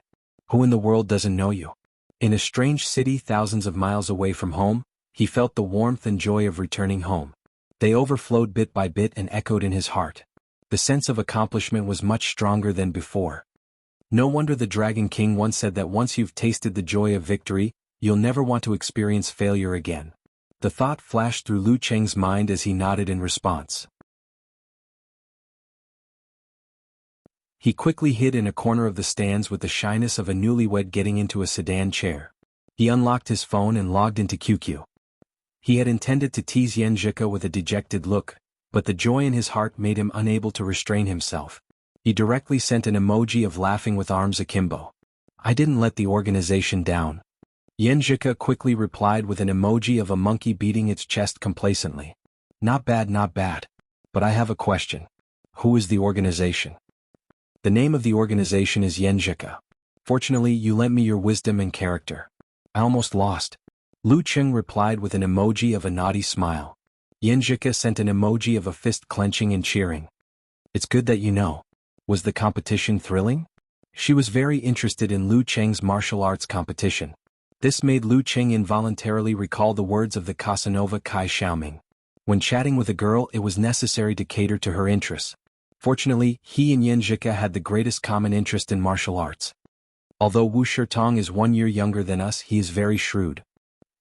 Who in the world doesn't know you? In a strange city thousands of miles away from home, he felt the warmth and joy of returning home. They overflowed bit by bit and echoed in his heart. The sense of accomplishment was much stronger than before. No wonder the Dragon King once said that once you've tasted the joy of victory, you'll never want to experience failure again. The thought flashed through Lu Cheng's mind as he nodded in response. He quickly hid in a corner of the stands with the shyness of a newlywed getting into a sedan chair. He unlocked his phone and logged into QQ. He had intended to tease Yan Zhika with a dejected look, but the joy in his heart made him unable to restrain himself. He directly sent an emoji of laughing with arms akimbo. I didn't let the organization down. Yan Zhika quickly replied with an emoji of a monkey beating its chest complacently. Not bad, not bad. But I have a question. Who is the organization? The name of the organization is Yan Zhika. Fortunately, you lent me your wisdom and character. I almost lost. Lu Cheng replied with an emoji of a naughty smile. Yan Zhika sent an emoji of a fist clenching and cheering. It's good that you know. Was the competition thrilling? She was very interested in Lu Cheng's martial arts competition. This made Lu Cheng involuntarily recall the words of the Casanova Kai Xiaoming. When chatting with a girl, it was necessary to cater to her interests. Fortunately, he and Yan Zhika had the greatest common interest in martial arts. Although Wu Shirtong is 1 year younger than us, he is very shrewd.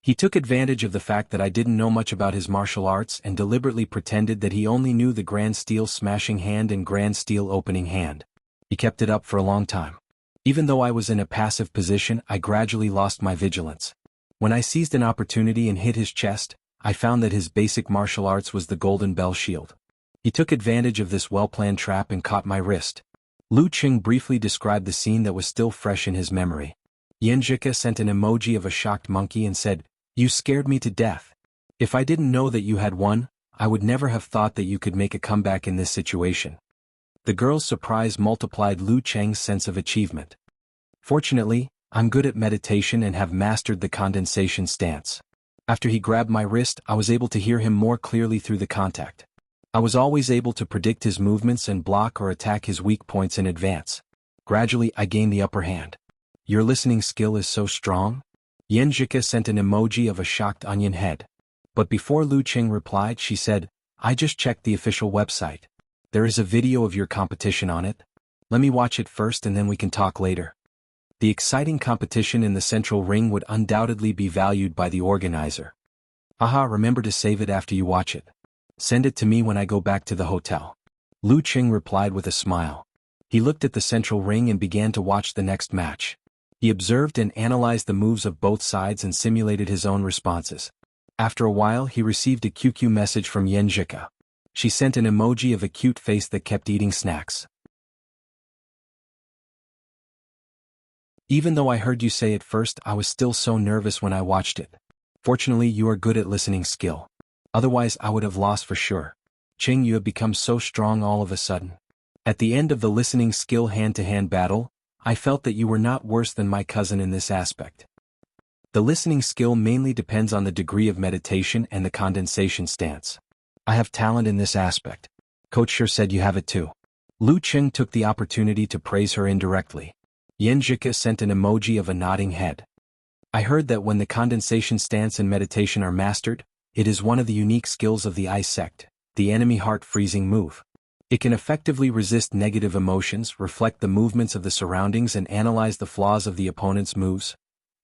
He took advantage of the fact that I didn't know much about his martial arts and deliberately pretended that he only knew the Grand Steel Smashing Hand and Grand Steel Opening Hand. He kept it up for a long time. Even though I was in a passive position, I gradually lost my vigilance. When I seized an opportunity and hit his chest, I found that his basic martial arts was the Golden Bell Shield. He took advantage of this well-planned trap and caught my wrist. Lu Cheng briefly described the scene that was still fresh in his memory. Yan Zhika sent an emoji of a shocked monkey and said, "You scared me to death. If I didn't know that you had won, I would never have thought that you could make a comeback in this situation." The girl's surprise multiplied Lu Cheng's sense of achievement. Fortunately, I'm good at meditation and have mastered the condensation stance. After he grabbed my wrist, I was able to hear him more clearly through the contact. I was always able to predict his movements and block or attack his weak points in advance. Gradually, I gained the upper hand. Your listening skill is so strong? Yan Zhika sent an emoji of a shocked onion head. But before Lu Cheng replied, she said, I just checked the official website. There is a video of your competition on it. Let me watch it first and then we can talk later. The exciting competition in the central ring would undoubtedly be valued by the organizer. Haha, remember to save it after you watch it. Send it to me when I go back to the hotel. Lu Cheng replied with a smile. He looked at the central ring and began to watch the next match. He observed and analyzed the moves of both sides and simulated his own responses. After a while, he received a QQ message from Yan Zhika. She sent an emoji of a cute face that kept eating snacks. Even though I heard you say it first, I was still so nervous when I watched it. Fortunately, you are good at listening skill. Otherwise, I would have lost for sure. Cheng, you have become so strong all of a sudden. At the end of the listening skill hand-to-hand battle, I felt that you were not worse than my cousin in this aspect. The listening skill mainly depends on the degree of meditation and the condensation stance. I have talent in this aspect. Coach sure said you have it too. Lu Cheng took the opportunity to praise her indirectly. Yan Zhika sent an emoji of a nodding head. I heard that when the condensation stance and meditation are mastered, it is one of the unique skills of the Ice Sect, the enemy heart freezing move. It can effectively resist negative emotions, reflect the movements of the surroundings and analyze the flaws of the opponent's moves.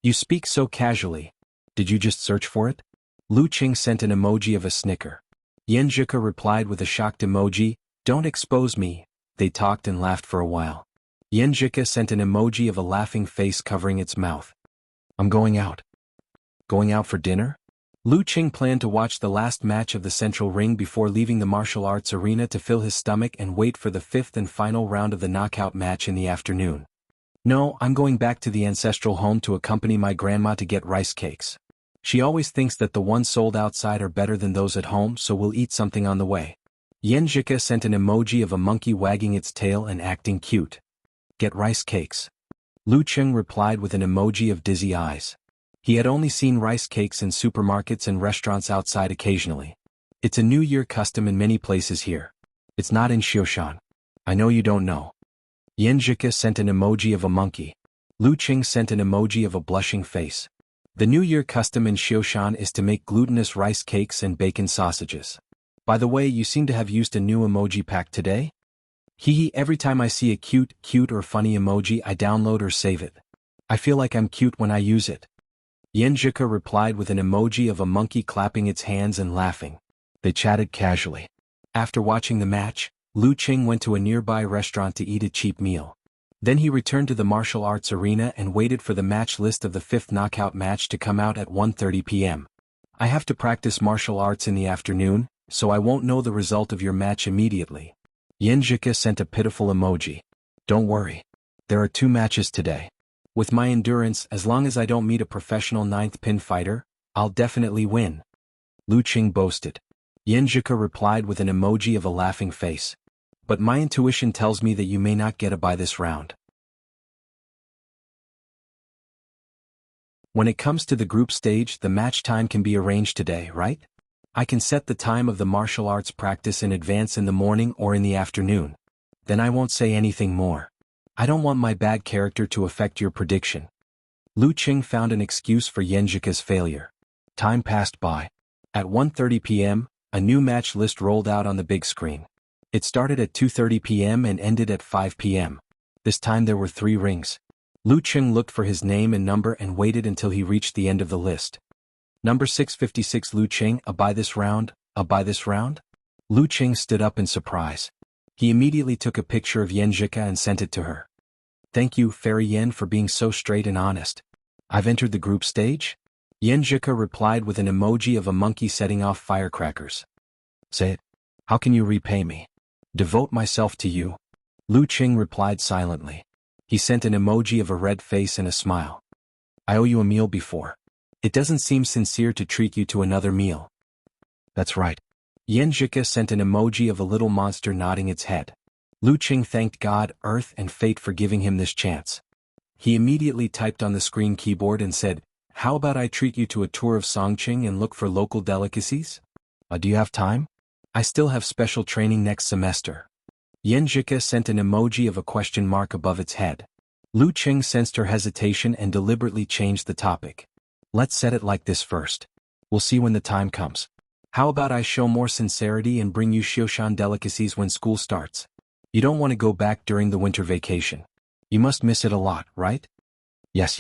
You speak so casually. Did you just search for it? Lu Cheng sent an emoji of a snicker. Yan Zhika replied with a shocked emoji, don't expose me. They talked and laughed for a while. Yan Zhika sent an emoji of a laughing face covering its mouth. I'm going out. Going out for dinner? Lu Cheng planned to watch the last match of the central ring before leaving the martial arts arena to fill his stomach and wait for the fifth and final round of the knockout match in the afternoon. No, I'm going back to the ancestral home to accompany my grandma to get rice cakes. She always thinks that the ones sold outside are better than those at home, so we'll eat something on the way. Yan Zhika sent an emoji of a monkey wagging its tail and acting cute. Get rice cakes. Lu Cheng replied with an emoji of dizzy eyes. He had only seen rice cakes in supermarkets and restaurants outside occasionally. It's a New Year custom in many places here. It's not in Xioshan. I know you don't know. Yan Zhika sent an emoji of a monkey. Lu Qing sent an emoji of a blushing face. The New Year custom in Xioshan is to make glutinous rice cakes and bacon sausages. By the way, you seem to have used a new emoji pack today? Hehe, every time I see a cute or funny emoji I download or save it. I feel like I'm cute when I use it. Yenjika replied with an emoji of a monkey clapping its hands and laughing. They chatted casually. After watching the match, Lu Qing went to a nearby restaurant to eat a cheap meal. Then he returned to the martial arts arena and waited for the match list of the 5th knockout match to come out at 1:30 p.m. I have to practice martial arts in the afternoon, so I won't know the result of your match immediately. Yenjika sent a pitiful emoji. Don't worry. There are 2 matches today. With my endurance, as long as I don't meet a professional 9th pin fighter, I'll definitely win. Lu Qing boasted. Yenjika replied with an emoji of a laughing face. But my intuition tells me that you may not get a bye this round. When it comes to the group stage, the match time can be arranged today, right? I can set the time of the martial arts practice in advance in the morning or in the afternoon. Then I won't say anything more. I don't want my bad character to affect your prediction. Lu Qing found an excuse for Yenjika's failure. Time passed by. At 1:30 p.m., a new match list rolled out on the big screen. It started at 2:30 p.m. and ended at 5 p.m. This time there were 3 rings. Lu Qing looked for his name and number and waited until he reached the end of the list. Number 656 Lu Qing, a bye this round, a bye this round? Lu Qing stood up in surprise. He immediately took a picture of Yenjika and sent it to her. Thank you, Fairy Yen, for being so straight and honest. I've entered the group stage? Yenjika replied with an emoji of a monkey setting off firecrackers. Say it. How can you repay me? Devote myself to you. Lu Qing replied silently. He sent an emoji of a red face and a smile. I owe you a meal before. It doesn't seem sincere to treat you to another meal. That's right. Yenjika sent an emoji of a little monster nodding its head. Lu Qing thanked God, Earth, and Fate for giving him this chance. He immediately typed on the screen keyboard and said, How about I treat you to a tour of Songqing and look for local delicacies? Do you have time? I still have special training next semester. Yenjika sent an emoji of a question mark above its head. Lu Qing sensed her hesitation and deliberately changed the topic. Let's set it like this first. We'll see when the time comes. How about I show more sincerity and bring you Xioshan delicacies when school starts? You don't want to go back during the winter vacation. You must miss it a lot, right? Yes.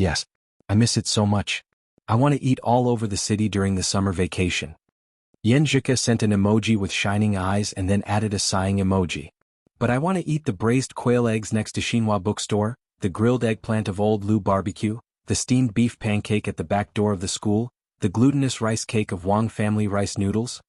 I miss it so much. I want to eat all over the city during the summer vacation. Yenjika sent an emoji with shining eyes and then added a sighing emoji. But I want to eat the braised quail eggs next to Xinhua bookstore, the grilled eggplant of Old Lu barbecue, the steamed beef pancake at the back door of the school, the glutinous rice cake of Wang family rice noodles.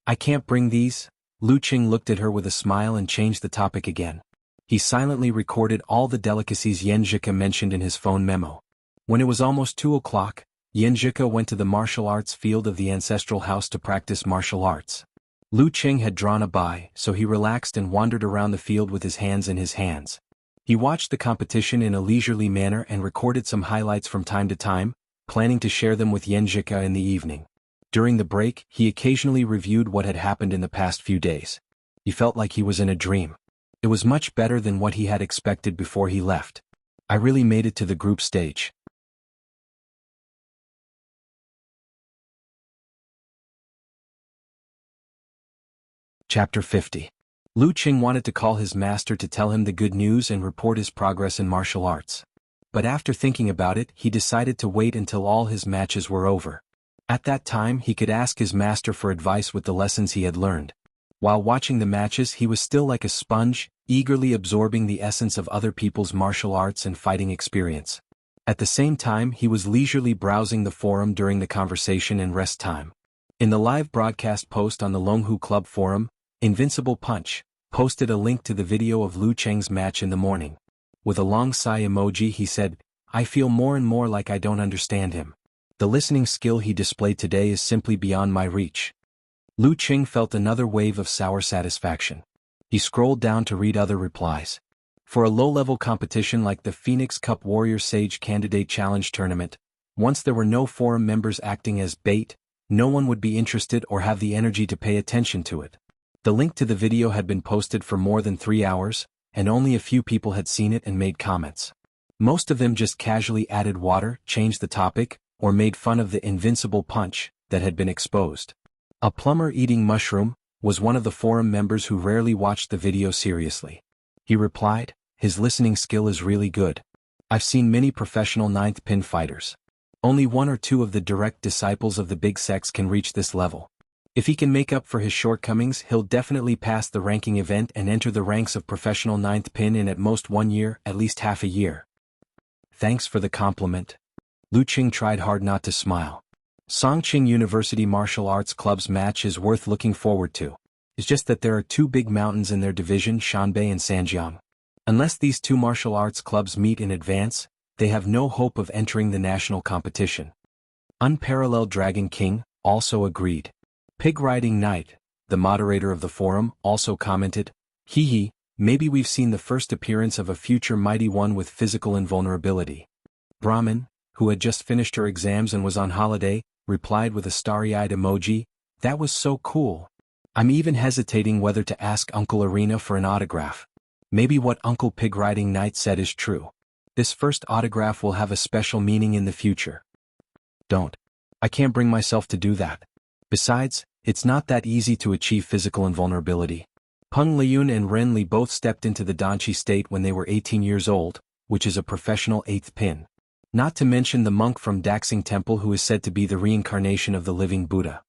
I can't bring these. Lu Qing looked at her with a smile and changed the topic again. He silently recorded all the delicacies Yenjika mentioned in his phone memo. When it was almost 2 o'clock, Yenjika went to the martial arts field of the ancestral house to practice martial arts. Lu Qing had drawn a bye, so he relaxed and wandered around the field with his hands in his hands. He watched the competition in a leisurely manner and recorded some highlights from time to time, planning to share them with Yenjika in the evening. During the break, he occasionally reviewed what had happened in the past few days. He felt like he was in a dream. It was much better than what he had expected before he left. I really made it to the group stage. Chapter 50. Lu Qing wanted to call his master to tell him the good news and report his progress in martial arts. But after thinking about it, he decided to wait until all his matches were over. At that time, he could ask his master for advice with the lessons he had learned. While watching the matches, he was still like a sponge, eagerly absorbing the essence of other people's martial arts and fighting experience. At the same time, he was leisurely browsing the forum during the conversation and rest time. In the live broadcast post on the Longhu Club forum, Invincible Punch posted a link to the video of Lu Qing's match in the morning. With a long sigh emoji, he said, I feel more and more like I don't understand him. The listening skill he displayed today is simply beyond my reach. Lu Qing felt another wave of sour satisfaction. He scrolled down to read other replies. For a low-level competition like the Phoenix Cup Warrior Sage Candidate Challenge Tournament, once there were no forum members acting as bait, no one would be interested or have the energy to pay attention to it. The link to the video had been posted for more than 3 hours, and only a few people had seen it and made comments. Most of them just casually added water, changed the topic, or made fun of the invincible punch that had been exposed. A plumber eating mushroom was one of the forum members who rarely watched the video seriously. He replied, "His listening skill is really good. I've seen many professional ninth pin fighters. Only one or two of the direct disciples of the big sects can reach this level. If he can make up for his shortcomings, he'll definitely pass the ranking event and enter the ranks of professional ninth pin in at most 1 year, at least half a year." Thanks for the compliment. Lu Qing tried hard not to smile. Songqing University Martial Arts Club's match is worth looking forward to. It's just that there are 2 big mountains in their division, Shanbei and Sanjiang. Unless these 2 martial arts clubs meet in advance, they have no hope of entering the national competition. Unparalleled Dragon King also agreed. Pig Riding Knight, the moderator of the forum, also commented, "Hee, maybe we've seen the first appearance of a future mighty one with physical invulnerability." Brahmin, who had just finished her exams and was on holiday, replied with a starry-eyed emoji, "That was so cool. I'm even hesitating whether to ask Uncle Arena for an autograph. Maybe what Uncle Pig Riding Knight said is true. This first autograph will have a special meaning in the future." Don't. I can't bring myself to do that. Besides, it's not that easy to achieve physical invulnerability. Peng Liyun and Ren Li both stepped into the Danqi state when they were 18 years old, which is a professional 8th pin. Not to mention the monk from Daxing Temple who is said to be the reincarnation of the living Buddha.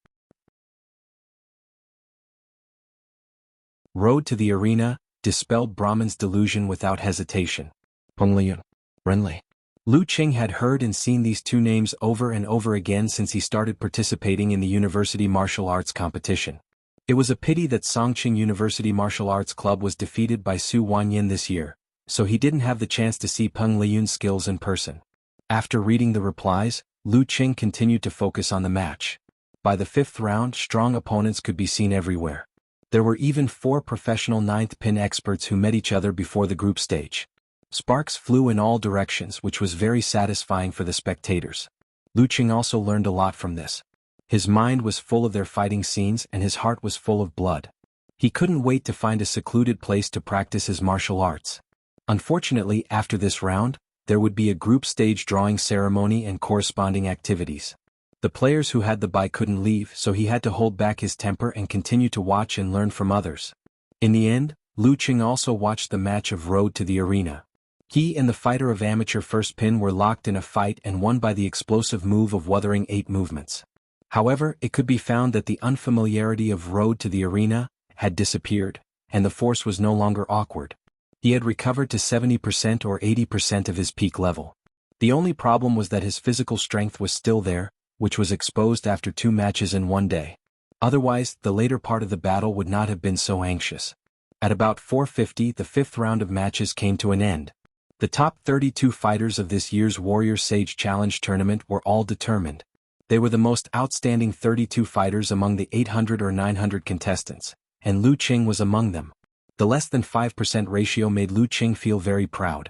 Road to the Arena dispelled Brahman's delusion without hesitation. Peng Liyun, Ren Li. Lu Qing had heard and seen these 2 names over and over again since he started participating in the university martial arts competition. It was a pity that Songqing University Martial Arts Club was defeated by Su Wanyin this year, so he didn't have the chance to see Peng Liyun's skills in person. After reading the replies, Lu Qing continued to focus on the match. By the 5th round, strong opponents could be seen everywhere. There were even 4 professional 9th pin experts who met each other before the group stage. Sparks flew in all directions, which was very satisfying for the spectators. Lu Qing also learned a lot from this. His mind was full of their fighting scenes and his heart was full of blood. He couldn't wait to find a secluded place to practice his martial arts. Unfortunately, after this round, there would be a group stage drawing ceremony and corresponding activities. The players who had the bye couldn't leave, so he had to hold back his temper and continue to watch and learn from others. In the end, Lu Qing also watched the match of Road to the Arena. He and the fighter of amateur first pin were locked in a fight and won by the explosive move of Wuthering 8 movements. However, it could be found that the unfamiliarity of Road to the Arena had disappeared, and the force was no longer awkward. He had recovered to 70% or 80% of his peak level. The only problem was that his physical strength was still there, which was exposed after 2 matches in 1 day. Otherwise, the later part of the battle would not have been so anxious. At about 4:50, the 5th round of matches came to an end. The top 32 fighters of this year's Warrior Sage Challenge tournament were all determined. They were the most outstanding 32 fighters among the 800 or 900 contestants, and Lu Qing was among them. The less than 5% ratio made Lu Qing feel very proud.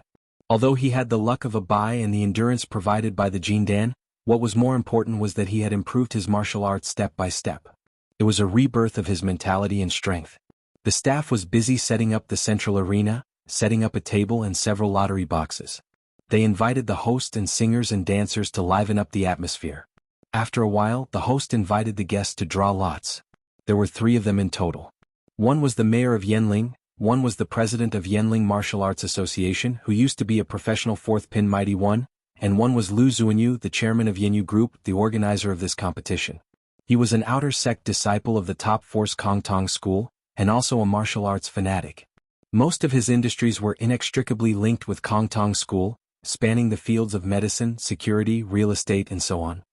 Although he had the luck of a bye and the endurance provided by the Jindan, what was more important was that he had improved his martial arts step by step. It was a rebirth of his mentality and strength. The staff was busy setting up the central arena, setting up a table and several lottery boxes. They invited the host and singers and dancers to liven up the atmosphere. After a while, the host invited the guests to draw lots. There were 3 of them in total. One was the mayor of Yanling, one was the president of Yanling Martial Arts Association, who used to be a professional 4th pin mighty one, and one was Lu Zuanyu, the chairman of Yanyu Group, the organizer of this competition. He was an outer sect disciple of the top force Kongtong school, and also a martial arts fanatic. Most of his industries were inextricably linked with Kongtong school, spanning the fields of medicine, security, real estate and so on.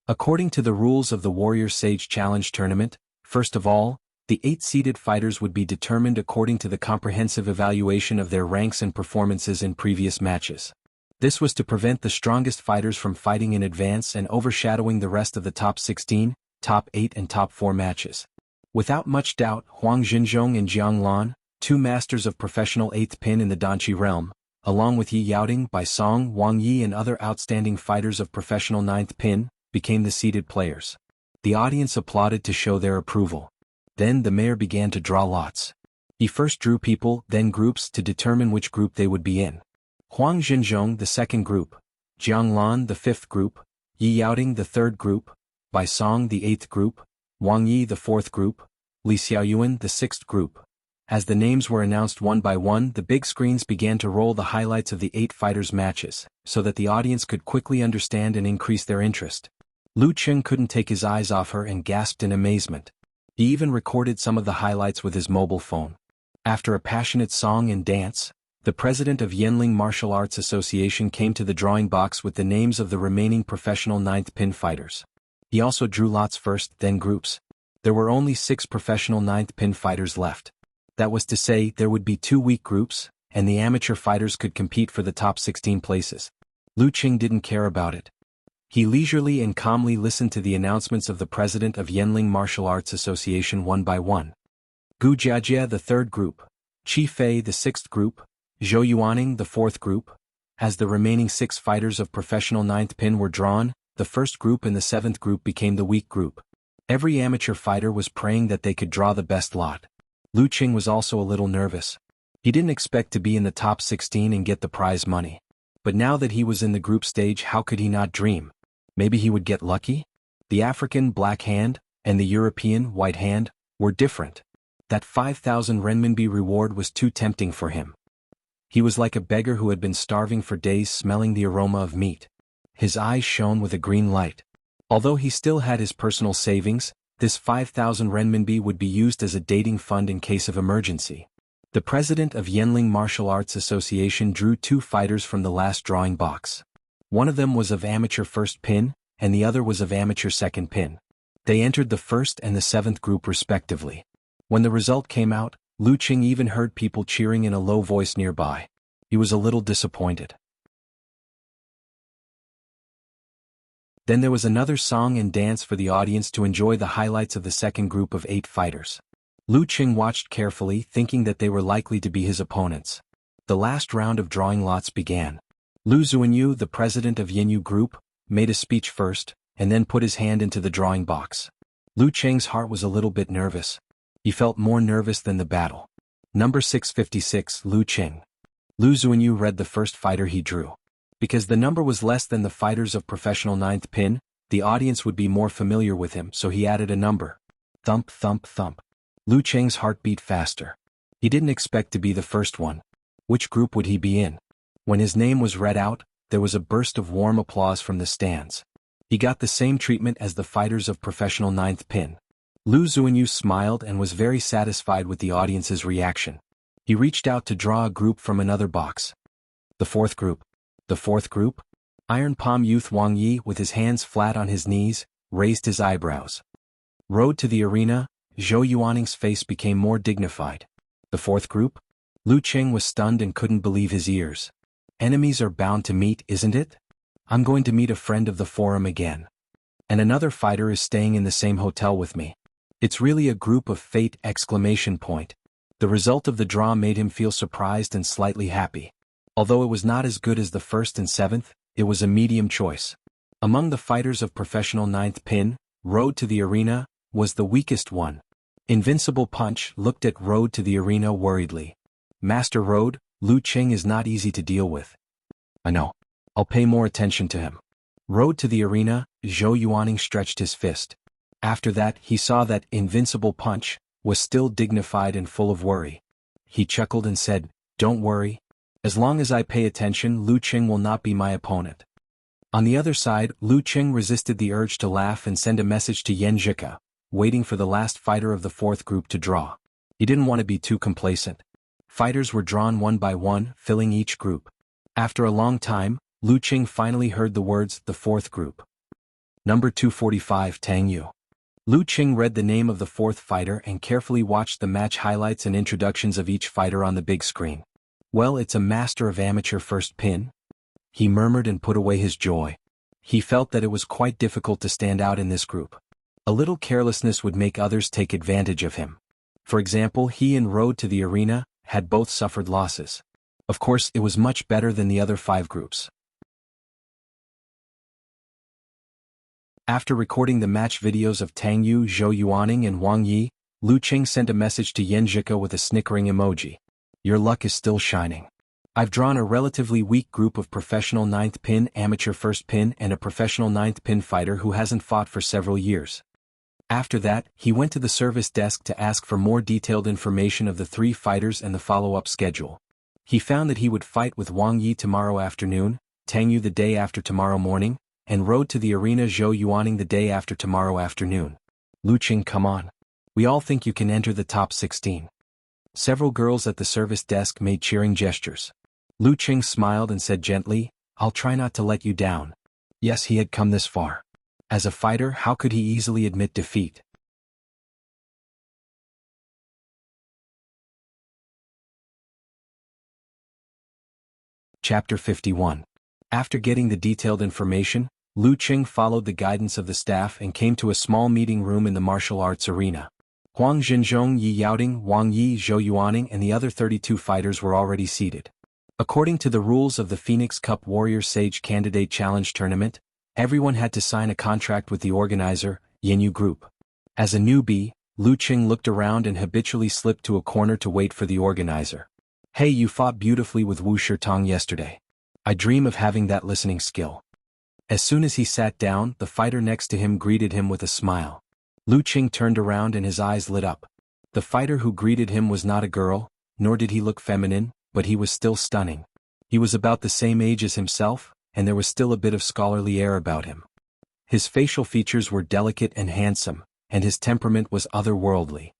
According to the rules of the Warrior Sage Challenge tournament, first of all, the 8 seeded fighters would be determined according to the comprehensive evaluation of their ranks and performances in previous matches. This was to prevent the strongest fighters from fighting in advance and overshadowing the rest of the top 16, top 8 and top 4 matches. Without much doubt, Huang Xinzhong and Jiang Lan, 2 masters of professional 8th pin in the Danqi realm, along with Yi Yaoding, Bai Song, Wang Yi and other outstanding fighters of professional 9th pin, became the seeded players. The audience applauded to show their approval. Then the mayor began to draw lots. He first drew people, then groups to determine which group they would be in. Huang Xinzhong the second group, Jiang Lan the fifth group, Yi Yaoting the third group, Bai Song the eighth group, Wang Yi the fourth group, Li Xiaoyuan the sixth group. As the names were announced one by one, the big screens began to roll the highlights of the 8 fighters' matches, so that the audience could quickly understand and increase their interest. Lu Qing couldn't take his eyes off her and gasped in amazement. He even recorded some of the highlights with his mobile phone. After a passionate song and dance, the president of Yanling Martial Arts Association came to the drawing box with the names of the remaining professional 9th pin fighters. He also drew lots first, then groups. There were only 6 professional 9th pin fighters left. That was to say, there would be 2 weak groups, and the amateur fighters could compete for the top 16 places. Lu Qing didn't care about it. He leisurely and calmly listened to the announcements of the president of Yanling Martial Arts Association one by one. Gu Jiajie the third group, Qi Fei the sixth group, Zhou Yuaning the fourth group. As the remaining 6 fighters of professional 9th pin were drawn, the first group and the 7th group became the weak group. Every amateur fighter was praying that they could draw the best lot. Lu Qing was also a little nervous. He didn't expect to be in the top 16 and get the prize money. But now that he was in the group stage, how could he not dream? Maybe he would get lucky? The African black hand and the European white hand were different. That 5,000 renminbi reward was too tempting for him. He was like a beggar who had been starving for days, smelling the aroma of meat. His eyes shone with a green light. Although he still had his personal savings, this 5,000 renminbi would be used as a dating fund in case of emergency. The president of Yanling Martial Arts Association drew 2 fighters from the last drawing box. One of them was of amateur first pin, and the other was of amateur second pin. They entered the first and the 7th group respectively. When the result came out, Lu Qing even heard people cheering in a low voice nearby. He was a little disappointed. Then there was another song and dance for the audience to enjoy the highlights of the second group of 8 fighters. Lu Qing watched carefully, thinking that they were likely to be his opponents. The last round of drawing lots began. Lu Zuanyu, the president of Yinyu Group, made a speech first, and then put his hand into the drawing box. Lu Qing's heart was a little bit nervous. He felt more nervous than the battle. Number 656, Lu Qing. Lu Zuanyu read the first fighter he drew. Because the number was less than the fighters of professional 9th pin, the audience would be more familiar with him, so he added a number. Thump, thump, thump. Lu Qing's heart beat faster. He didn't expect to be the first one. Which group would he be in? When his name was read out, there was a burst of warm applause from the stands. He got the same treatment as the fighters of professional 9th pin. Lu Zuanyu smiled and was very satisfied with the audience's reaction. He reached out to draw a group from another box. The 4th group. The 4th group? Iron Palm Youth Wang Yi, with his hands flat on his knees, raised his eyebrows. Road to the arena, Zhou Yuaning's face became more dignified. The 4th group? Lu Qing was stunned and couldn't believe his ears. Enemies are bound to meet, isn't it? I'm going to meet a friend of the forum again. And another fighter is staying in the same hotel with me. It's really a group of fate! The result of the draw made him feel surprised and slightly happy. Although it was not as good as the 1st and 7th, it was a medium choice. Among the fighters of professional 9th pin, Road to the Arena was the weakest one. Invincible Punch looked at Road to the Arena worriedly. Master Road, Lu Qing is not easy to deal with. I know. I'll pay more attention to him. Road to the Arena, Zhou Yuaning stretched his fist. After that, he saw that Invincible Punch was still dignified and full of worry. He chuckled and said, "Don't worry. As long as I pay attention, Lu Qing will not be my opponent." On the other side, Lu Qing resisted the urge to laugh and send a message to Yan Zhika, waiting for the last fighter of the 4th group to draw. He didn't want to be too complacent. Fighters were drawn one by one, filling each group. After a long time, Lu Qing finally heard the words, the 4th group. Number 245, Tang Yu. Lu Qing read the name of the 4th fighter and carefully watched the match highlights and introductions of each fighter on the big screen. Well, it's a master of amateur first pin? He murmured and put away his joy. He felt that it was quite difficult to stand out in this group. A little carelessness would make others take advantage of him. For example, he and Road to the Arena had both suffered losses. Of course, it was much better than the other 5 groups. After recording the match videos of Tang Yu, Zhou Yuaning and Wang Yi, Lu Qing sent a message to Yan Zhika with a snickering emoji. Your luck is still shining. I've drawn a relatively weak group of professional 9th pin, amateur 1st pin and a professional 9th pin fighter who hasn't fought for several years. After that, he went to the service desk to ask for more detailed information of the 3 fighters and the follow-up schedule. He found that he would fight with Wang Yi tomorrow afternoon, Tang Yu the day after tomorrow morning, and rode to the arena Zhou Yuaning the day after tomorrow afternoon. Lu Qing, come on. We all think you can enter the top 16. Several girls at the service desk made cheering gestures. Lu Qing smiled and said gently, I'll try not to let you down. Yes, he had come this far. As a fighter, how could he easily admit defeat? Chapter 51. After getting the detailed information, Lu Qing followed the guidance of the staff and came to a small meeting room in the martial arts arena. Huang Xinzhong, Yi Yaoding, Wang Yi, Zhou Yuaning and the other 32 fighters were already seated. According to the rules of the Phoenix Cup Warrior Sage Candidate Challenge Tournament, everyone had to sign a contract with the organizer, Yanyu Group. As a newbie, Lu Qing looked around and habitually slipped to a corner to wait for the organizer. Hey, you fought beautifully with Wu Shirtong yesterday. I dream of having that listening skill. As soon as he sat down, the fighter next to him greeted him with a smile. Lu Qing turned around and his eyes lit up. The fighter who greeted him was not a girl, nor did he look feminine, but he was still stunning. He was about the same age as himself, and there was still a bit of scholarly air about him. His facial features were delicate and handsome, and his temperament was otherworldly.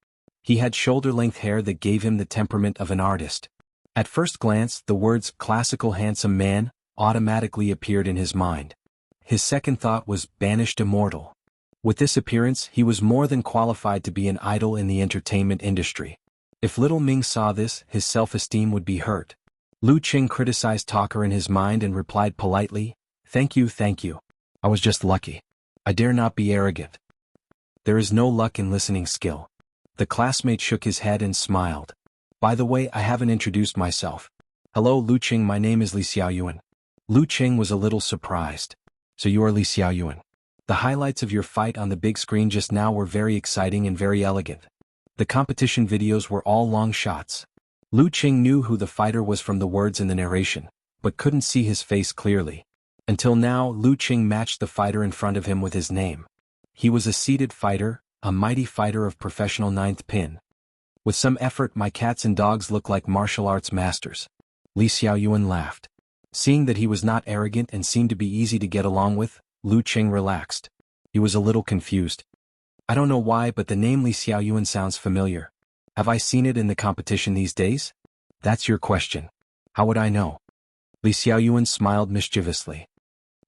He had shoulder-length hair that gave him the temperament of an artist. At first glance, the words classical handsome man automatically appeared in his mind. His second thought was banished immortal. With this appearance, he was more than qualified to be an idol in the entertainment industry. If little Ming saw this, his self-esteem would be hurt. Lu Qing criticized talker in his mind and replied politely, Thank you. I was just lucky. I dare not be arrogant. There is no luck in listening skill. The classmate shook his head and smiled. By the way, I haven't introduced myself. Hello Lu Qing, my name is Li Xiaoyuan. Lu Qing was a little surprised. So you are Li Xiaoyuan. The highlights of your fight on the big screen just now were very exciting and very elegant. The competition videos were all long shots. Lu Qing knew who the fighter was from the words in the narration, but couldn't see his face clearly. Until now, Lu Qing matched the fighter in front of him with his name. He was a seated fighter, a mighty fighter of professional 9th pin. With some effort, my cats and dogs look like martial arts masters. Li Xiaoyuan laughed. Seeing that he was not arrogant and seemed to be easy to get along with, Lu Qing relaxed. He was a little confused. I don't know why, but the name Li Xiaoyuan sounds familiar. Have I seen it in the competition these days? That's your question. How would I know? Li Xiaoyuan smiled mischievously.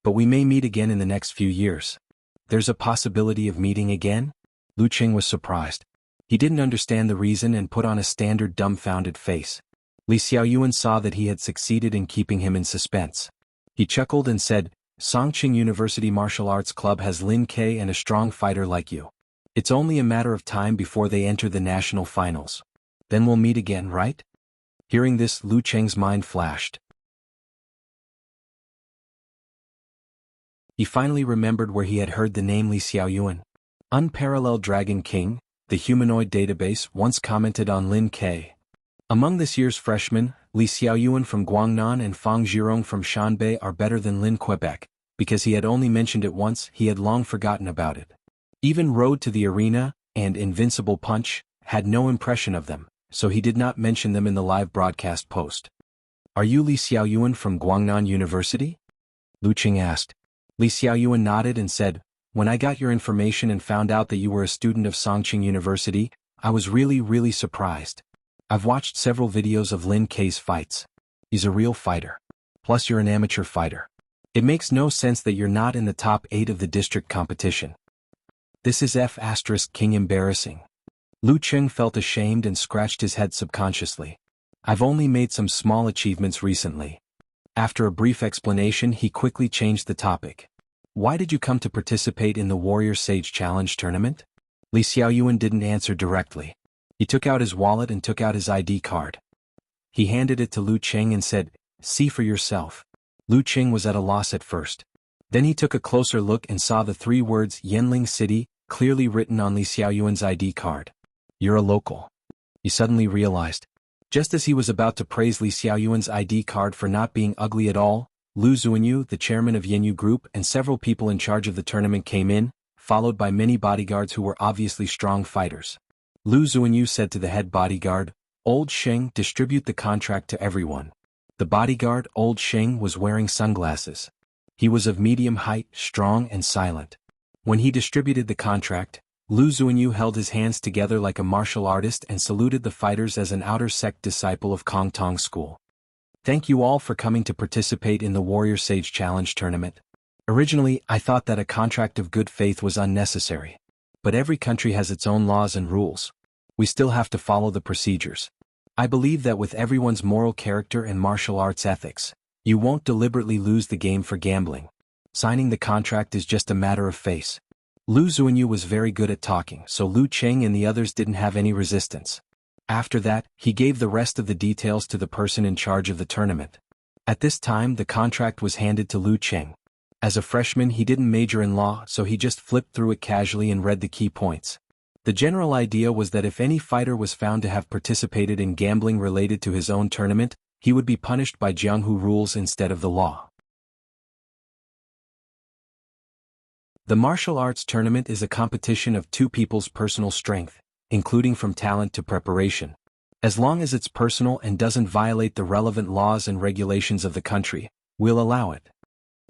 But we may meet again in the next few years. There's a possibility of meeting again? Lu Qing was surprised. He didn't understand the reason and put on a standard dumbfounded face. Li Xiaoyuan saw that he had succeeded in keeping him in suspense. He chuckled and said, Songqing University Martial Arts Club has Lin Ke and a strong fighter like you. It's only a matter of time before they enter the national finals. Then we'll meet again, right? Hearing this, Lu Qing's mind flashed. He finally remembered where he had heard the name Li Xiaoyuan. Unparalleled Dragon King, the humanoid database, once commented on Lin Ke. Among this year's freshmen, Li Xiaoyuan from Guangnan and Fang Zhirong from Shanbei are better than Lin Quebec. Because he had only mentioned it once, he had long forgotten about it. Even Road to the Arena and Invincible Punch had no impression of them, so he did not mention them in the live broadcast post. Are you Li Xiaoyuan from Guangnan University? Lu Qing asked. Li Xiaoyuan nodded and said, When I got your information and found out that you were a student of Songqing University, I was really surprised. I've watched several videos of Lin Ke's fights. He's a real fighter. Plus you're an amateur fighter. It makes no sense that you're not in the top 8 of the district competition. This is King embarrassing. Lu Qing felt ashamed and scratched his head subconsciously. I've only made some small achievements recently. After a brief explanation, he quickly changed the topic. Why did you come to participate in the Warrior Sage Challenge tournament? Li Xiaoyuan didn't answer directly. He took out his wallet and took out his ID card. He handed it to Lu Qing and said, See for yourself. Lu Qing was at a loss at first. Then he took a closer look and saw the 3 words Yanling City clearly written on Li Xiaoyuan's ID card. You're a local. He suddenly realized. Just as he was about to praise Li Xiaoyuan's ID card for not being ugly at all, Lu Zuanyu, the chairman of Yanyu Group, and several people in charge of the tournament came in, followed by many bodyguards who were obviously strong fighters. Lu Zuanyu said to the head bodyguard, "Old Sheng, distribute the contract to everyone." The bodyguard, Old Sheng, was wearing sunglasses. He was of medium height, strong and silent. When he distributed the contract, Lu Zuanyu held his hands together like a martial artist and saluted the fighters as an outer sect disciple of Kong Tong School. "Thank you all for coming to participate in the Warrior Sage Challenge tournament. Originally, I thought that a contract of good faith was unnecessary. But every country has its own laws and rules. We still have to follow the procedures. I believe that with everyone's moral character and martial arts ethics, you won't deliberately lose the game for gambling. Signing the contract is just a matter of face." Lu Zuanyu was very good at talking, so Lu Cheng and the others didn't have any resistance. After that, he gave the rest of the details to the person in charge of the tournament. At this time, the contract was handed to Lu Cheng. As a freshman, he didn't major in law, so he just flipped through it casually and read the key points. The general idea was that if any fighter was found to have participated in gambling related to his own tournament, he would be punished by Jianghu rules instead of the law. The martial arts tournament is a competition of two people's personal strength, including from talent to preparation. As long as it's personal and doesn't violate the relevant laws and regulations of the country, we'll allow it.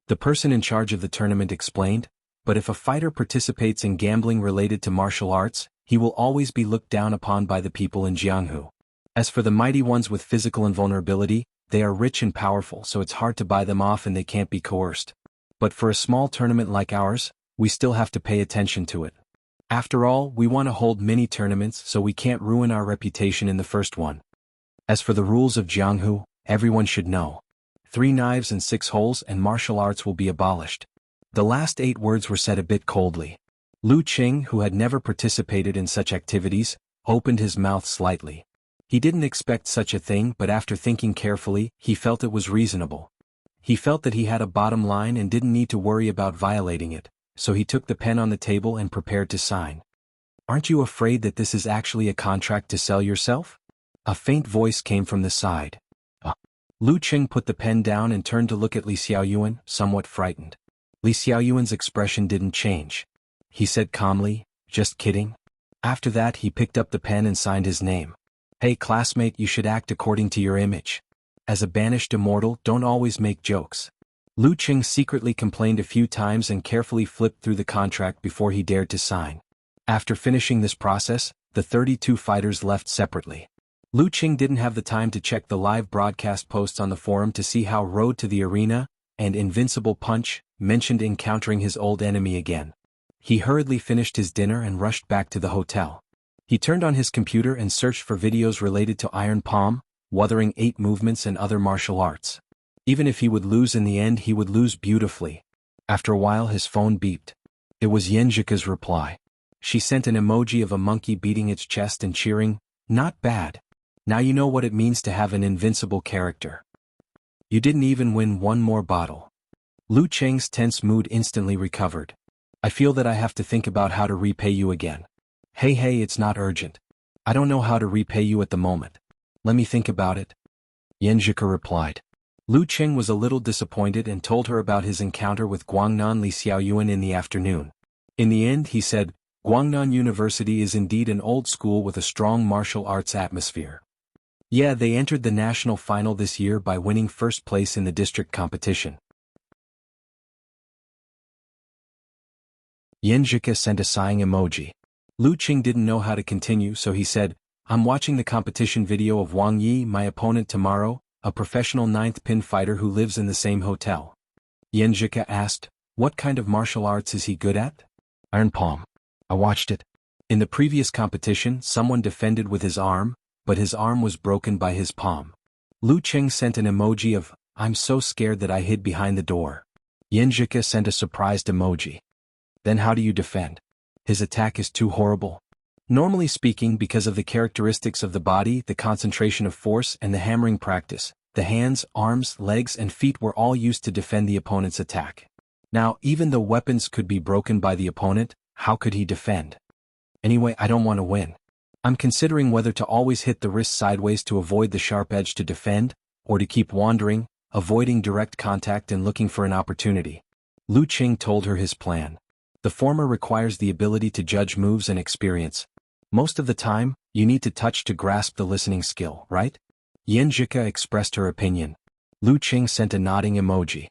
The person in charge of the tournament explained, but if a fighter participates in gambling related to martial arts, he will always be looked down upon by the people in Jianghu. As for the mighty ones with physical invulnerability, they are rich and powerful, so it's hard to buy them off and they can't be coerced. But for a small tournament like ours, we still have to pay attention to it. After all, we want to hold many tournaments, so we can't ruin our reputation in the first one. As for the rules of Jianghu, everyone should know. 3 knives and 6 holes and martial arts will be abolished. The last 8 words were said a bit coldly. Lu Cheng, who had never participated in such activities, opened his mouth slightly. He didn't expect such a thing, but after thinking carefully, he felt it was reasonable. He felt that he had a bottom line and didn't need to worry about violating it, so he took the pen on the table and prepared to sign. "Aren't you afraid that this is actually a contract to sell yourself?" A faint voice came from the side. Lu Cheng put the pen down and turned to look at Li Xiaoyuan, somewhat frightened. Li Xiaoyuan's expression didn't change. He said calmly, "Just kidding." After that, he picked up the pen and signed his name. "Hey classmate, you should act according to your image. As a banished immortal, don't always make jokes." Lu Cheng secretly complained a few times and carefully flipped through the contract before he dared to sign. After finishing this process, the 32 fighters left separately. Lu Cheng didn't have the time to check the live broadcast posts on the forum to see how Road to the Arena and Invincible Punch mentioned encountering his old enemy again. He hurriedly finished his dinner and rushed back to the hotel. He turned on his computer and searched for videos related to Iron Palm, Wuthering 8 movements and other martial arts. Even if he would lose in the end, he would lose beautifully. After a while, his phone beeped. It was Yenjika's reply. She sent an emoji of a monkey beating its chest and cheering, "Not bad. Now you know what it means to have an invincible character. You didn't even win one more bottle." Lu Cheng's tense mood instantly recovered. "I feel that I have to think about how to repay you again." Hey, it's not urgent. I don't know how to repay you at the moment. Let me think about it." Yenjika replied. Lu Cheng was a little disappointed and told her about his encounter with Guangnan Li Xiaoyuan in the afternoon. In the end, he said, "Guangnan University is indeed an old school with a strong martial arts atmosphere. Yeah, they entered the national final this year by winning first place in the district competition." Yenjika sent a sighing emoji. Lu Cheng didn't know how to continue, so he said, "I'm watching the competition video of Wang Yi, my opponent tomorrow, a professional 9th pin fighter who lives in the same hotel." Yenjika asked, "What kind of martial arts is he good at?" "Iron Palm. I watched it. In the previous competition, someone defended with his arm, but his arm was broken by his palm." Lu Cheng sent an emoji of, "I'm so scared that I hid behind the door." Yenjika sent a surprised emoji. "Then how do you defend? His attack is too horrible." Normally speaking, because of the characteristics of the body, the concentration of force and the hammering practice, the hands, arms, legs and feet were all used to defend the opponent's attack. Now, even though weapons could be broken by the opponent, how could he defend? Anyway, I don't want to win. I'm considering whether to always hit the wrist sideways to avoid the sharp edge to defend, or to keep wandering, avoiding direct contact and looking for an opportunity. Lu Qing told her his plan. The former requires the ability to judge moves and experience. Most of the time, you need to touch to grasp the listening skill, right? Yan Zhika expressed her opinion. Lu Qing sent a nodding emoji.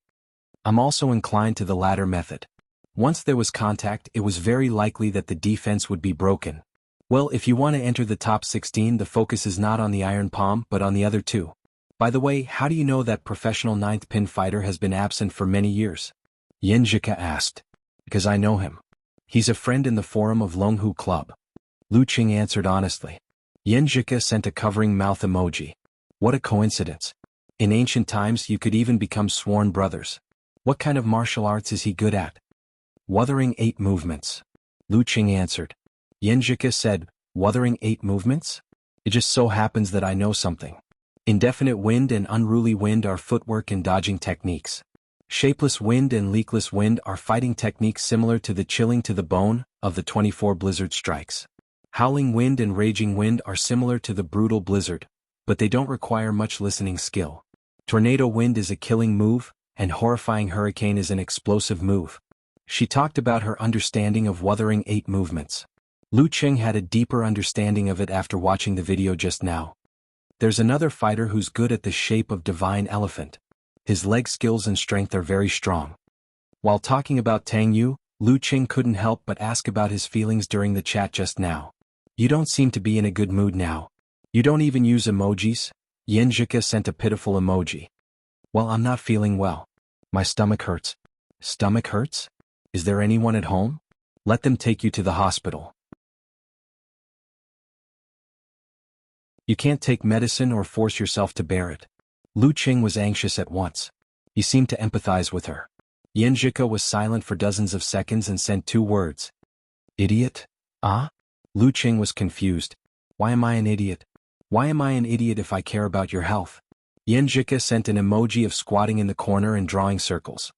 I'm also inclined to the latter method. Once there was contact, it was very likely that the defense would be broken. Well, if you want to enter the top 16, the focus is not on the iron palm but on the other two. By the way, how do you know that professional 9th pin fighter has been absent for many years? Yan Zhika asked. Because I know him. He's a friend in the forum of Longhu Club. Lu Qing answered honestly. Yan Zhika sent a covering mouth emoji. What a coincidence. In ancient times you could even become sworn brothers. What kind of martial arts is he good at? Wuthering 8 movements. Lu Qing answered. Yan Zhika said, Wuthering 8 movements? It just so happens that I know something. Indefinite wind and unruly wind are footwork and dodging techniques. Shapeless wind and leakless wind are fighting techniques similar to the chilling to the bone of the 24 blizzard strikes. Howling wind and raging wind are similar to the brutal blizzard, but they don't require much listening skill. Tornado wind is a killing move, and horrifying hurricane is an explosive move. She talked about her understanding of Wuthering 8 movements. Lu Qing had a deeper understanding of it after watching the video just now. There's another fighter who's good at the shape of divine elephant. His leg skills and strength are very strong. While talking about Tang Yu, Lu Qing couldn't help but ask about his feelings during the chat just now. You don't seem to be in a good mood now. You don't even use emojis? Yan Zhika sent a pitiful emoji. Well, I'm not feeling well. My stomach hurts. Stomach hurts? Is there anyone at home? Let them take you to the hospital. You can't take medicine or force yourself to bear it. Lu Qing was anxious at once. He seemed to empathize with her. Yan Zhika was silent for dozens of seconds and sent 2 words. Idiot? Ah? Lu Qing was confused. Why am I an idiot? Why am I an idiot if I care about your health? Yan Zhika sent an emoji of squatting in the corner and drawing circles.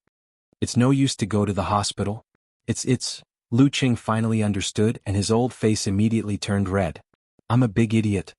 It's no use to go to the hospital. It's. Lu Qing finally understood and his old face immediately turned red. I'm a big idiot.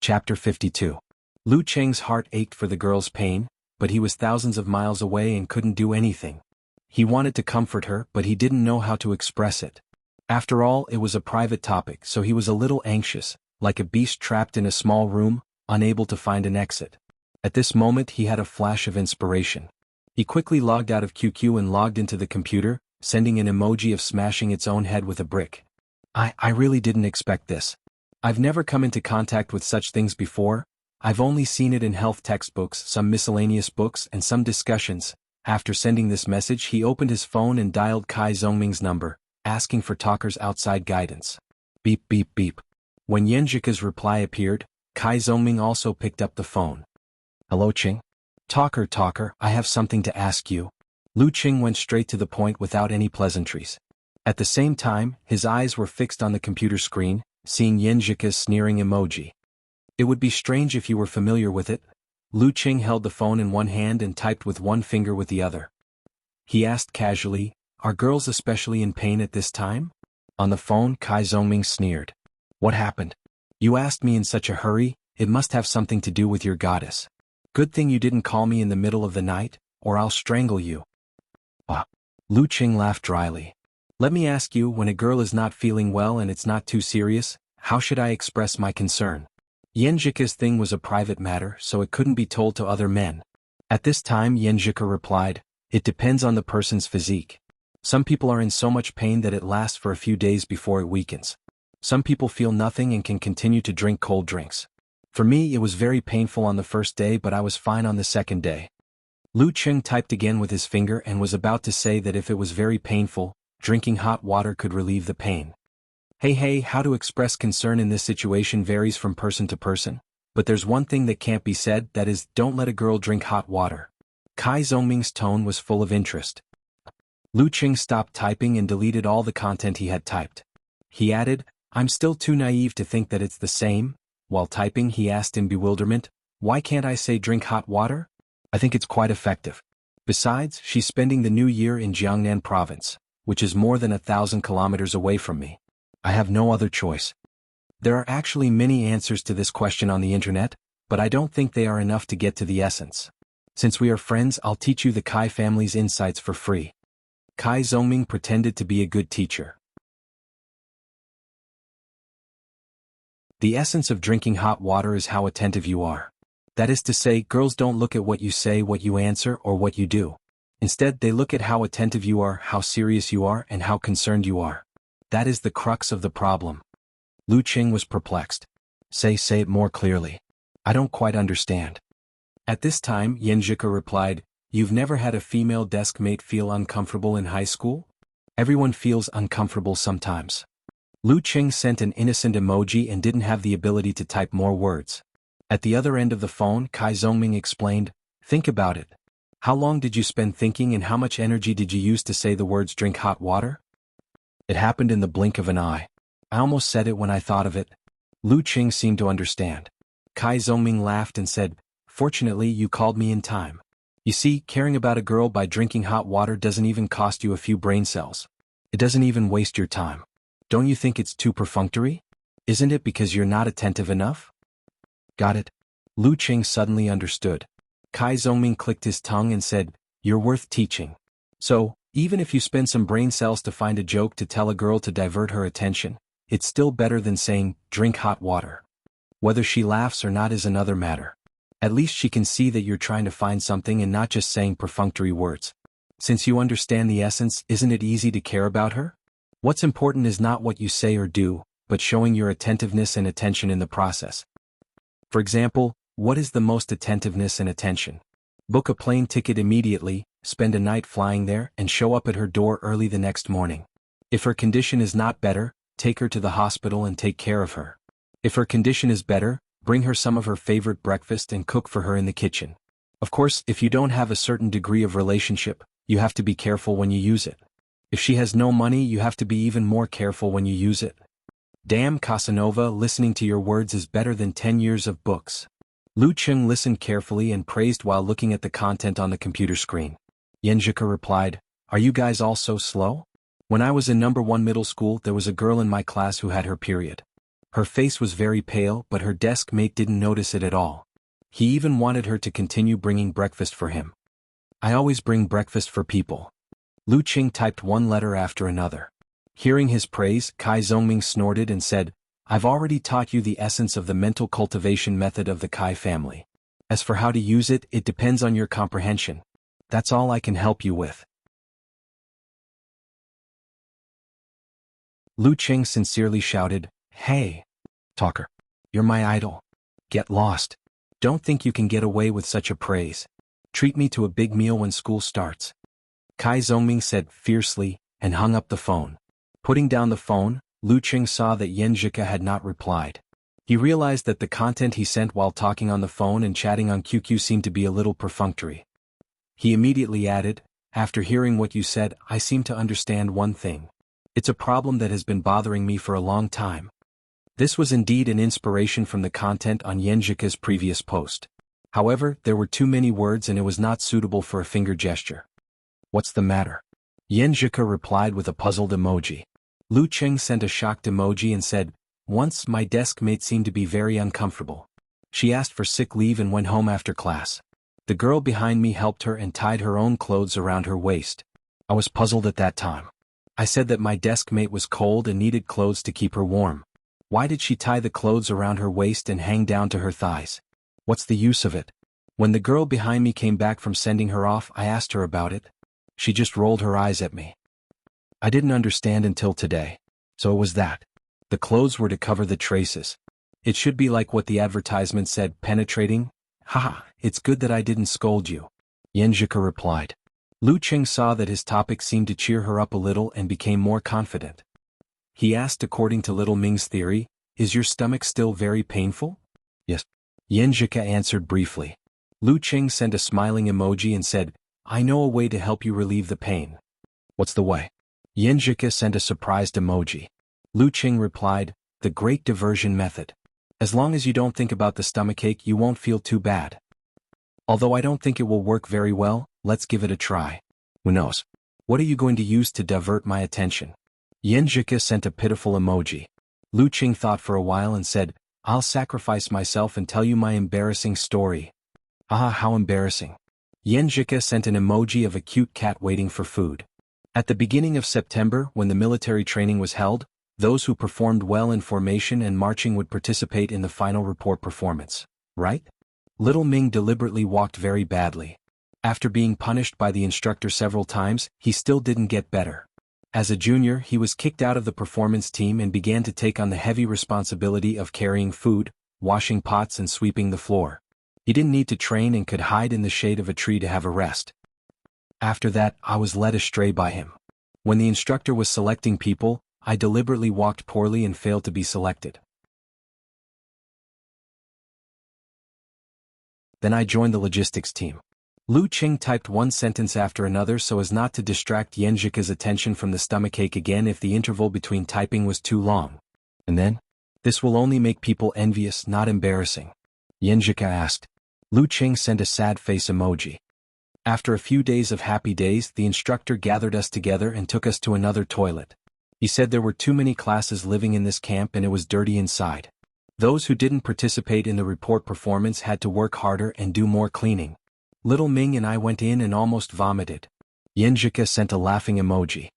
Chapter 52. Lu Qing's heart ached for the girl's pain, but he was thousands of miles away and couldn't do anything. He wanted to comfort her, but he didn't know how to express it. After all, it was a private topic, so he was a little anxious, like a beast trapped in a small room, unable to find an exit. At this moment he had a flash of inspiration. He quickly logged out of QQ and logged into the computer, sending an emoji of smashing its own head with a brick. I really didn't expect this. I've never come into contact with such things before. I've only seen it in health textbooks, some miscellaneous books, and some discussions. After sending this message, he opened his phone and dialed Kai Zongming's number, asking for talkers outside guidance. Beep beep beep. When Yan Zhika's reply appeared, Kai Zongming also picked up the phone. Hello Qing? Talker, I have something to ask you. Lu Qing went straight to the point without any pleasantries. At the same time, his eyes were fixed on the computer screen, seeing Yan Zhika's sneering emoji. It would be strange if you were familiar with it. Lu Qing held the phone in one hand and typed with one finger with the other. He asked casually, are girls especially in pain at this time? On the phone, Kai Zongming sneered. What happened? You asked me in such a hurry, it must have something to do with your goddess. Good thing you didn't call me in the middle of the night, or I'll strangle you. Lu Qing laughed dryly. Let me ask you, when a girl is not feeling well and it's not too serious, how should I express my concern? Yan Zhika's thing was a private matter, so it couldn't be told to other men. At this time Yan Zhika replied, it depends on the person's physique. Some people are in so much pain that it lasts for a few days before it weakens. Some people feel nothing and can continue to drink cold drinks. For me it was very painful on the first day, but I was fine on the second day. Lu Qing typed again with his finger and was about to say that if it was very painful, drinking hot water could relieve the pain. Hey, how to express concern in this situation varies from person to person, but there's one thing that can't be said, that is, don't let a girl drink hot water. Kai Zongming's tone was full of interest. Lu Qing stopped typing and deleted all the content he had typed. He added, I'm still too naive to think that it's the same. While typing he asked in bewilderment, why can't I say drink hot water? I think it's quite effective. Besides, she's spending the new year in Jiangnan province, which is more than 1,000 kilometers away from me. I have no other choice. There are actually many answers to this question on the internet, but I don't think they are enough to get to the essence. Since we are friends, I'll teach you the Kai family's insights for free. Kai Zongming pretended to be a good teacher. The essence of drinking hot water is how attentive you are. That is to say, girls don't look at what you say, what you answer, or what you do. Instead, they look at how attentive you are, how serious you are, and how concerned you are. That is the crux of the problem. Lu Qing was perplexed. Say it more clearly. I don't quite understand. At this time, Yanjika replied, You've never had a female desk mate feel uncomfortable in high school? Everyone feels uncomfortable sometimes. Lu Qing sent an innocent emoji and didn't have the ability to type more words. At the other end of the phone, Kai Zongming explained, Think about it. How long did you spend thinking and how much energy did you use to say the words drink hot water? It happened in the blink of an eye. I almost said it when I thought of it. Lu Qing seemed to understand. Kai Zongming laughed and said, Fortunately, you called me in time. You see, caring about a girl by drinking hot water doesn't even cost you a few brain cells. It doesn't even waste your time. Don't you think it's too perfunctory? Isn't it because you're not attentive enough? Got it. Lu Qing suddenly understood. Kai Zongming clicked his tongue and said, You're worth teaching. So, even if you spend some brain cells to find a joke to tell a girl to divert her attention, it's still better than saying, drink hot water. Whether she laughs or not is another matter. At least she can see that you're trying to find something and not just saying perfunctory words. Since you understand the essence, isn't it easy to care about her? What's important is not what you say or do, but showing your attentiveness and attention in the process. For example, what is the most attentiveness and attention? Book a plane ticket immediately, spend a night flying there, and show up at her door early the next morning. If her condition is not better, take her to the hospital and take care of her. If her condition is better, bring her some of her favorite breakfast and cook for her in the kitchen. Of course, if you don't have a certain degree of relationship, you have to be careful when you use it. If she has no money, you have to be even more careful when you use it. Damn, Casanova, listening to your words is better than 10 years of books. Lu Qing listened carefully and praised while looking at the content on the computer screen. Yanjika replied, Are you guys all so slow? When I was in number 1 middle school, there was a girl in my class who had her period. Her face was very pale, but her desk mate didn't notice it at all. He even wanted her to continue bringing breakfast for him. I always bring breakfast for people. Lu Qing typed one letter after another. Hearing his praise, Kai Zongming snorted and said, I've already taught you the essence of the mental cultivation method of the Kai family. As for how to use it, it depends on your comprehension. That's all I can help you with. Lu Qing sincerely shouted, Hey, talker. You're my idol. Get lost. Don't think you can get away with such a praise. Treat me to a big meal when school starts. Kai Zongming said fiercely, and hung up the phone. Putting down the phone, Lu Qing saw that Yanjika had not replied. He realized that the content he sent while talking on the phone and chatting on QQ seemed to be a little perfunctory. He immediately added, After hearing what you said, I seem to understand one thing. It's a problem that has been bothering me for a long time. This was indeed an inspiration from the content on Yanjika's previous post. However, there were too many words and it was not suitable for a finger gesture. What's the matter? Yanjika replied with a puzzled emoji. Lu Qing sent a shocked emoji and said, Once my desk mate seemed to be very uncomfortable. She asked for sick leave and went home after class. The girl behind me helped her and tied her own clothes around her waist. I was puzzled at that time. I said that my desk mate was cold and needed clothes to keep her warm. Why did she tie the clothes around her waist and hang down to her thighs? What's the use of it? When the girl behind me came back from sending her off, I asked her about it. She just rolled her eyes at me. I didn't understand until today. So it was that. The clothes were to cover the traces. It should be like what the advertisement said, penetrating. Haha, it's good that I didn't scold you. Yanjika replied. Lu Qing saw that his topic seemed to cheer her up a little and became more confident. He asked, according to Little Ming's theory, Is your stomach still very painful? Yes. Yanjika answered briefly. Lu Qing sent a smiling emoji and said, I know a way to help you relieve the pain. What's the way? Yanjika sent a surprised emoji. Lu Qing replied, The great diversion method. As long as you don't think about the stomachache, you won't feel too bad. Although I don't think it will work very well, let's give it a try. Who knows? What are you going to use to divert my attention? Yanjika sent a pitiful emoji. Lu Qing thought for a while and said, I'll sacrifice myself and tell you my embarrassing story. Ah, how embarrassing. Yanjika sent an emoji of a cute cat waiting for food. At the beginning of September, when the military training was held, those who performed well in formation and marching would participate in the final report performance, right? Little Ming deliberately walked very badly. After being punished by the instructor several times, he still didn't get better. As a junior, he was kicked out of the performance team and began to take on the heavy responsibility of carrying food, washing pots and sweeping the floor. He didn't need to train and could hide in the shade of a tree to have a rest. After that, I was led astray by him. When the instructor was selecting people, I deliberately walked poorly and failed to be selected. Then I joined the logistics team. Lu Qing typed one sentence after another so as not to distract Yanjika's attention from the stomachache again if the interval between typing was too long. And then? This will only make people envious, not embarrassing. Yanjika asked. Lu Qing sent a sad face emoji. After a few days of happy days, the instructor gathered us together and took us to another toilet. He said there were too many classes living in this camp and it was dirty inside. Those who didn't participate in the report performance had to work harder and do more cleaning. Little Ming and I went in and almost vomited. Yanjika sent a laughing emoji.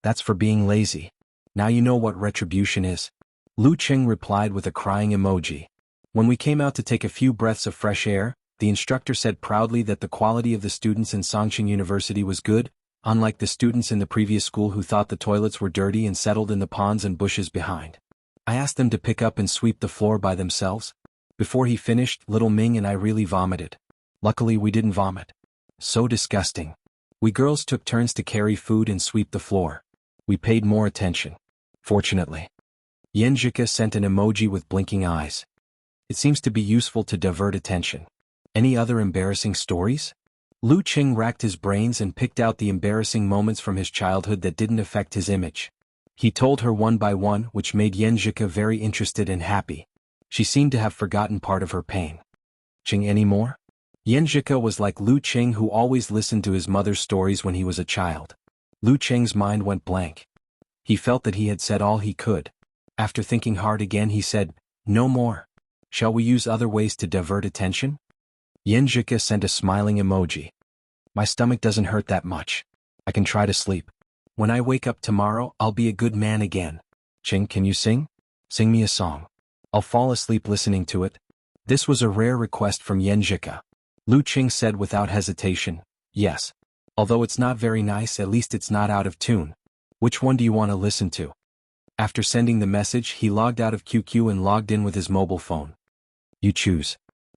That's for being lazy. Now you know what retribution is. Lu Qing replied with a crying emoji. When we came out to take a few breaths of fresh air, the instructor said proudly that the quality of the students in Songqing University was good, unlike the students in the previous school who thought the toilets were dirty and settled in the ponds and bushes behind. I asked them to pick up and sweep the floor by themselves. Before he finished, Little Ming and I really vomited. Luckily we didn't vomit. So disgusting. We girls took turns to carry food and sweep the floor. We paid more attention. Fortunately. Yanjika sent an emoji with blinking eyes. It seems to be useful to divert attention. Any other embarrassing stories? Lu Qing racked his brains and picked out the embarrassing moments from his childhood that didn't affect his image. He told her one by one, which made Yanjika very interested and happy. She seemed to have forgotten part of her pain. Qing, any more? Yanjika was like Lu Qing, who always listened to his mother's stories when he was a child. Lu Qing's mind went blank. He felt that he had said all he could. After thinking hard again, he said, no more. Shall we use other ways to divert attention? Yanjika sent a smiling emoji. My stomach doesn't hurt that much. I can try to sleep. When I wake up tomorrow, I'll be a good man again. Qing, can you sing? Sing me a song. I'll fall asleep listening to it. This was a rare request from Yanjika. Lu Qing said without hesitation, yes. Although it's not very nice, at least it's not out of tune. Which one do you want to listen to? After sending the message, he logged out of QQ and logged in with his mobile phone. You choose.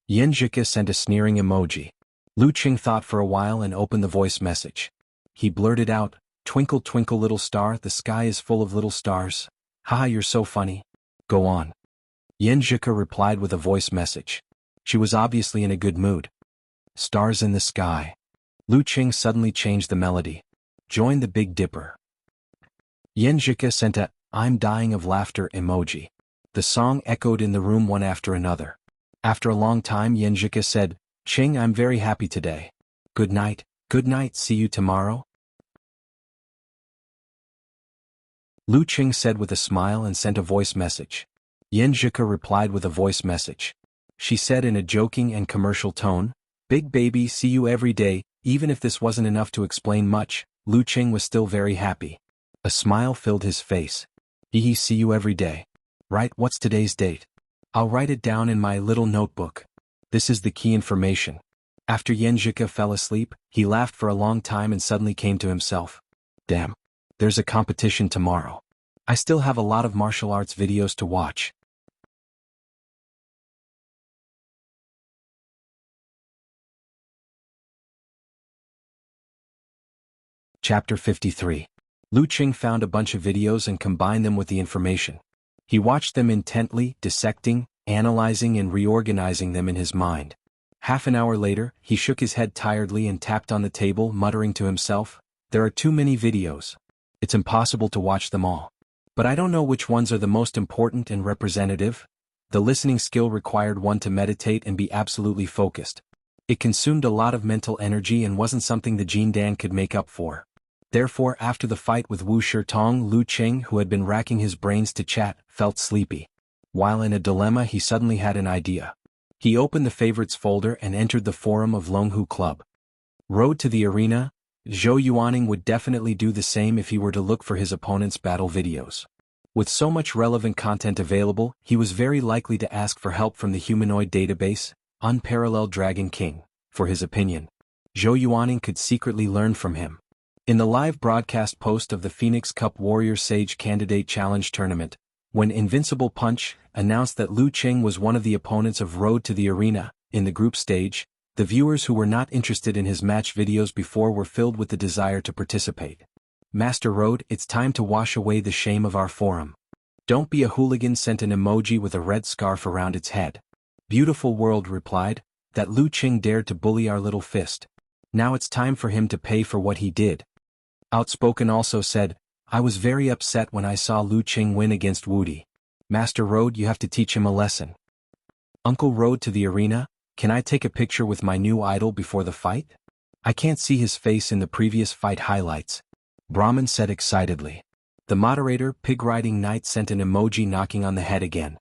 Yanjika sent a sneering emoji. Lu Qing thought for a while and opened the voice message. He blurted out, twinkle twinkle little star, the sky is full of little stars. Haha, you're so funny. Go on. Yanjika replied with a voice message. She was obviously in a good mood. Stars in the sky. Lu Qing suddenly changed the melody. Join the Big Dipper. Yanjika sent a I'm dying of laughter emoji. The song echoed in the room one after another. After a long time, Yanjika said, Qing, I'm very happy today. Good night, see you tomorrow. Lu Qing said with a smile and sent a voice message. Yanjika replied with a voice message. She said in a joking and commercial tone, Big baby, see you every day. Even if this wasn't enough to explain much, Lu Qing was still very happy. A smile filled his face. Hee, see you every day. Right, what's today's date? I'll write it down in my little notebook. This is the key information. After Yanjika fell asleep, he laughed for a long time and suddenly came to himself. Damn. There's a competition tomorrow. I still have a lot of martial arts videos to watch. Chapter 53. Lu Qing found a bunch of videos and combined them with the information. He watched them intently, dissecting, analyzing and reorganizing them in his mind. Half an hour later, he shook his head tiredly and tapped on the table, muttering to himself, there are too many videos. It's impossible to watch them all. But I don't know which ones are the most important and representative. The listening skill required one to meditate and be absolutely focused. It consumed a lot of mental energy and wasn't something the Jin Dan could make up for. Therefore, after the fight with Wu Shitong, Lu Qing, who had been racking his brains to chat, felt sleepy. While in a dilemma, he suddenly had an idea. He opened the favorites folder and entered the forum of Longhu Club. Road to the arena. Zhou Yuaning would definitely do the same if he were to look for his opponent's battle videos. With so much relevant content available, he was very likely to ask for help from the humanoid database, Unparalleled Dragon King, for his opinion. Zhou Yuaning could secretly learn from him. In the live broadcast post of the Phoenix Cup Warrior Sage Candidate Challenge Tournament, when Invincible Punch announced that Lu Qing was one of the opponents of Road to the Arena, in the group stage, the viewers who were not interested in his match videos before were filled with the desire to participate. Master Road, it's time to wash away the shame of our forum. Don't be a hooligan, sent an emoji with a red scarf around its head. Beautiful World replied, that Lu Qing dared to bully our little fist. Now it's time for him to pay for what he did. Outspoken also said, I was very upset when I saw Lu Qing win against Wudi. Master Road, you have to teach him a lesson. Uncle Road to the arena, can I take a picture with my new idol before the fight? I can't see his face in the previous fight highlights. Brahman said excitedly. The moderator, Pig Riding Knight, sent an emoji knocking on the head again.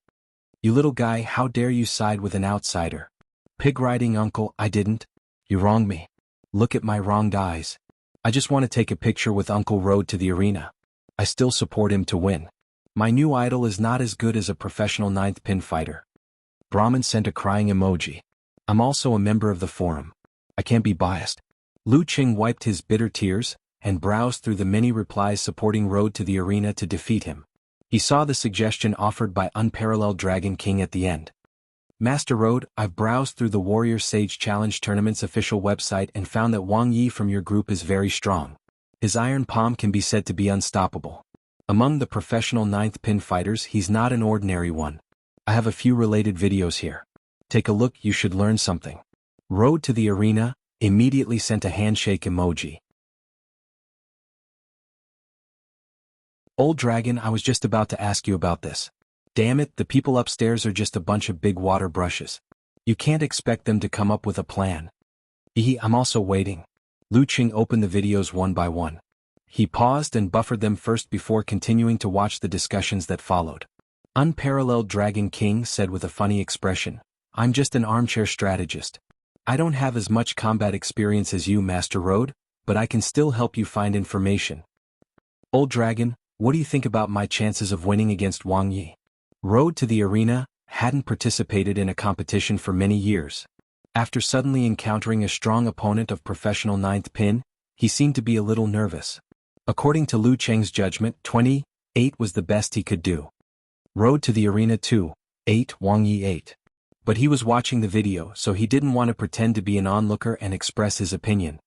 You little guy, how dare you side with an outsider? Pig Riding Uncle, I didn't. You wronged me. Look at my wronged eyes. I just want to take a picture with Uncle Road to the arena. I still support him to win. My new idol is not as good as a professional 9th pin fighter. Brahman sent a crying emoji. I'm also a member of the forum. I can't be biased. Lu Qing wiped his bitter tears and browsed through the many replies supporting Road to the arena to defeat him. He saw the suggestion offered by Unparalleled Dragon King at the end. Master Road, I've browsed through the Warrior Sage Challenge Tournament's official website and found that Wang Yi from your group is very strong. His iron palm can be said to be unstoppable. Among the professional 9th pin fighters, he's not an ordinary one. I have a few related videos here. Take a look, you should learn something. Road to the arena immediately sent a handshake emoji. Old Dragon, I was just about to ask you about this. Damn it, the people upstairs are just a bunch of big water brushes. You can't expect them to come up with a plan. I'm also waiting. Lu Qing opened the videos one by one. He paused and buffered them first before continuing to watch the discussions that followed. Unparalleled Dragon King said with a funny expression, I'm just an armchair strategist. I don't have as much combat experience as you, Master Road, but I can still help you find information. Old Dragon, what do you think about my chances of winning against Wang Yi? Road to the arena hadn't participated in a competition for many years. After suddenly encountering a strong opponent of professional 9th pin, he seemed to be a little nervous. According to Lu Qing's judgment, 28 was the best he could do. Road to the arena 2-8, Wang Yi 8. But he was watching the video, so he didn't want to pretend to be an onlooker and express his opinion.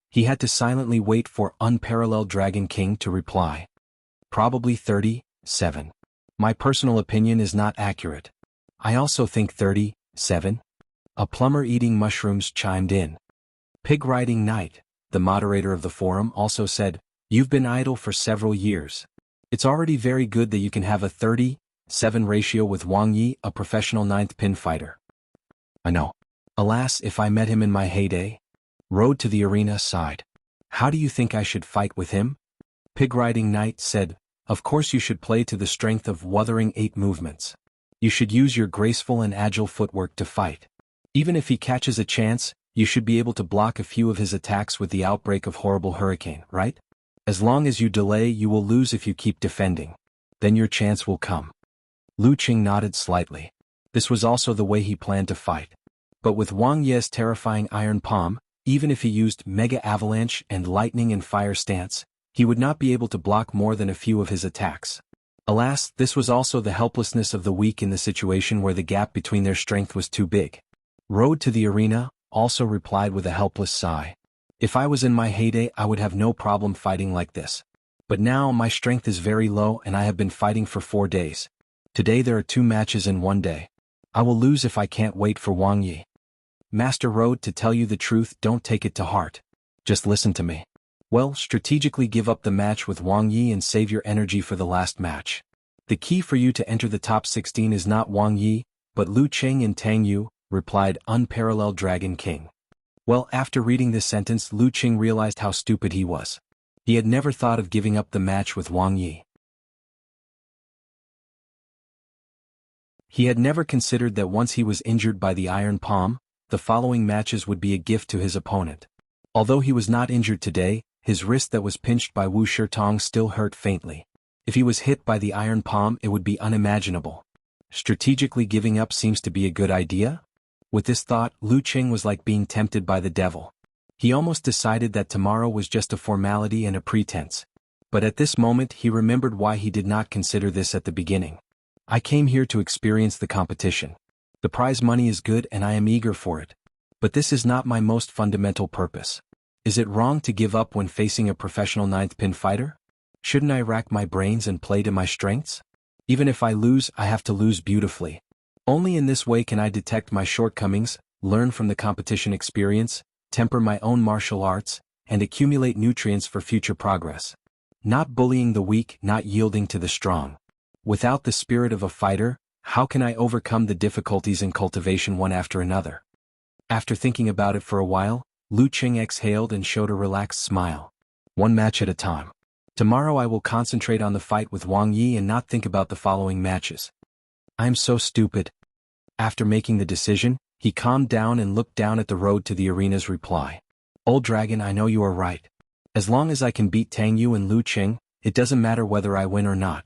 He had to silently wait for Unparalleled Dragon King to reply. Probably 37. My personal opinion is not accurate. I also think 37. A plumber eating mushrooms chimed in. Pig Riding Knight, the moderator of the forum, also said, You've been idle for several years. It's already very good that you can have a 37 ratio with Wang Yi, a professional 9th pin fighter. I know. Alas, if I met him in my heyday. Road to the arena sighed. How do you think I should fight with him? Pig Riding Knight said, Of course you should play to the strength of Wuthering 8 movements. You should use your graceful and agile footwork to fight. Even if he catches a chance, you should be able to block a few of his attacks with the outbreak of Horrible Hurricane, right? As long as you delay, you will lose if you keep defending. Then your chance will come. Lu Qing nodded slightly. This was also the way he planned to fight. But with Wang Yi's terrifying iron palm, even if he used Mega Avalanche and Lightning and Fire stance, he would not be able to block more than a few of his attacks. Alas, this was also the helplessness of the weak in the situation where the gap between their strength was too big. Road to the arena also replied with a helpless sigh. If I was in my heyday, I would have no problem fighting like this. But now my strength is very low and I have been fighting for 4 days. Today there are 2 matches in 1 day. I will lose if I can't wait for Wang Yi. Master Road, to tell you the truth, don't take it to heart. Just listen to me. Well, strategically give up the match with Wang Yi and save your energy for the last match. The key for you to enter the top 16 is not Wang Yi, but Lu Qing and Tang Yu, replied Unparalleled Dragon King. Well, after reading this sentence, Lu Qing realized how stupid he was. He had never thought of giving up the match with Wang Yi. He had never considered that once he was injured by the iron palm, the following matches would be a gift to his opponent. Although he was not injured today, his wrist that was pinched by Wu Shitong still hurt faintly. If he was hit by the iron palm, it would be unimaginable. Strategically giving up seems to be a good idea? With this thought, Lu Qing was like being tempted by the devil. He almost decided that tomorrow was just a formality and a pretense. But at this moment he remembered why he did not consider this at the beginning. I came here to experience the competition. The prize money is good and I am eager for it. But this is not my most fundamental purpose. Is it wrong to give up when facing a professional ninth pin fighter? Shouldn't I rack my brains and play to my strengths? Even if I lose, I have to lose beautifully. Only in this way can I detect my shortcomings, learn from the competition experience, temper my own martial arts, and accumulate nutrients for future progress. Not bullying the weak, not yielding to the strong. Without the spirit of a fighter, how can I overcome the difficulties in cultivation one after another? After thinking about it for a while, Lu Qing exhaled and showed a relaxed smile. One match at a time. Tomorrow I will concentrate on the fight with Wang Yi and not think about the following matches. I am so stupid. After making the decision, he calmed down and looked down at the road to the arena's reply. Old Dragon, I know you are right. As long as I can beat Tang Yu and Lu Qing, it doesn't matter whether I win or not.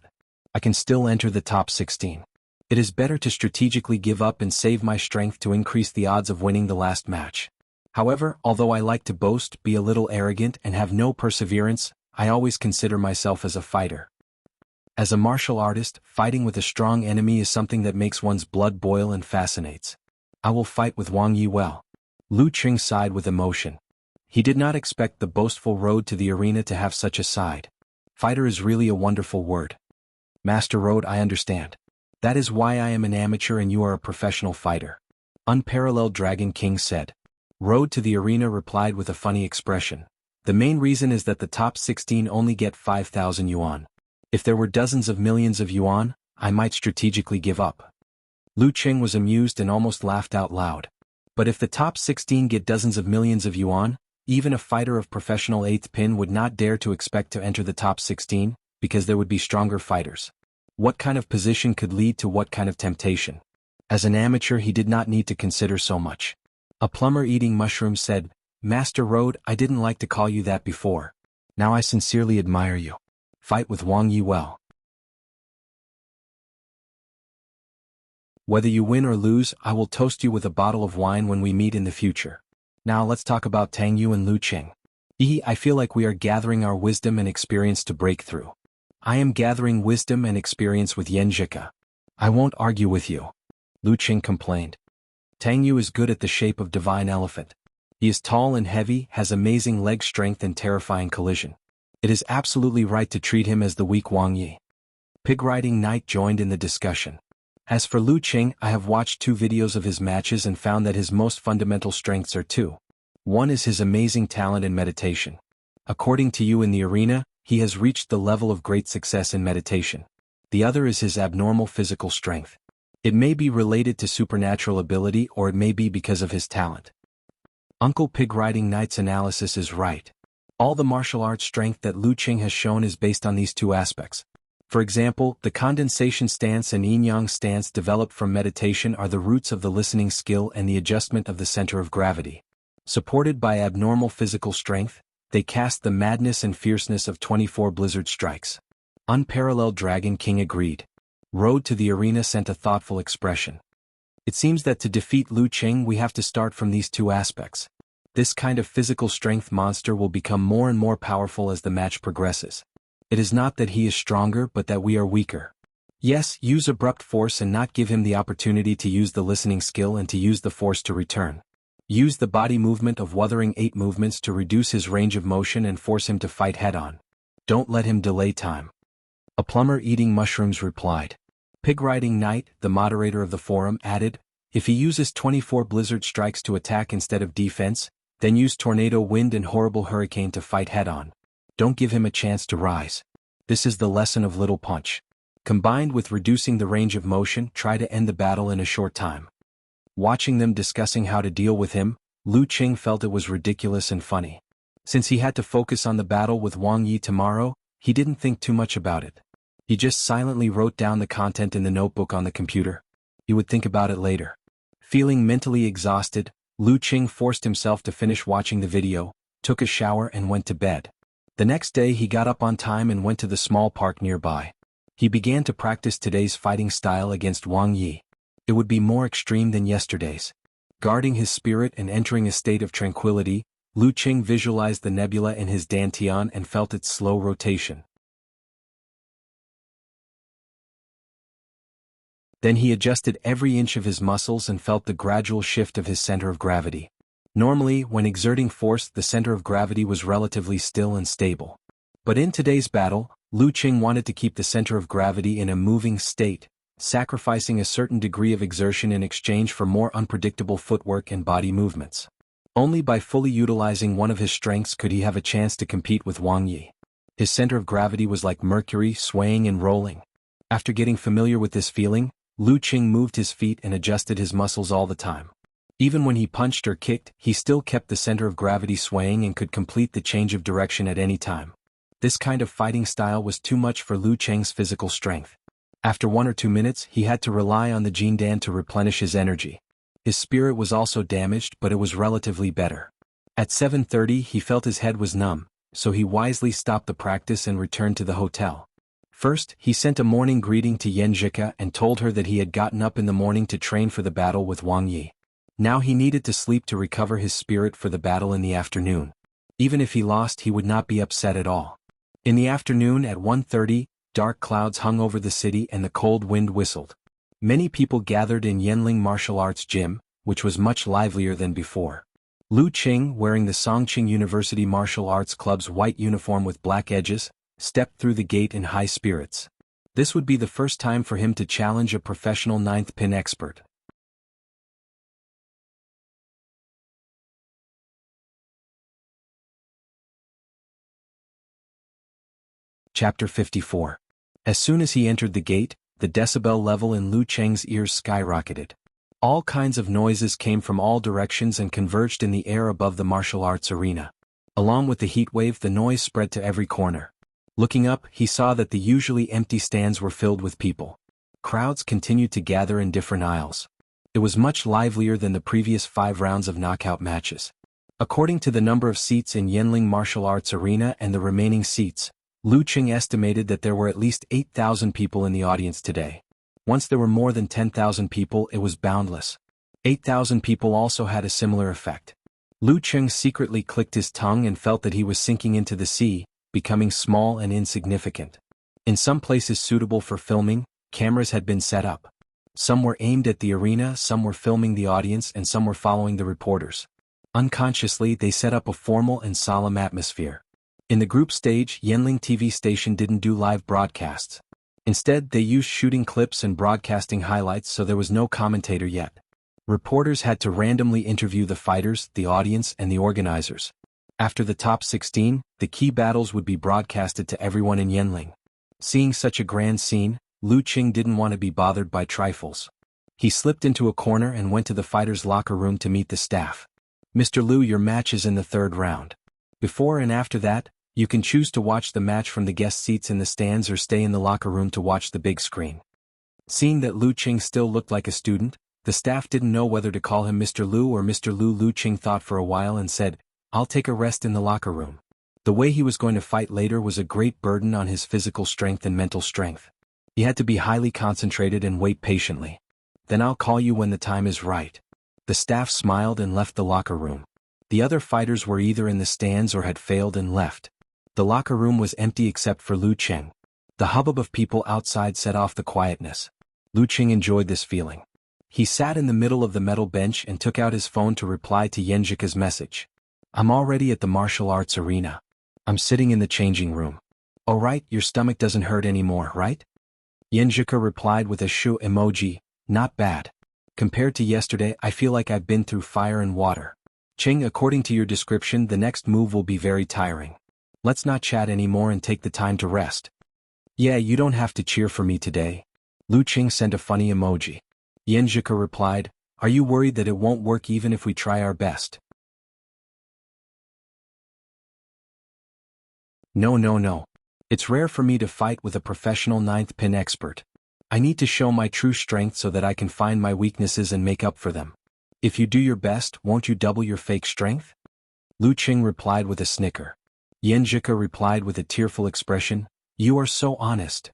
I can still enter the top 16. It is better to strategically give up and save my strength to increase the odds of winning the last match. However, although I like to boast, be a little arrogant and have no perseverance, I always consider myself as a fighter. As a martial artist, fighting with a strong enemy is something that makes one's blood boil and fascinates. I will fight with Wang Yi well. Lu Qing sighed with emotion. He did not expect the boastful road to the arena to have such a side. Fighter is really a wonderful word. Master Road, I understand. That is why I am an amateur and you are a professional fighter. Unparalleled Dragon King said. Road to the arena replied with a funny expression. The main reason is that the top 16 only get 5,000 yuan. If there were dozens of millions of yuan, I might strategically give up. Lu Qing was amused and almost laughed out loud. But if the top 16 get dozens of millions of yuan, even a fighter of professional 8th pin would not dare to expect to enter the top 16, because there would be stronger fighters. What kind of position could lead to what kind of temptation? As an amateur he did not need to consider so much. A plumber eating mushrooms said, Master Road, I didn't like to call you that before. Now I sincerely admire you. Fight with Wang Yi well. Whether you win or lose, I will toast you with a bottle of wine when we meet in the future. Now let's talk about Tang Yu and Lu Qing. I feel like we are gathering our wisdom and experience to break through. I am gathering wisdom and experience with Yan Zhika. I won't argue with you. Lu Qing complained. Tang Yu is good at the shape of divine elephant. He is tall and heavy, has amazing leg strength and terrifying collision. It is absolutely right to treat him as the weak Wang Yi. Pig riding Knight joined in the discussion. As for Lu Qing, I have watched 2 videos of his matches and found that his most fundamental strengths are 2. One is his amazing talent in meditation. According to you in the arena, he has reached the level of great success in meditation. The other is his abnormal physical strength. It may be related to supernatural ability or it may be because of his talent. Uncle Pig riding Knight's analysis is right. All the martial arts strength that Lu Qing has shown is based on these 2 aspects. For example, the condensation stance and yin-yang stance developed from meditation are the roots of the listening skill and the adjustment of the center of gravity. Supported by abnormal physical strength, they cast the madness and fierceness of 24 blizzard strikes. Unparalleled Dragon King agreed. Road to the arena sent a thoughtful expression. It seems that to defeat Lu Qing we have to start from these 2 aspects. This kind of physical strength monster will become more and more powerful as the match progresses. It is not that he is stronger but that we are weaker. Yes, use abrupt force and not give him the opportunity to use the listening skill and to use the force to return. Use the body movement of Wuthering 8 movements to reduce his range of motion and force him to fight head-on. Don't let him delay time. A plumber eating mushrooms replied. Pig riding Knight, the moderator of the forum, added, if he uses 24 blizzard strikes to attack instead of defense, then use tornado wind and horrible hurricane to fight head-on. Don't give him a chance to rise. This is the lesson of little punch. Combined with reducing the range of motion, try to end the battle in a short time. Watching them discussing how to deal with him, Lu Qing felt it was ridiculous and funny. Since he had to focus on the battle with Wang Yi tomorrow, he didn't think too much about it. He just silently wrote down the content in the notebook on the computer. He would think about it later. Feeling mentally exhausted, Lu Qing forced himself to finish watching the video, took a shower and went to bed. The next day he got up on time and went to the small park nearby. He began to practice today's fighting style against Wang Yi. It would be more extreme than yesterday's. Guarding his spirit and entering a state of tranquility, Lu Qing visualized the nebula in his dantian and felt its slow rotation. Then he adjusted every inch of his muscles and felt the gradual shift of his center of gravity. Normally, when exerting force, the center of gravity was relatively still and stable. But in today's battle, Lu Qing wanted to keep the center of gravity in a moving state, sacrificing a certain degree of exertion in exchange for more unpredictable footwork and body movements. Only by fully utilizing one of his strengths could he have a chance to compete with Wang Yi. His center of gravity was like Mercury, swaying and rolling. After getting familiar with this feeling, Lu Qing moved his feet and adjusted his muscles all the time. Even when he punched or kicked, he still kept the center of gravity swaying and could complete the change of direction at any time. This kind of fighting style was too much for Lu Qing's physical strength. After 1 or 2 minutes, he had to rely on the Jindan to replenish his energy. His spirit was also damaged, but it was relatively better. At 7:30 he felt his head was numb, so he wisely stopped the practice and returned to the hotel. First, he sent a morning greeting to Yanjika and told her that he had gotten up in the morning to train for the battle with Wang Yi. Now he needed to sleep to recover his spirit for the battle in the afternoon. Even if he lost, he would not be upset at all. In the afternoon at 1:30, dark clouds hung over the city and the cold wind whistled. Many people gathered in Yanling Martial Arts Gym, which was much livelier than before. Lu Qing, wearing the Songqing University Martial Arts Club's white uniform with black edges, stepped through the gate in high spirits. This would be the first time for him to challenge a professional ninth pin expert. Chapter 54. As soon as he entered the gate, the decibel level in Lu Qing's ears skyrocketed. All kinds of noises came from all directions and converged in the air above the martial arts arena. Along with the heat wave, the noise spread to every corner. Looking up, he saw that the usually empty stands were filled with people. Crowds continued to gather in different aisles. It was much livelier than the previous 5 rounds of knockout matches. According to the number of seats in Yanling Martial Arts Arena and the remaining seats, Lu Qing estimated that there were at least 8,000 people in the audience today. Once there were more than 10,000 people, it was boundless. 8,000 people also had a similar effect. Lu Qing secretly clicked his tongue and felt that he was sinking into the sea, becoming small and insignificant. In some places suitable for filming, cameras had been set up. Some were aimed at the arena, some were filming the audience, and some were following the reporters. Unconsciously, they set up a formal and solemn atmosphere. In the group stage, Yanling TV station didn't do live broadcasts. Instead, they used shooting clips and broadcasting highlights, so there was no commentator yet. Reporters had to randomly interview the fighters, the audience, and the organizers. After the top 16, the key battles would be broadcasted to everyone in Yanling. Seeing such a grand scene, Lu Qing didn't want to be bothered by trifles. He slipped into a corner and went to the fighters' locker room to meet the staff. "Mr. Lu, your match is in the 3rd round. Before and after that, you can choose to watch the match from the guest seats in the stands or stay in the locker room to watch the big screen." Seeing that Lu Qing still looked like a student, the staff didn't know whether to call him Mr. Lu or Mr. Lu. Lu Qing thought for a while and said, "I'll take a rest in the locker room." The way he was going to fight later was a great burden on his physical strength and mental strength. He had to be highly concentrated and wait patiently. "Then I'll call you when the time is right." The staff smiled and left the locker room. The other fighters were either in the stands or had failed and left. The locker room was empty except for Lu Qing. The hubbub of people outside set off the quietness. Lu Qing enjoyed this feeling. He sat in the middle of the metal bench and took out his phone to reply to Yenjika's message. "I'm already at the martial arts arena. I'm sitting in the changing room." "Oh right, your stomach doesn't hurt anymore, right?" Yenjika replied with a shu emoji. "Not bad. Compared to yesterday, I feel like I've been through fire and water." "Qing, according to your description, the next move will be very tiring. Let's not chat anymore and take the time to rest." "Yeah, you don't have to cheer for me today." Lu Qing sent a funny emoji. Yenjika replied, "Are you worried that it won't work even if we try our best?" No, no, no. It's rare for me to fight with a professional ninth pin expert. I need to show my true strength so that I can find my weaknesses and make up for them. If you do your best, won't you double your fake strength? Lu Qing replied with a snicker. Yan Zhika replied with a tearful expression, You are so honest.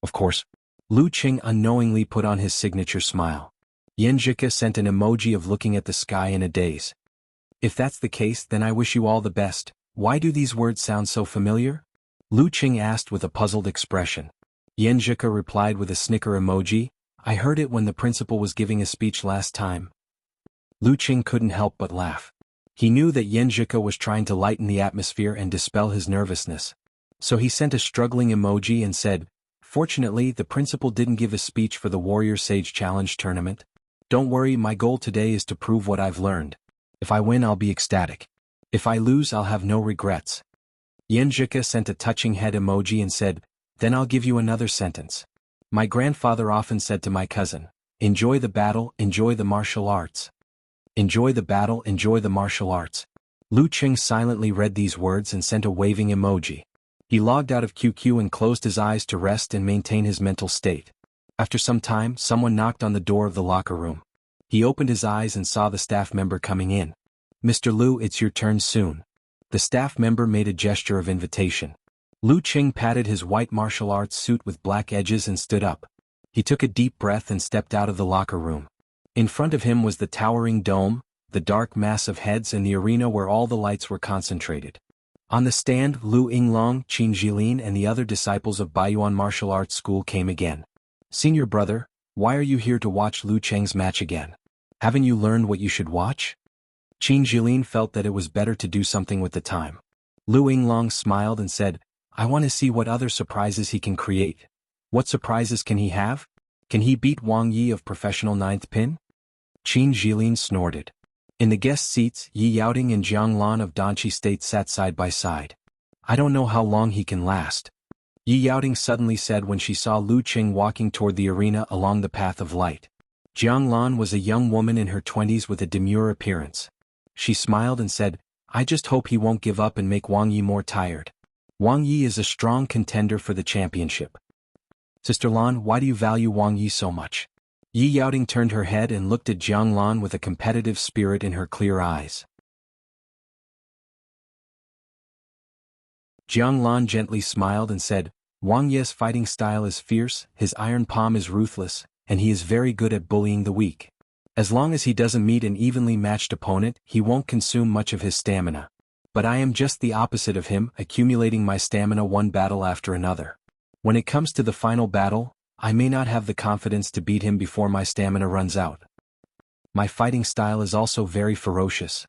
Of course. Lu Qing unknowingly put on his signature smile. Yan Zhika sent an emoji of looking at the sky in a daze. If that's the case, then I wish you all the best. Why do these words sound so familiar? Lu Qing asked with a puzzled expression. Yan Zhika replied with a snicker emoji, I heard it when the principal was giving a speech last time. Lu Qing couldn't help but laugh. He knew that Yan Zhika was trying to lighten the atmosphere and dispel his nervousness. So he sent a struggling emoji and said, Fortunately, the principal didn't give a speech for the Warrior Sage Challenge tournament. Don't worry, my goal today is to prove what I've learned. If I win, I'll be ecstatic. If I lose, I'll have no regrets. Yan Zhika sent a touching head emoji and said, Then I'll give you another sentence. My grandfather often said to my cousin, Enjoy the battle, enjoy the martial arts. Enjoy the battle, enjoy the martial arts. Lu Qing silently read these words and sent a waving emoji. He logged out of QQ and closed his eyes to rest and maintain his mental state. After some time, someone knocked on the door of the locker room. He opened his eyes and saw the staff member coming in. Mr. Lu, it's your turn soon. The staff member made a gesture of invitation. Lu Qing patted his white martial arts suit with black edges and stood up. He took a deep breath and stepped out of the locker room. In front of him was the towering dome, the dark mass of heads and the arena where all the lights were concentrated. On the stand, Lu Yinglong, Qin Jilin and the other disciples of Baiyuan Martial Arts School came again. Senior brother, why are you here to watch Lu Cheng's match again? Haven't you learned what you should watch? Qin Jilin felt that it was better to do something with the time. Lu Yinglong smiled and said, I want to see what other surprises he can create. What surprises can he have? Can he beat Wang Yi of professional ninth pin? Qin Jilin snorted. In the guest seats, Yi Yaoting and Jiang Lan of Danqi State sat side by side. I don't know how long he can last. Yi Yaoting suddenly said when she saw Lu Qing walking toward the arena along the path of light. Jiang Lan was a young woman in her 20s with a demure appearance. She smiled and said, I just hope he won't give up and make Wang Yi more tired. Wang Yi is a strong contender for the championship. Sister Lan, why do you value Wang Yi so much? Yi Yaoting turned her head and looked at Jiang Lan with a competitive spirit in her clear eyes. Jiang Lan gently smiled and said, Wang Yi's fighting style is fierce, his iron palm is ruthless, and he is very good at bullying the weak. As long as he doesn't meet an evenly matched opponent, he won't consume much of his stamina. But I am just the opposite of him, accumulating my stamina one battle after another. When it comes to the final battle, I may not have the confidence to beat him before my stamina runs out. My fighting style is also very ferocious.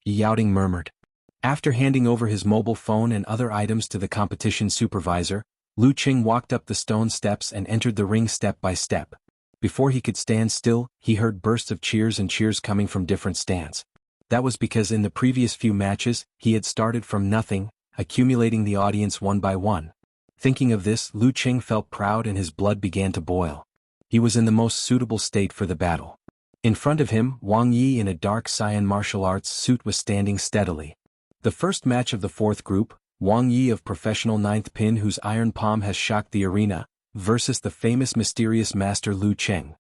Yi Yaoting murmured. After handing over his mobile phone and other items to the competition supervisor, Lu Qing walked up the stone steps and entered the ring step by step. Before he could stand still, he heard bursts of cheers and cheers coming from different stands. That was because in the previous few matches, he had started from nothing, accumulating the audience one by one. Thinking of this, Lu Qing felt proud and his blood began to boil. He was in the most suitable state for the battle. In front of him, Wang Yi in a dark cyan martial arts suit was standing steadily. The first match of the fourth group, Wang Yi of professional ninth pin whose iron palm has shocked the arena, versus the famous mysterious master Lu Qing.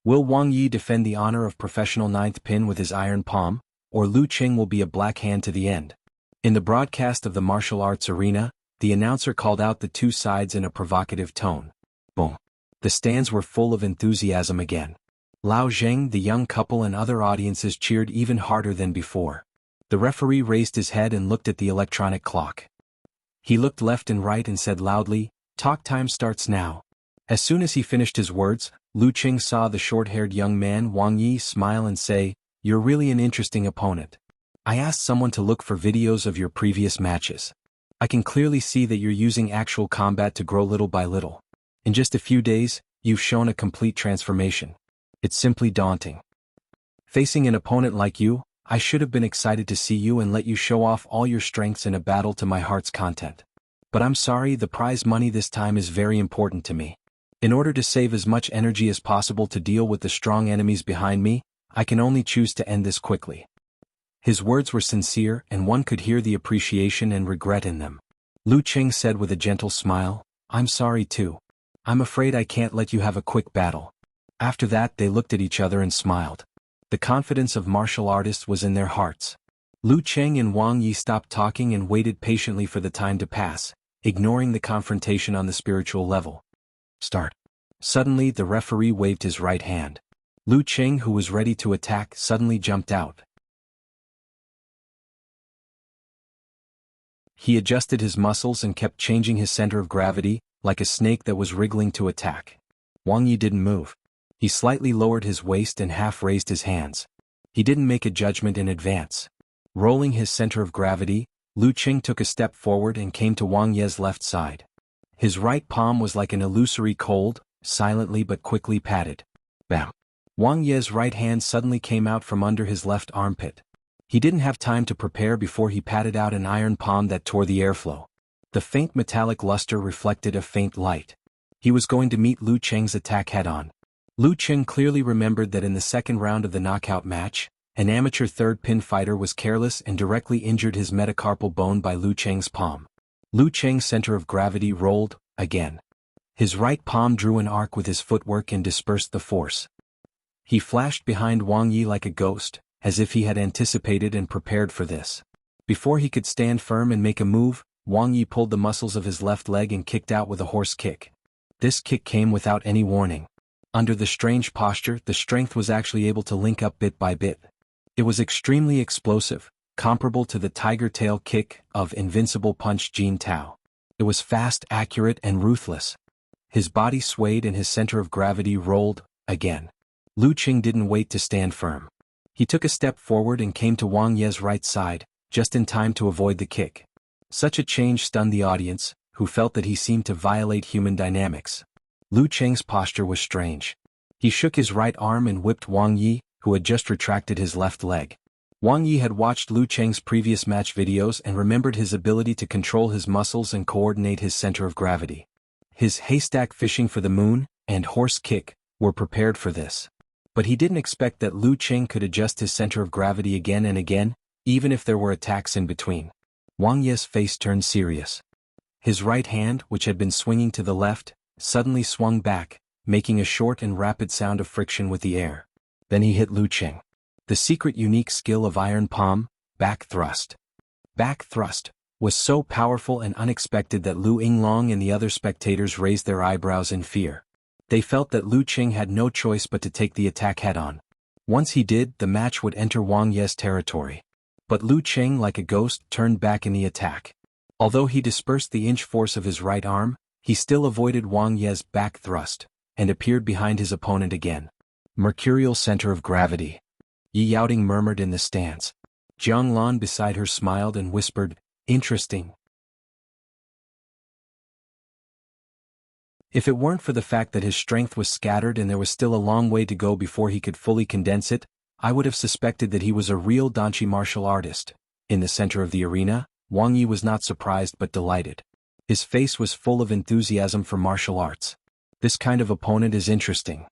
Will Wang Yi defend the honor of professional ninth pin with his iron palm, or Lu Qing will be a black hand to the end? In the broadcast of the martial arts arena, the announcer called out the two sides in a provocative tone. Boom. The stands were full of enthusiasm again. Lao Zheng, the young couple and other audiences cheered even harder than before. The referee raised his head and looked at the electronic clock. He looked left and right and said loudly, Talk time starts now. As soon as he finished his words, Lu Qing saw the short-haired young man Wang Yi smile and say, You're really an interesting opponent. I asked someone to look for videos of your previous matches. I can clearly see that you're using actual combat to grow little by little. In just a few days, you've shown a complete transformation. It's simply daunting. Facing an opponent like you, I should have been excited to see you and let you show off all your strengths in a battle to my heart's content. But I'm sorry, the prize money this time is very important to me. In order to save as much energy as possible to deal with the strong enemies behind me, I can only choose to end this quickly. His words were sincere and one could hear the appreciation and regret in them. Lu Qing said with a gentle smile, "I'm sorry too. I'm afraid I can't let you have a quick battle." After that they looked at each other and smiled. The confidence of martial artists was in their hearts. Lu Qing and Wang Yi stopped talking and waited patiently for the time to pass, ignoring the confrontation on the spiritual level. Start. Suddenly the referee waved his right hand. Lu Qing, who was ready to attack, suddenly jumped out. He adjusted his muscles and kept changing his center of gravity, like a snake that was wriggling to attack. Wang Yi didn't move. He slightly lowered his waist and half raised his hands. He didn't make a judgment in advance. Rolling his center of gravity, Lu Qing took a step forward and came to Wang Yi's left side. His right palm was like an illusory cold, silently but quickly patted. Bam! Wang Yi's right hand suddenly came out from under his left armpit. He didn't have time to prepare before he patted out an iron palm that tore the airflow. The faint metallic luster reflected a faint light. He was going to meet Lu Qing's attack head-on. Lu Qing clearly remembered that in the second round of the knockout match, an amateur third-pin fighter was careless and directly injured his metacarpal bone by Lu Qing's palm. Lu Qing's center of gravity rolled, again. His right palm drew an arc with his footwork and dispersed the force. He flashed behind Wang Yi like a ghost, as if he had anticipated and prepared for this. Before he could stand firm and make a move, Wang Yi pulled the muscles of his left leg and kicked out with a horse kick. This kick came without any warning. Under the strange posture, the strength was actually able to link up bit by bit. It was extremely explosive, comparable to the tiger tail kick of Invincible Punch Jin Tao. It was fast, accurate, and ruthless. His body swayed and his center of gravity rolled, again. Lu Qing didn't wait to stand firm. He took a step forward and came to Wang Yi's right side, just in time to avoid the kick. Such a change stunned the audience, who felt that he seemed to violate human dynamics. Lu Qing's posture was strange. He shook his right arm and whipped Wang Yi, who had just retracted his left leg. Wang Yi had watched Lu Qing's previous match videos and remembered his ability to control his muscles and coordinate his center of gravity. His haystack fishing for the moon and horse kick were prepared for this. But he didn't expect that Lu Qing could adjust his center of gravity again and again, even if there were attacks in between. Wang Yi's face turned serious. His right hand, which had been swinging to the left, suddenly swung back, making a short and rapid sound of friction with the air. Then he hit Lu Qing. The secret unique skill of iron palm, back thrust. Back thrust was so powerful and unexpected that Lu Yinglong and the other spectators raised their eyebrows in fear. They felt that Lu Qing had no choice but to take the attack head-on. Once he did, the match would enter Wang Yi's territory. But Lu Qing, like a ghost, turned back in the attack. Although he dispersed the inch force of his right arm, he still avoided Wang Yi's back thrust, and appeared behind his opponent again. Mercurial center of gravity. Yi Yaoting murmured in the stands. Jiang Lan beside her smiled and whispered, "Interesting." If it weren't for the fact that his strength was scattered and there was still a long way to go before he could fully condense it, I would have suspected that he was a real Danchi martial artist. In the center of the arena, Wang Yi was not surprised but delighted. His face was full of enthusiasm for martial arts. This kind of opponent is interesting.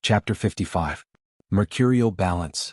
Chapter 55. Mercurial Balance.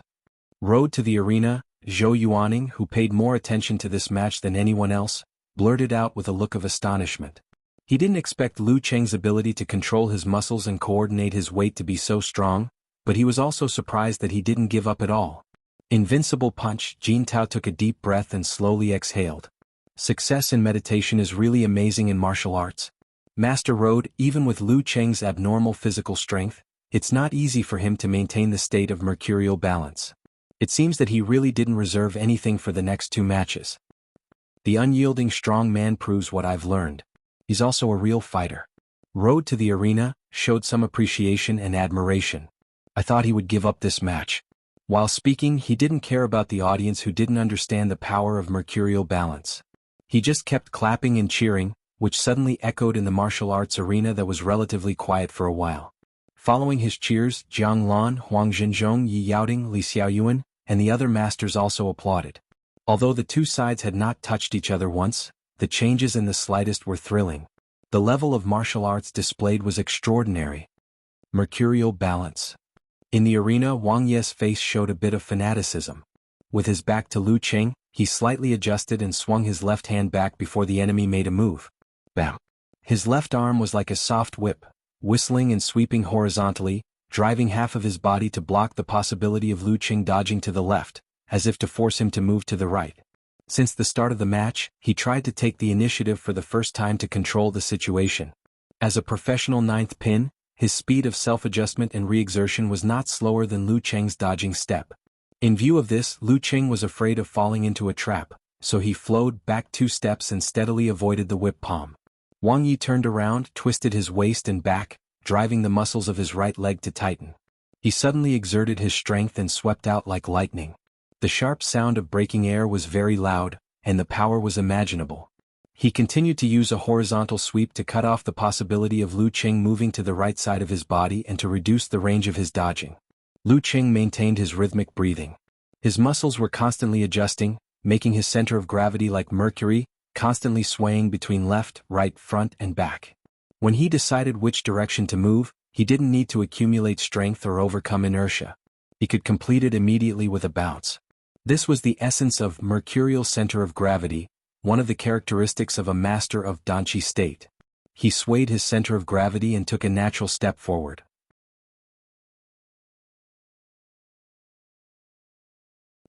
Road to the arena, Zhou Yuaning, who paid more attention to this match than anyone else, blurted out with a look of astonishment. He didn't expect Lu Qing's ability to control his muscles and coordinate his weight to be so strong, but he was also surprised that he didn't give up at all. Invincible Punch, Jin Tao took a deep breath and slowly exhaled. Success in meditation is really amazing in martial arts. Master Road, even with Lu Qing's abnormal physical strength, it's not easy for him to maintain the state of mercurial balance. It seems that he really didn't reserve anything for the next two matches. The unyielding strong man proves what I've learned. He's also a real fighter. Road to the arena showed some appreciation and admiration. I thought he would give up this match. While speaking, he didn't care about the audience who didn't understand the power of mercurial balance. He just kept clapping and cheering, which suddenly echoed in the martial arts arena that was relatively quiet for a while. Following his cheers, Jiang Lan, Huang Zhenzhong, Yi Yaoting, Li Xiaoyuan, and the other masters also applauded. Although the two sides had not touched each other once, the changes in the slightest were thrilling. The level of martial arts displayed was extraordinary. Mercurial balance. In the arena, Wang Ye's face showed a bit of fanaticism. With his back to Lu Qing, he slightly adjusted and swung his left hand back before the enemy made a move. Bam! His left arm was like a soft whip, whistling and sweeping horizontally, driving half of his body to block the possibility of Lu Qing dodging to the left, as if to force him to move to the right. Since the start of the match, he tried to take the initiative for the first time to control the situation. As a professional ninth pin, his speed of self-adjustment and re-exertion was not slower than Lu Qing's dodging step. In view of this, Lu Qing was afraid of falling into a trap, so he flowed back 2 steps and steadily avoided the whip palm. Wang Yi turned around, twisted his waist and back, driving the muscles of his right leg to tighten. He suddenly exerted his strength and swept out like lightning. The sharp sound of breaking air was very loud, and the power was imaginable. He continued to use a horizontal sweep to cut off the possibility of Lu Qing moving to the right side of his body and to reduce the range of his dodging. Lu Qing maintained his rhythmic breathing. His muscles were constantly adjusting, making his center of gravity like Mercury, constantly swaying between left, right, front, and back. When he decided which direction to move, he didn't need to accumulate strength or overcome inertia. He could complete it immediately with a bounce. This was the essence of mercurial center of gravity, one of the characteristics of a master of Danqi state. He swayed his center of gravity and took a natural step forward.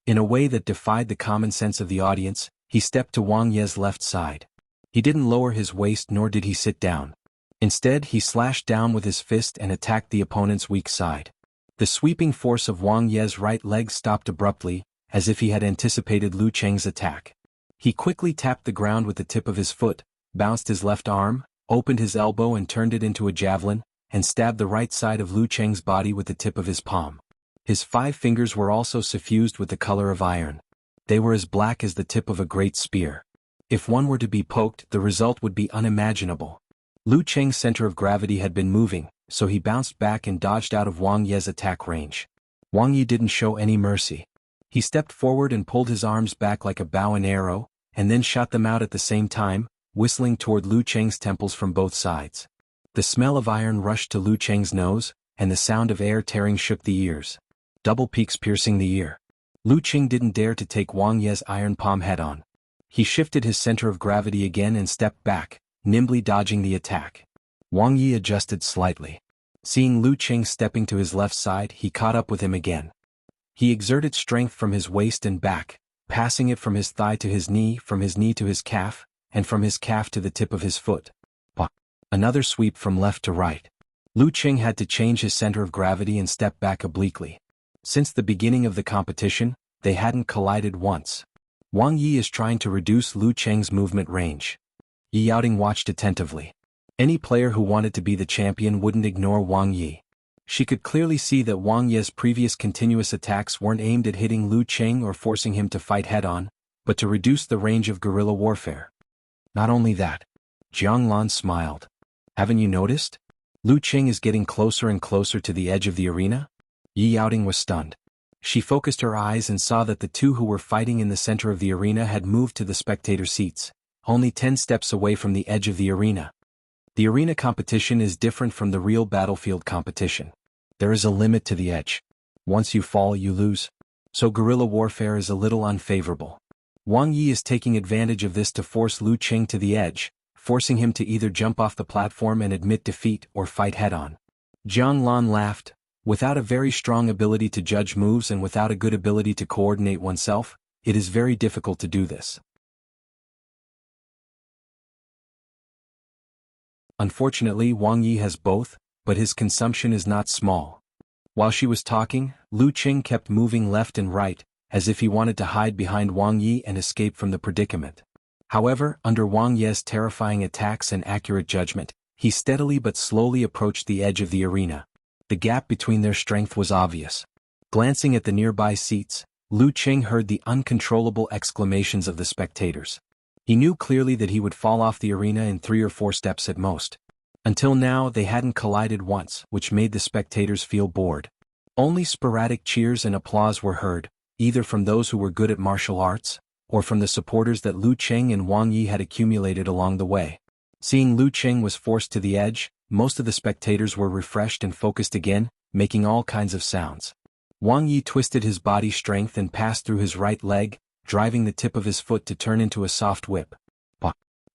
In a way that defied the common sense of the audience, he stepped to Wang Ye's left side. He didn't lower his waist nor did he sit down. Instead, he slashed down with his fist and attacked the opponent's weak side. The sweeping force of Wang Ye's right leg stopped abruptly, as if he had anticipated Lu Qing's attack. He quickly tapped the ground with the tip of his foot, bounced his left arm, opened his elbow and turned it into a javelin, and stabbed the right side of Lu Qing's body with the tip of his palm. His 5 fingers were also suffused with the color of iron. They were as black as the tip of a great spear. If one were to be poked, the result would be unimaginable. Lu Qing's center of gravity had been moving, so he bounced back and dodged out of Wang Ye's attack range. Wang Yi didn't show any mercy. He stepped forward and pulled his arms back like a bow and arrow, and then shot them out at the same time, whistling toward Lu Qing's temples from both sides. The smell of iron rushed to Lu Qing's nose, and the sound of air tearing shook the ears. Double peaks piercing the ear. Lu Qing didn't dare to take Wang Ye's iron palm head-on. He shifted his center of gravity again and stepped back, nimbly dodging the attack. Wang Yi adjusted slightly. Seeing Lu Qing stepping to his left side, he caught up with him again. He exerted strength from his waist and back, passing it from his thigh to his knee, from his knee to his calf, and from his calf to the tip of his foot. Another sweep from left to right. Lu Qing had to change his center of gravity and step back obliquely. Since the beginning of the competition, they hadn't collided once. Wang Yi is trying to reduce Lu Qing's movement range. Yi Yaoting watched attentively. Any player who wanted to be the champion wouldn't ignore Wang Yi. She could clearly see that Wang Yi's previous continuous attacks weren't aimed at hitting Lu Qing or forcing him to fight head-on, but to reduce the range of guerrilla warfare. Not only that. Jianglan smiled. Haven't you noticed? Lu Qing is getting closer and closer to the edge of the arena? Yi Yaoting was stunned. She focused her eyes and saw that the 2 who were fighting in the center of the arena had moved to the spectator seats, only 10 steps away from the edge of the arena. The arena competition is different from the real battlefield competition. There is a limit to the edge. Once you fall, you lose. So guerrilla warfare is a little unfavorable. Wang Yi is taking advantage of this to force Lu Qing to the edge, forcing him to either jump off the platform and admit defeat or fight head-on. Jiang Lan laughed. Without a very strong ability to judge moves and without a good ability to coordinate oneself, it is very difficult to do this. Unfortunately, Wang Yi has both, but his consumption is not small. While she was talking, Lu Qing kept moving left and right, as if he wanted to hide behind Wang Yi and escape from the predicament. However, under Wang Yi's terrifying attacks and accurate judgment, he steadily but slowly approached the edge of the arena. The gap between their strength was obvious. Glancing at the nearby seats, Lu Qing heard the uncontrollable exclamations of the spectators. He knew clearly that he would fall off the arena in 3 or 4 steps at most. Until now, they hadn't collided once, which made the spectators feel bored. Only sporadic cheers and applause were heard, either from those who were good at martial arts, or from the supporters that Lu Qing and Wang Yi had accumulated along the way. Seeing Lu Qing was forced to the edge, most of the spectators were refreshed and focused again, making all kinds of sounds. Wang Yi twisted his body strength and passed through his right leg, driving the tip of his foot to turn into a soft whip.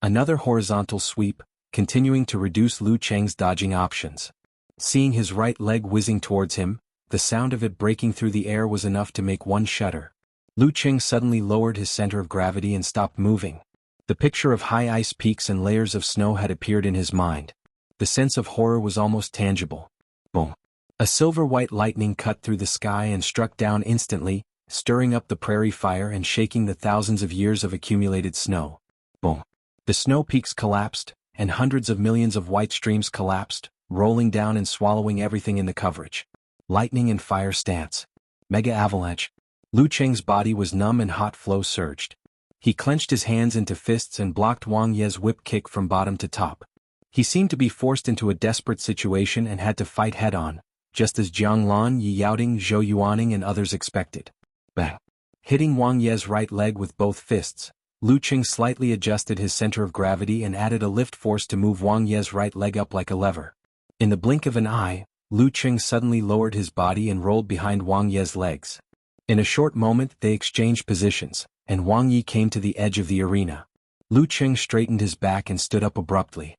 Another horizontal sweep, continuing to reduce Lu Cheng's dodging options. Seeing his right leg whizzing towards him, the sound of it breaking through the air was enough to make one shudder. Lu Cheng suddenly lowered his center of gravity and stopped moving. The picture of high ice peaks and layers of snow had appeared in his mind. The sense of horror was almost tangible. Boom! A silver-white lightning cut through the sky and struck down instantly, stirring up the prairie fire and shaking the thousands of years of accumulated snow. Boom! The snow peaks collapsed, and hundreds of millions of white streams collapsed, rolling down and swallowing everything in the coverage. Lightning and fire stance. Mega avalanche. Lu Cheng's body was numb and hot flow surged. He clenched his hands into fists and blocked Wang Ye's whip kick from bottom to top. He seemed to be forced into a desperate situation and had to fight head-on, just as Jiang Lan, Yi Yaoding, Zhou Yuaning and others expected. Bang! Hitting Wang Ye's right leg with both fists, Lu Cheng slightly adjusted his center of gravity and added a lift force to move Wang Ye's right leg up like a lever. In the blink of an eye, Lu Cheng suddenly lowered his body and rolled behind Wang Ye's legs. In a short moment they exchanged positions, and Wang Yi came to the edge of the arena. Lu Cheng straightened his back and stood up abruptly.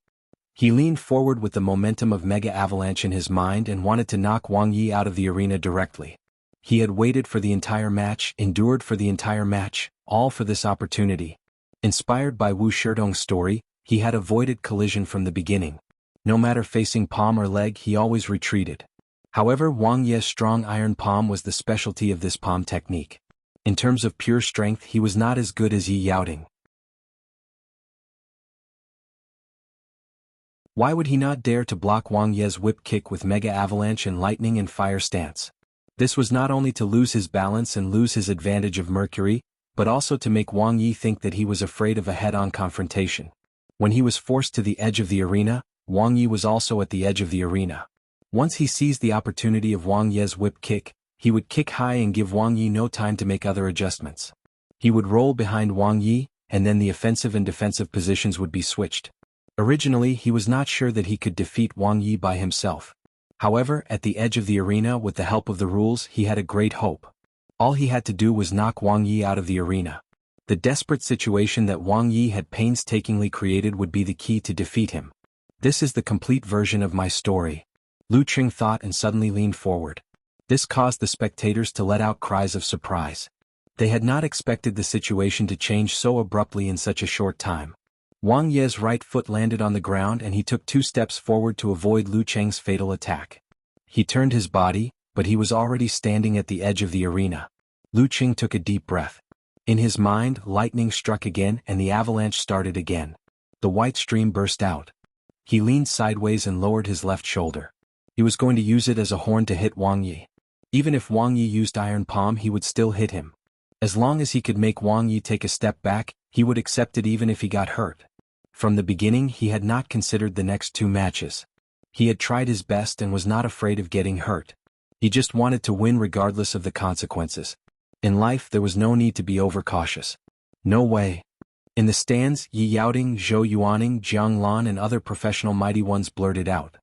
He leaned forward with the momentum of Mega Avalanche in his mind and wanted to knock Wang Yi out of the arena directly. He had waited for the entire match, endured for the entire match, all for this opportunity. Inspired by Wu Shidong's story, he had avoided collision from the beginning. No matter facing palm or leg, he always retreated. However, Wang Ye's strong iron palm was the specialty of this palm technique. In terms of pure strength, he was not as good as Yi Yaoding. Why would he not dare to block Wang Ye's whip kick with Mega Avalanche and Lightning and Fire stance? This was not only to lose his balance and lose his advantage of Mercury, but also to make Wang Yi think that he was afraid of a head-on confrontation. When he was forced to the edge of the arena, Wang Yi was also at the edge of the arena. Once he seized the opportunity of Wang Ye's whip kick, he would kick high and give Wang Yi no time to make other adjustments. He would roll behind Wang Yi, and then the offensive and defensive positions would be switched. Originally, he was not sure that he could defeat Wang Yi by himself. However, at the edge of the arena with the help of the rules, he had a great hope. All he had to do was knock Wang Yi out of the arena. The desperate situation that Wang Yi had painstakingly created would be the key to defeat him. This is the complete version of my story. Lu Cheng thought and suddenly leaned forward. This caused the spectators to let out cries of surprise. They had not expected the situation to change so abruptly in such a short time. Wang Ye's right foot landed on the ground and he took 2 steps forward to avoid Lu Cheng's fatal attack. He turned his body, but he was already standing at the edge of the arena. Lu Cheng took a deep breath. In his mind, lightning struck again and the avalanche started again. The white stream burst out. He leaned sideways and lowered his left shoulder. He was going to use it as a horn to hit Wang Yi. Even if Wang Yi used iron palm, he would still hit him. As long as he could make Wang Yi take a step back, he would accept it even if he got hurt. From the beginning, he had not considered the next 2 matches. He had tried his best and was not afraid of getting hurt. He just wanted to win regardless of the consequences. In life, there was no need to be overcautious. No way. In the stands, Yi Yaoding, Zhou Yuaning, Jiang Lan and other professional mighty ones blurted out.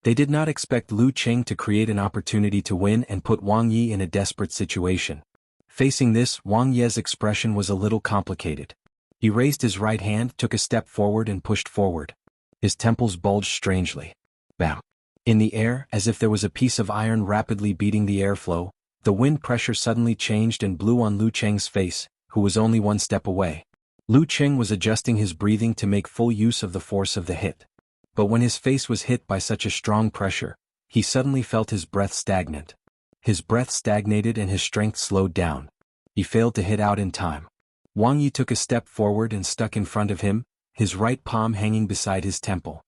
They did not expect Lu Cheng to create an opportunity to win and put Wang Yi in a desperate situation. Facing this, Wang Ye's expression was a little complicated. He raised his right hand, took a step forward and pushed forward. His temples bulged strangely. Bam! In the air, as if there was a piece of iron rapidly beating the airflow, the wind pressure suddenly changed and blew on Lu Cheng's face, who was only 1 step away. Lu Cheng was adjusting his breathing to make full use of the force of the hit. But when his face was hit by such a strong pressure, he suddenly felt his breath stagnant. His breath stagnated and his strength slowed down. He failed to hit out in time. Wang Yi took a step forward and stuck in front of him, his right palm hanging beside his temple.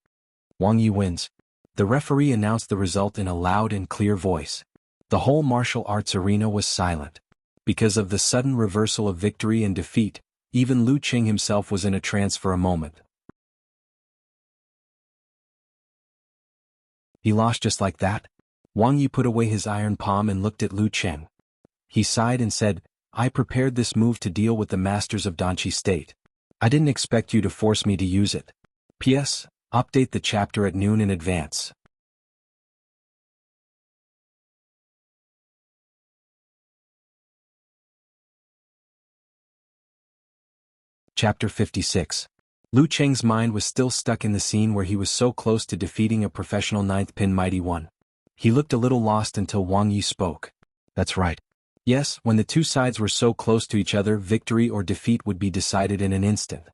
Wang Yi wins. The referee announced the result in a loud and clear voice. The whole martial arts arena was silent. Because of the sudden reversal of victory and defeat, even Lu Cheng himself was in a trance for a moment. He lost just like that? Wang Yi put away his iron palm and looked at Lu Cheng. He sighed and said, I prepared this move to deal with the masters of Danqi State. I didn't expect you to force me to use it. P.S. Update the chapter at noon in advance. Chapter 56. Lu Cheng's mind was still stuck in the scene where he was so close to defeating a professional ninth pin mighty one. He looked a little lost until Wang Yi spoke. That's right. Yes, when the two sides were so close to each other, victory or defeat would be decided in an instant.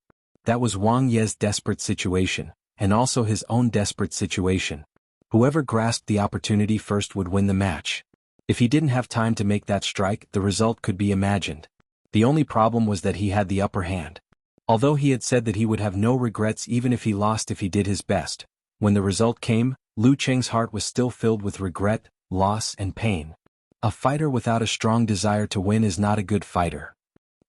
That was Wang Yi's desperate situation, and also his own desperate situation. Whoever grasped the opportunity first would win the match. If he didn't have time to make that strike, the result could be imagined. The only problem was that he had the upper hand. Although he had said that he would have no regrets even if he lost if he did his best, when the result came, Lu Cheng's heart was still filled with regret, loss and pain. A fighter without a strong desire to win is not a good fighter.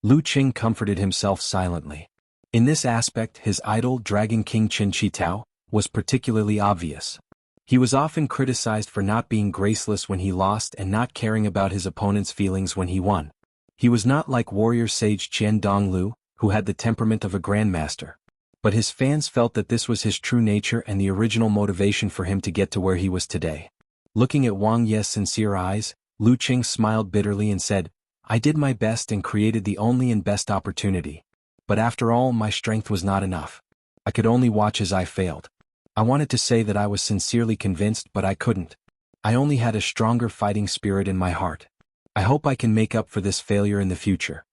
Lu Cheng comforted himself silently. In this aspect, his idol Dragon King Qin Shi Tao was particularly obvious. He was often criticized for not being graceless when he lost and not caring about his opponent's feelings when he won. He was not like warrior sage Qian Donglu, who had the temperament of a grandmaster. But his fans felt that this was his true nature and the original motivation for him to get to where he was today. Looking at Wang Yi's sincere eyes, Lu Cheng smiled bitterly and said, I did my best and created the only and best opportunity. But after all, my strength was not enough. I could only watch as I failed. I wanted to say that I was sincerely convinced, but I couldn't. I only had a stronger fighting spirit in my heart. I hope I can make up for this failure in the future.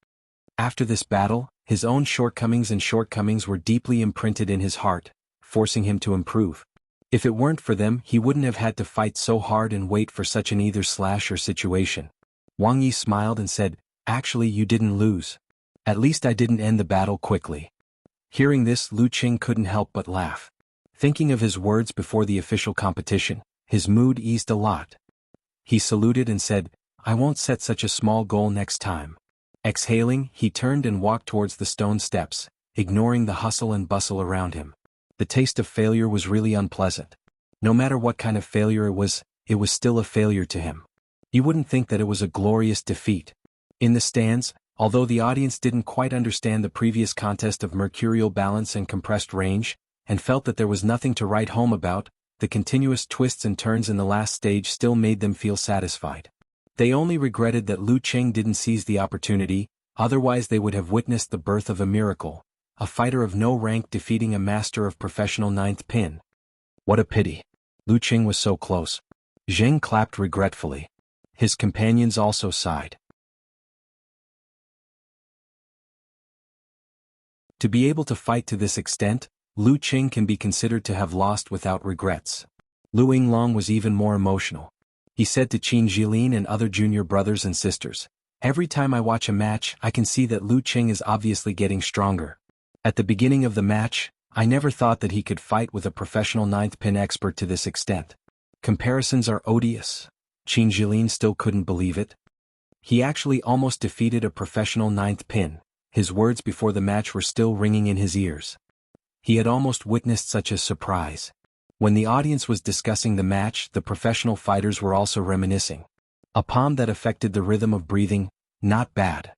After this battle, his own shortcomings were deeply imprinted in his heart, forcing him to improve. If it weren't for them, he wouldn't have had to fight so hard and wait for such an either/or situation. Wang Yi smiled and said, Actually, you didn't lose. At least I didn't end the battle quickly. Hearing this, Lu Cheng couldn't help but laugh. Thinking of his words before the official competition, his mood eased a lot. He saluted and said, I won't set such a small goal next time. Exhaling, he turned and walked towards the stone steps, ignoring the hustle and bustle around him. The taste of failure was really unpleasant. No matter what kind of failure it was still a failure to him. He wouldn't think that it was a glorious defeat. In the stands, although the audience didn't quite understand the previous contest of mercurial balance and compressed range, and felt that there was nothing to write home about, the continuous twists and turns in the last stage still made them feel satisfied. They only regretted that Lu Cheng didn't seize the opportunity, otherwise they would have witnessed the birth of a miracle, a fighter of no rank defeating a master of professional ninth pin. What a pity. Lu Cheng was so close. Zheng clapped regretfully. His companions also sighed. To be able to fight to this extent, Lu Cheng can be considered to have lost without regrets. Lu Yinglong was even more emotional. He said to Qin Jilin and other junior brothers and sisters, Every time I watch a match, I can see that Lu Cheng is obviously getting stronger. At the beginning of the match, I never thought that he could fight with a professional ninth pin expert to this extent. Comparisons are odious. Qin Jilin still couldn't believe it. He actually almost defeated a professional ninth pin. His words before the match were still ringing in his ears. He had almost witnessed such a surprise. When the audience was discussing the match, the professional fighters were also reminiscing. A palm that affected the rhythm of breathing, not bad.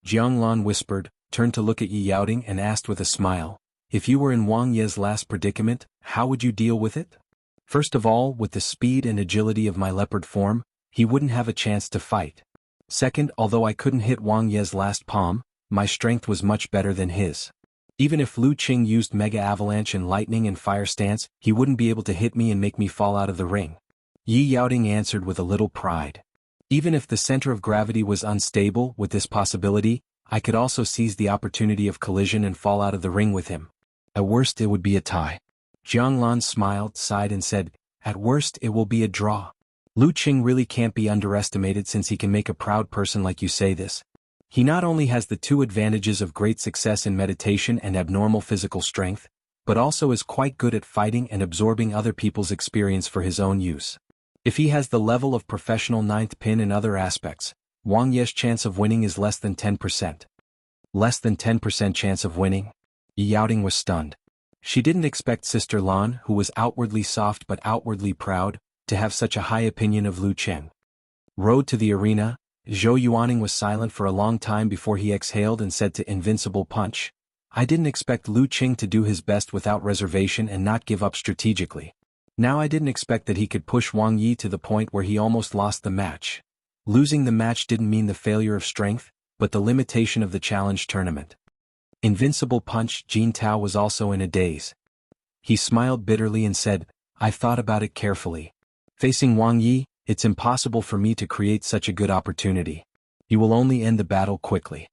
Jianglan whispered, turned to look at Yi Yaoting and asked with a smile, If you were in Wang Yi's last predicament, how would you deal with it? First of all, with the speed and agility of my leopard form, he wouldn't have a chance to fight. Second, although I couldn't hit Wang Yi's last palm, my strength was much better than his. Even if Lu Cheng used Mega Avalanche and Lightning and Fire Stance, he wouldn't be able to hit me and make me fall out of the ring. Yi Yaoting answered with a little pride. Even if the center of gravity was unstable, with this possibility, I could also seize the opportunity of collision and fall out of the ring with him. At worst it would be a tie. Jianglan smiled, sighed and said, At worst it will be a draw. Lu Cheng really can't be underestimated since he can make a proud person like you say this. He not only has the two advantages of great success in meditation and abnormal physical strength, but also is quite good at fighting and absorbing other people's experience for his own use. If he has the level of professional ninth pin in other aspects, Wang Yi's chance of winning is less than 10%. Less than 10% chance of winning? Yi Yaoting was stunned. She didn't expect Sister Lan, who was outwardly soft but outwardly proud, to have such a high opinion of Lu Cheng. Road to the arena, Zhou Yuaning was silent for a long time before he exhaled and said to Invincible Punch, I didn't expect Lu Qing to do his best without reservation and not give up strategically. Now I didn't expect that he could push Wang Yi to the point where he almost lost the match. Losing the match didn't mean the failure of strength, but the limitation of the challenge tournament. Invincible Punch Jin Tao was also in a daze. He smiled bitterly and said, "I've thought about it carefully. Facing Wang Yi, it's impossible for me to create such a good opportunity. You will only end the battle quickly."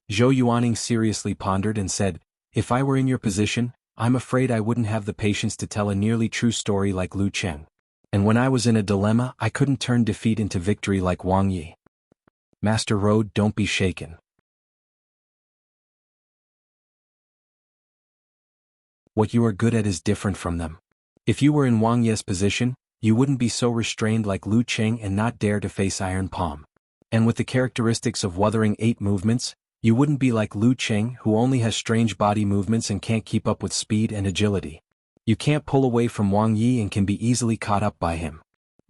Zhou Yuaning seriously pondered and said, "If I were in your position, I'm afraid I wouldn't have the patience to tell a nearly true story like Lu Chen. And when I was in a dilemma, I couldn't turn defeat into victory like Wang Yi." Master Road, don't be shaken. What you are good at is different from them. If you were in Wang Yi's position, you wouldn't be so restrained like Lu Cheng and not dare to face Iron Palm. And with the characteristics of Wuthering 8 movements, you wouldn't be like Lu Cheng, who only has strange body movements and can't keep up with speed and agility. You can't pull away from Wang Yi and can be easily caught up by him.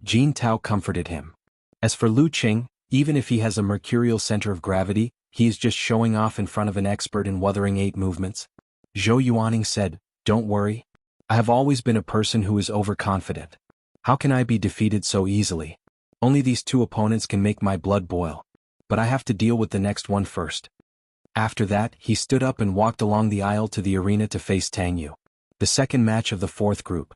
Jin Tao comforted him. As for Lu Cheng, even if he has a mercurial center of gravity, he is just showing off in front of an expert in Wuthering 8 movements. Zhou Yuaning said, "Don't worry. I have always been a person who is overconfident. How can I be defeated so easily? Only these two opponents can make my blood boil. But I have to deal with the next one first." After that, he stood up and walked along the aisle to the arena to face Tang Yu. The second match of the fourth group.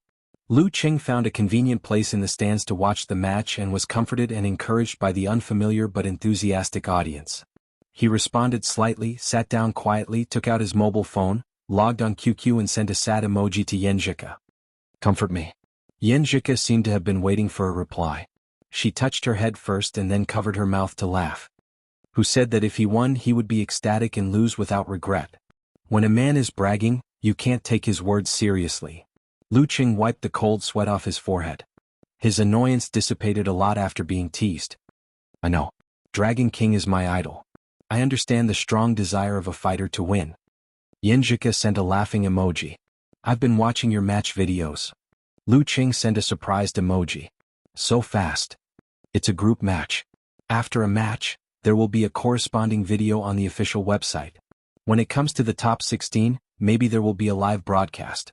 Lu Cheng found a convenient place in the stands to watch the match and was comforted and encouraged by the unfamiliar but enthusiastic audience. He responded slightly, sat down quietly, took out his mobile phone, logged on QQ and sent a sad emoji to Yanjika. "Comfort me." Yanjika seemed to have been waiting for a reply. She touched her head first and then covered her mouth to laugh. Who said that if he won he would be ecstatic and lose without regret? When a man is bragging, you can't take his words seriously. Lu Cheng wiped the cold sweat off his forehead. His annoyance dissipated a lot after being teased. "I know. Dragon King is my idol. I understand the strong desire of a fighter to win." Yanjika sent a laughing emoji. "I've been watching your match videos." Lu Cheng sent a surprised emoji. "So fast. It's a group match. After a match, there will be a corresponding video on the official website. When it comes to the top 16, maybe there will be a live broadcast."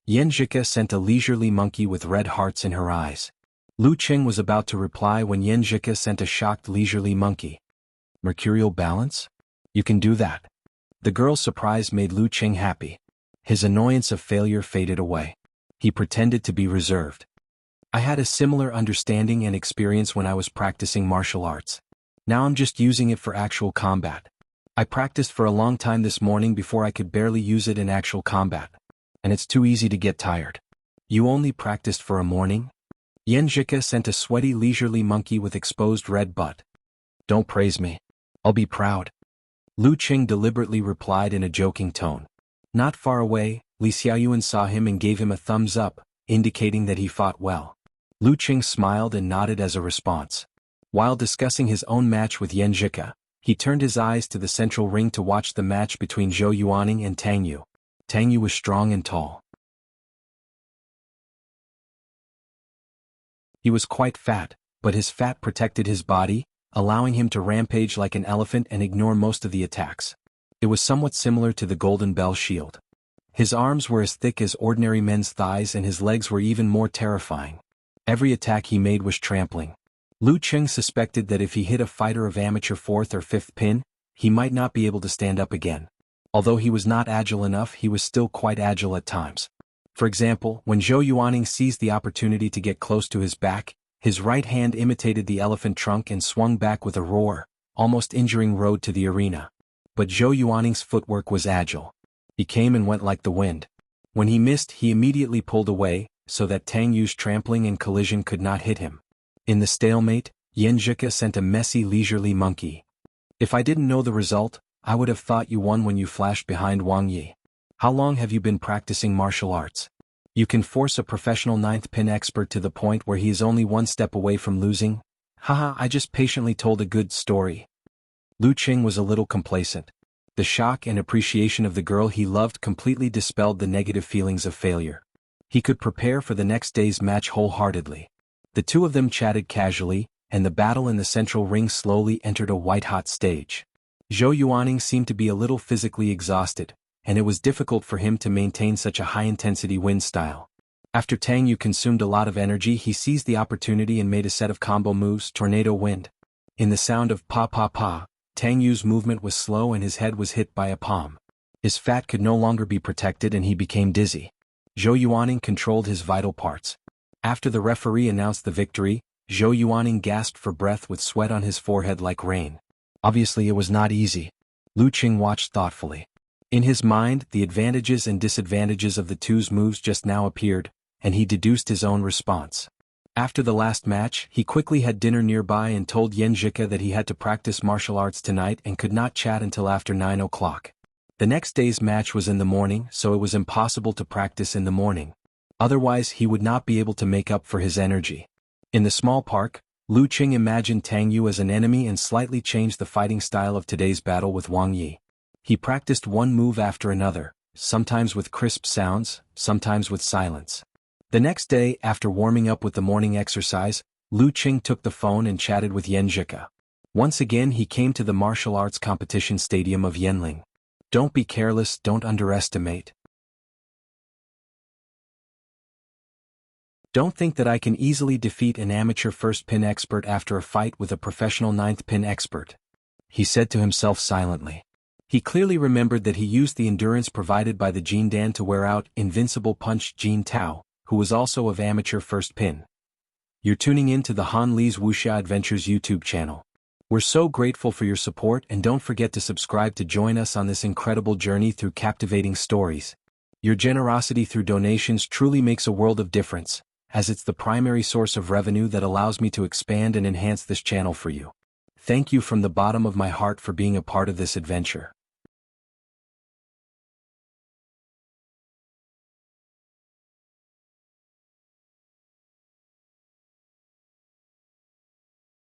Yanjika sent a leisurely monkey with red hearts in her eyes. Lu Cheng was about to reply when Yanjika sent a shocked leisurely monkey. "Mercurial balance? You can do that." The girl's surprise made Lu Cheng happy. His annoyance of failure faded away. He pretended to be reserved. "I had a similar understanding and experience when I was practicing martial arts. Now I'm just using it for actual combat. I practiced for a long time this morning before I could barely use it in actual combat. And it's too easy to get tired." "You only practiced for a morning?" Yanjika sent a sweaty leisurely monkey with exposed red butt. "Don't praise me. I'll be proud." Lu Cheng deliberately replied in a joking tone. Not far away, Li Xiaoyuan saw him and gave him a thumbs up, indicating that he fought well. Lu Cheng smiled and nodded as a response. While discussing his own match with Yanjika, he turned his eyes to the central ring to watch the match between Zhou Yuaning and Tang Yu. Tang Yu was strong and tall. He was quite fat, but his fat protected his body, allowing him to rampage like an elephant and ignore most of the attacks. It was somewhat similar to the Golden Bell Shield. His arms were as thick as ordinary men's thighs and his legs were even more terrifying. Every attack he made was trampling. Lu Cheng suspected that if he hit a fighter of amateur 4th or 5th pin, he might not be able to stand up again. Although he was not agile enough, he was still quite agile at times. For example, when Zhou Yuaning seized the opportunity to get close to his back, his right hand imitated the elephant trunk and swung back with a roar, almost injuring Road to the arena. But Zhou Yuaning's footwork was agile. He came and went like the wind. When he missed, he immediately pulled away, so that Tang Yu's trampling and collision could not hit him. In the stalemate, Yanjika sent a messy leisurely monkey. "If I didn't know the result, I would have thought you won when you flashed behind Wang Yi. How long have you been practicing martial arts? You can force a professional 9th pin expert to the point where he is only one step away from losing? Haha, I just patiently told a good story." Lu Cheng was a little complacent. The shock and appreciation of the girl he loved completely dispelled the negative feelings of failure. He could prepare for the next day's match wholeheartedly. The two of them chatted casually, and the battle in the central ring slowly entered a white-hot stage. Zhou Yuaning seemed to be a little physically exhausted, and it was difficult for him to maintain such a high-intensity wind style. After Tang Yu consumed a lot of energy, he seized the opportunity and made a set of combo moves, Tornado Wind. In the sound of pa pa pa, Tang Yu's movement was slow and his head was hit by a palm. His fat could no longer be protected and he became dizzy. Zhou Yuaning controlled his vital parts. After the referee announced the victory, Zhou Yuaning gasped for breath with sweat on his forehead like rain. Obviously it was not easy. Lu Qing watched thoughtfully. In his mind, the advantages and disadvantages of the two's moves just now appeared, and he deduced his own response. After the last match, he quickly had dinner nearby and told Yan Zhika that he had to practice martial arts tonight and could not chat until after 9 o'clock. The next day's match was in the morning, so it was impossible to practice in the morning. Otherwise he would not be able to make up for his energy. In the small park, Lu Qing imagined Tang Yu as an enemy and slightly changed the fighting style of today's battle with Wang Yi. He practiced one move after another, sometimes with crisp sounds, sometimes with silence. The next day, after warming up with the morning exercise, Lu Qing took the phone and chatted with Yan Zhika. Once again he came to the martial arts competition stadium of Yanling. Don't be careless, don't underestimate. Don't think that I can easily defeat an amateur first pin expert after a fight with a professional ninth pin expert, he said to himself silently. He clearly remembered that he used the endurance provided by the Jin Dan to wear out Invincible Punch Jin Tao, who was also of amateur first pin. You're tuning in to the Han Li's Wuxia Adventures YouTube channel. We're so grateful for your support and don't forget to subscribe to join us on this incredible journey through captivating stories. Your generosity through donations truly makes a world of difference, as it's the primary source of revenue that allows me to expand and enhance this channel for you. Thank you from the bottom of my heart for being a part of this adventure.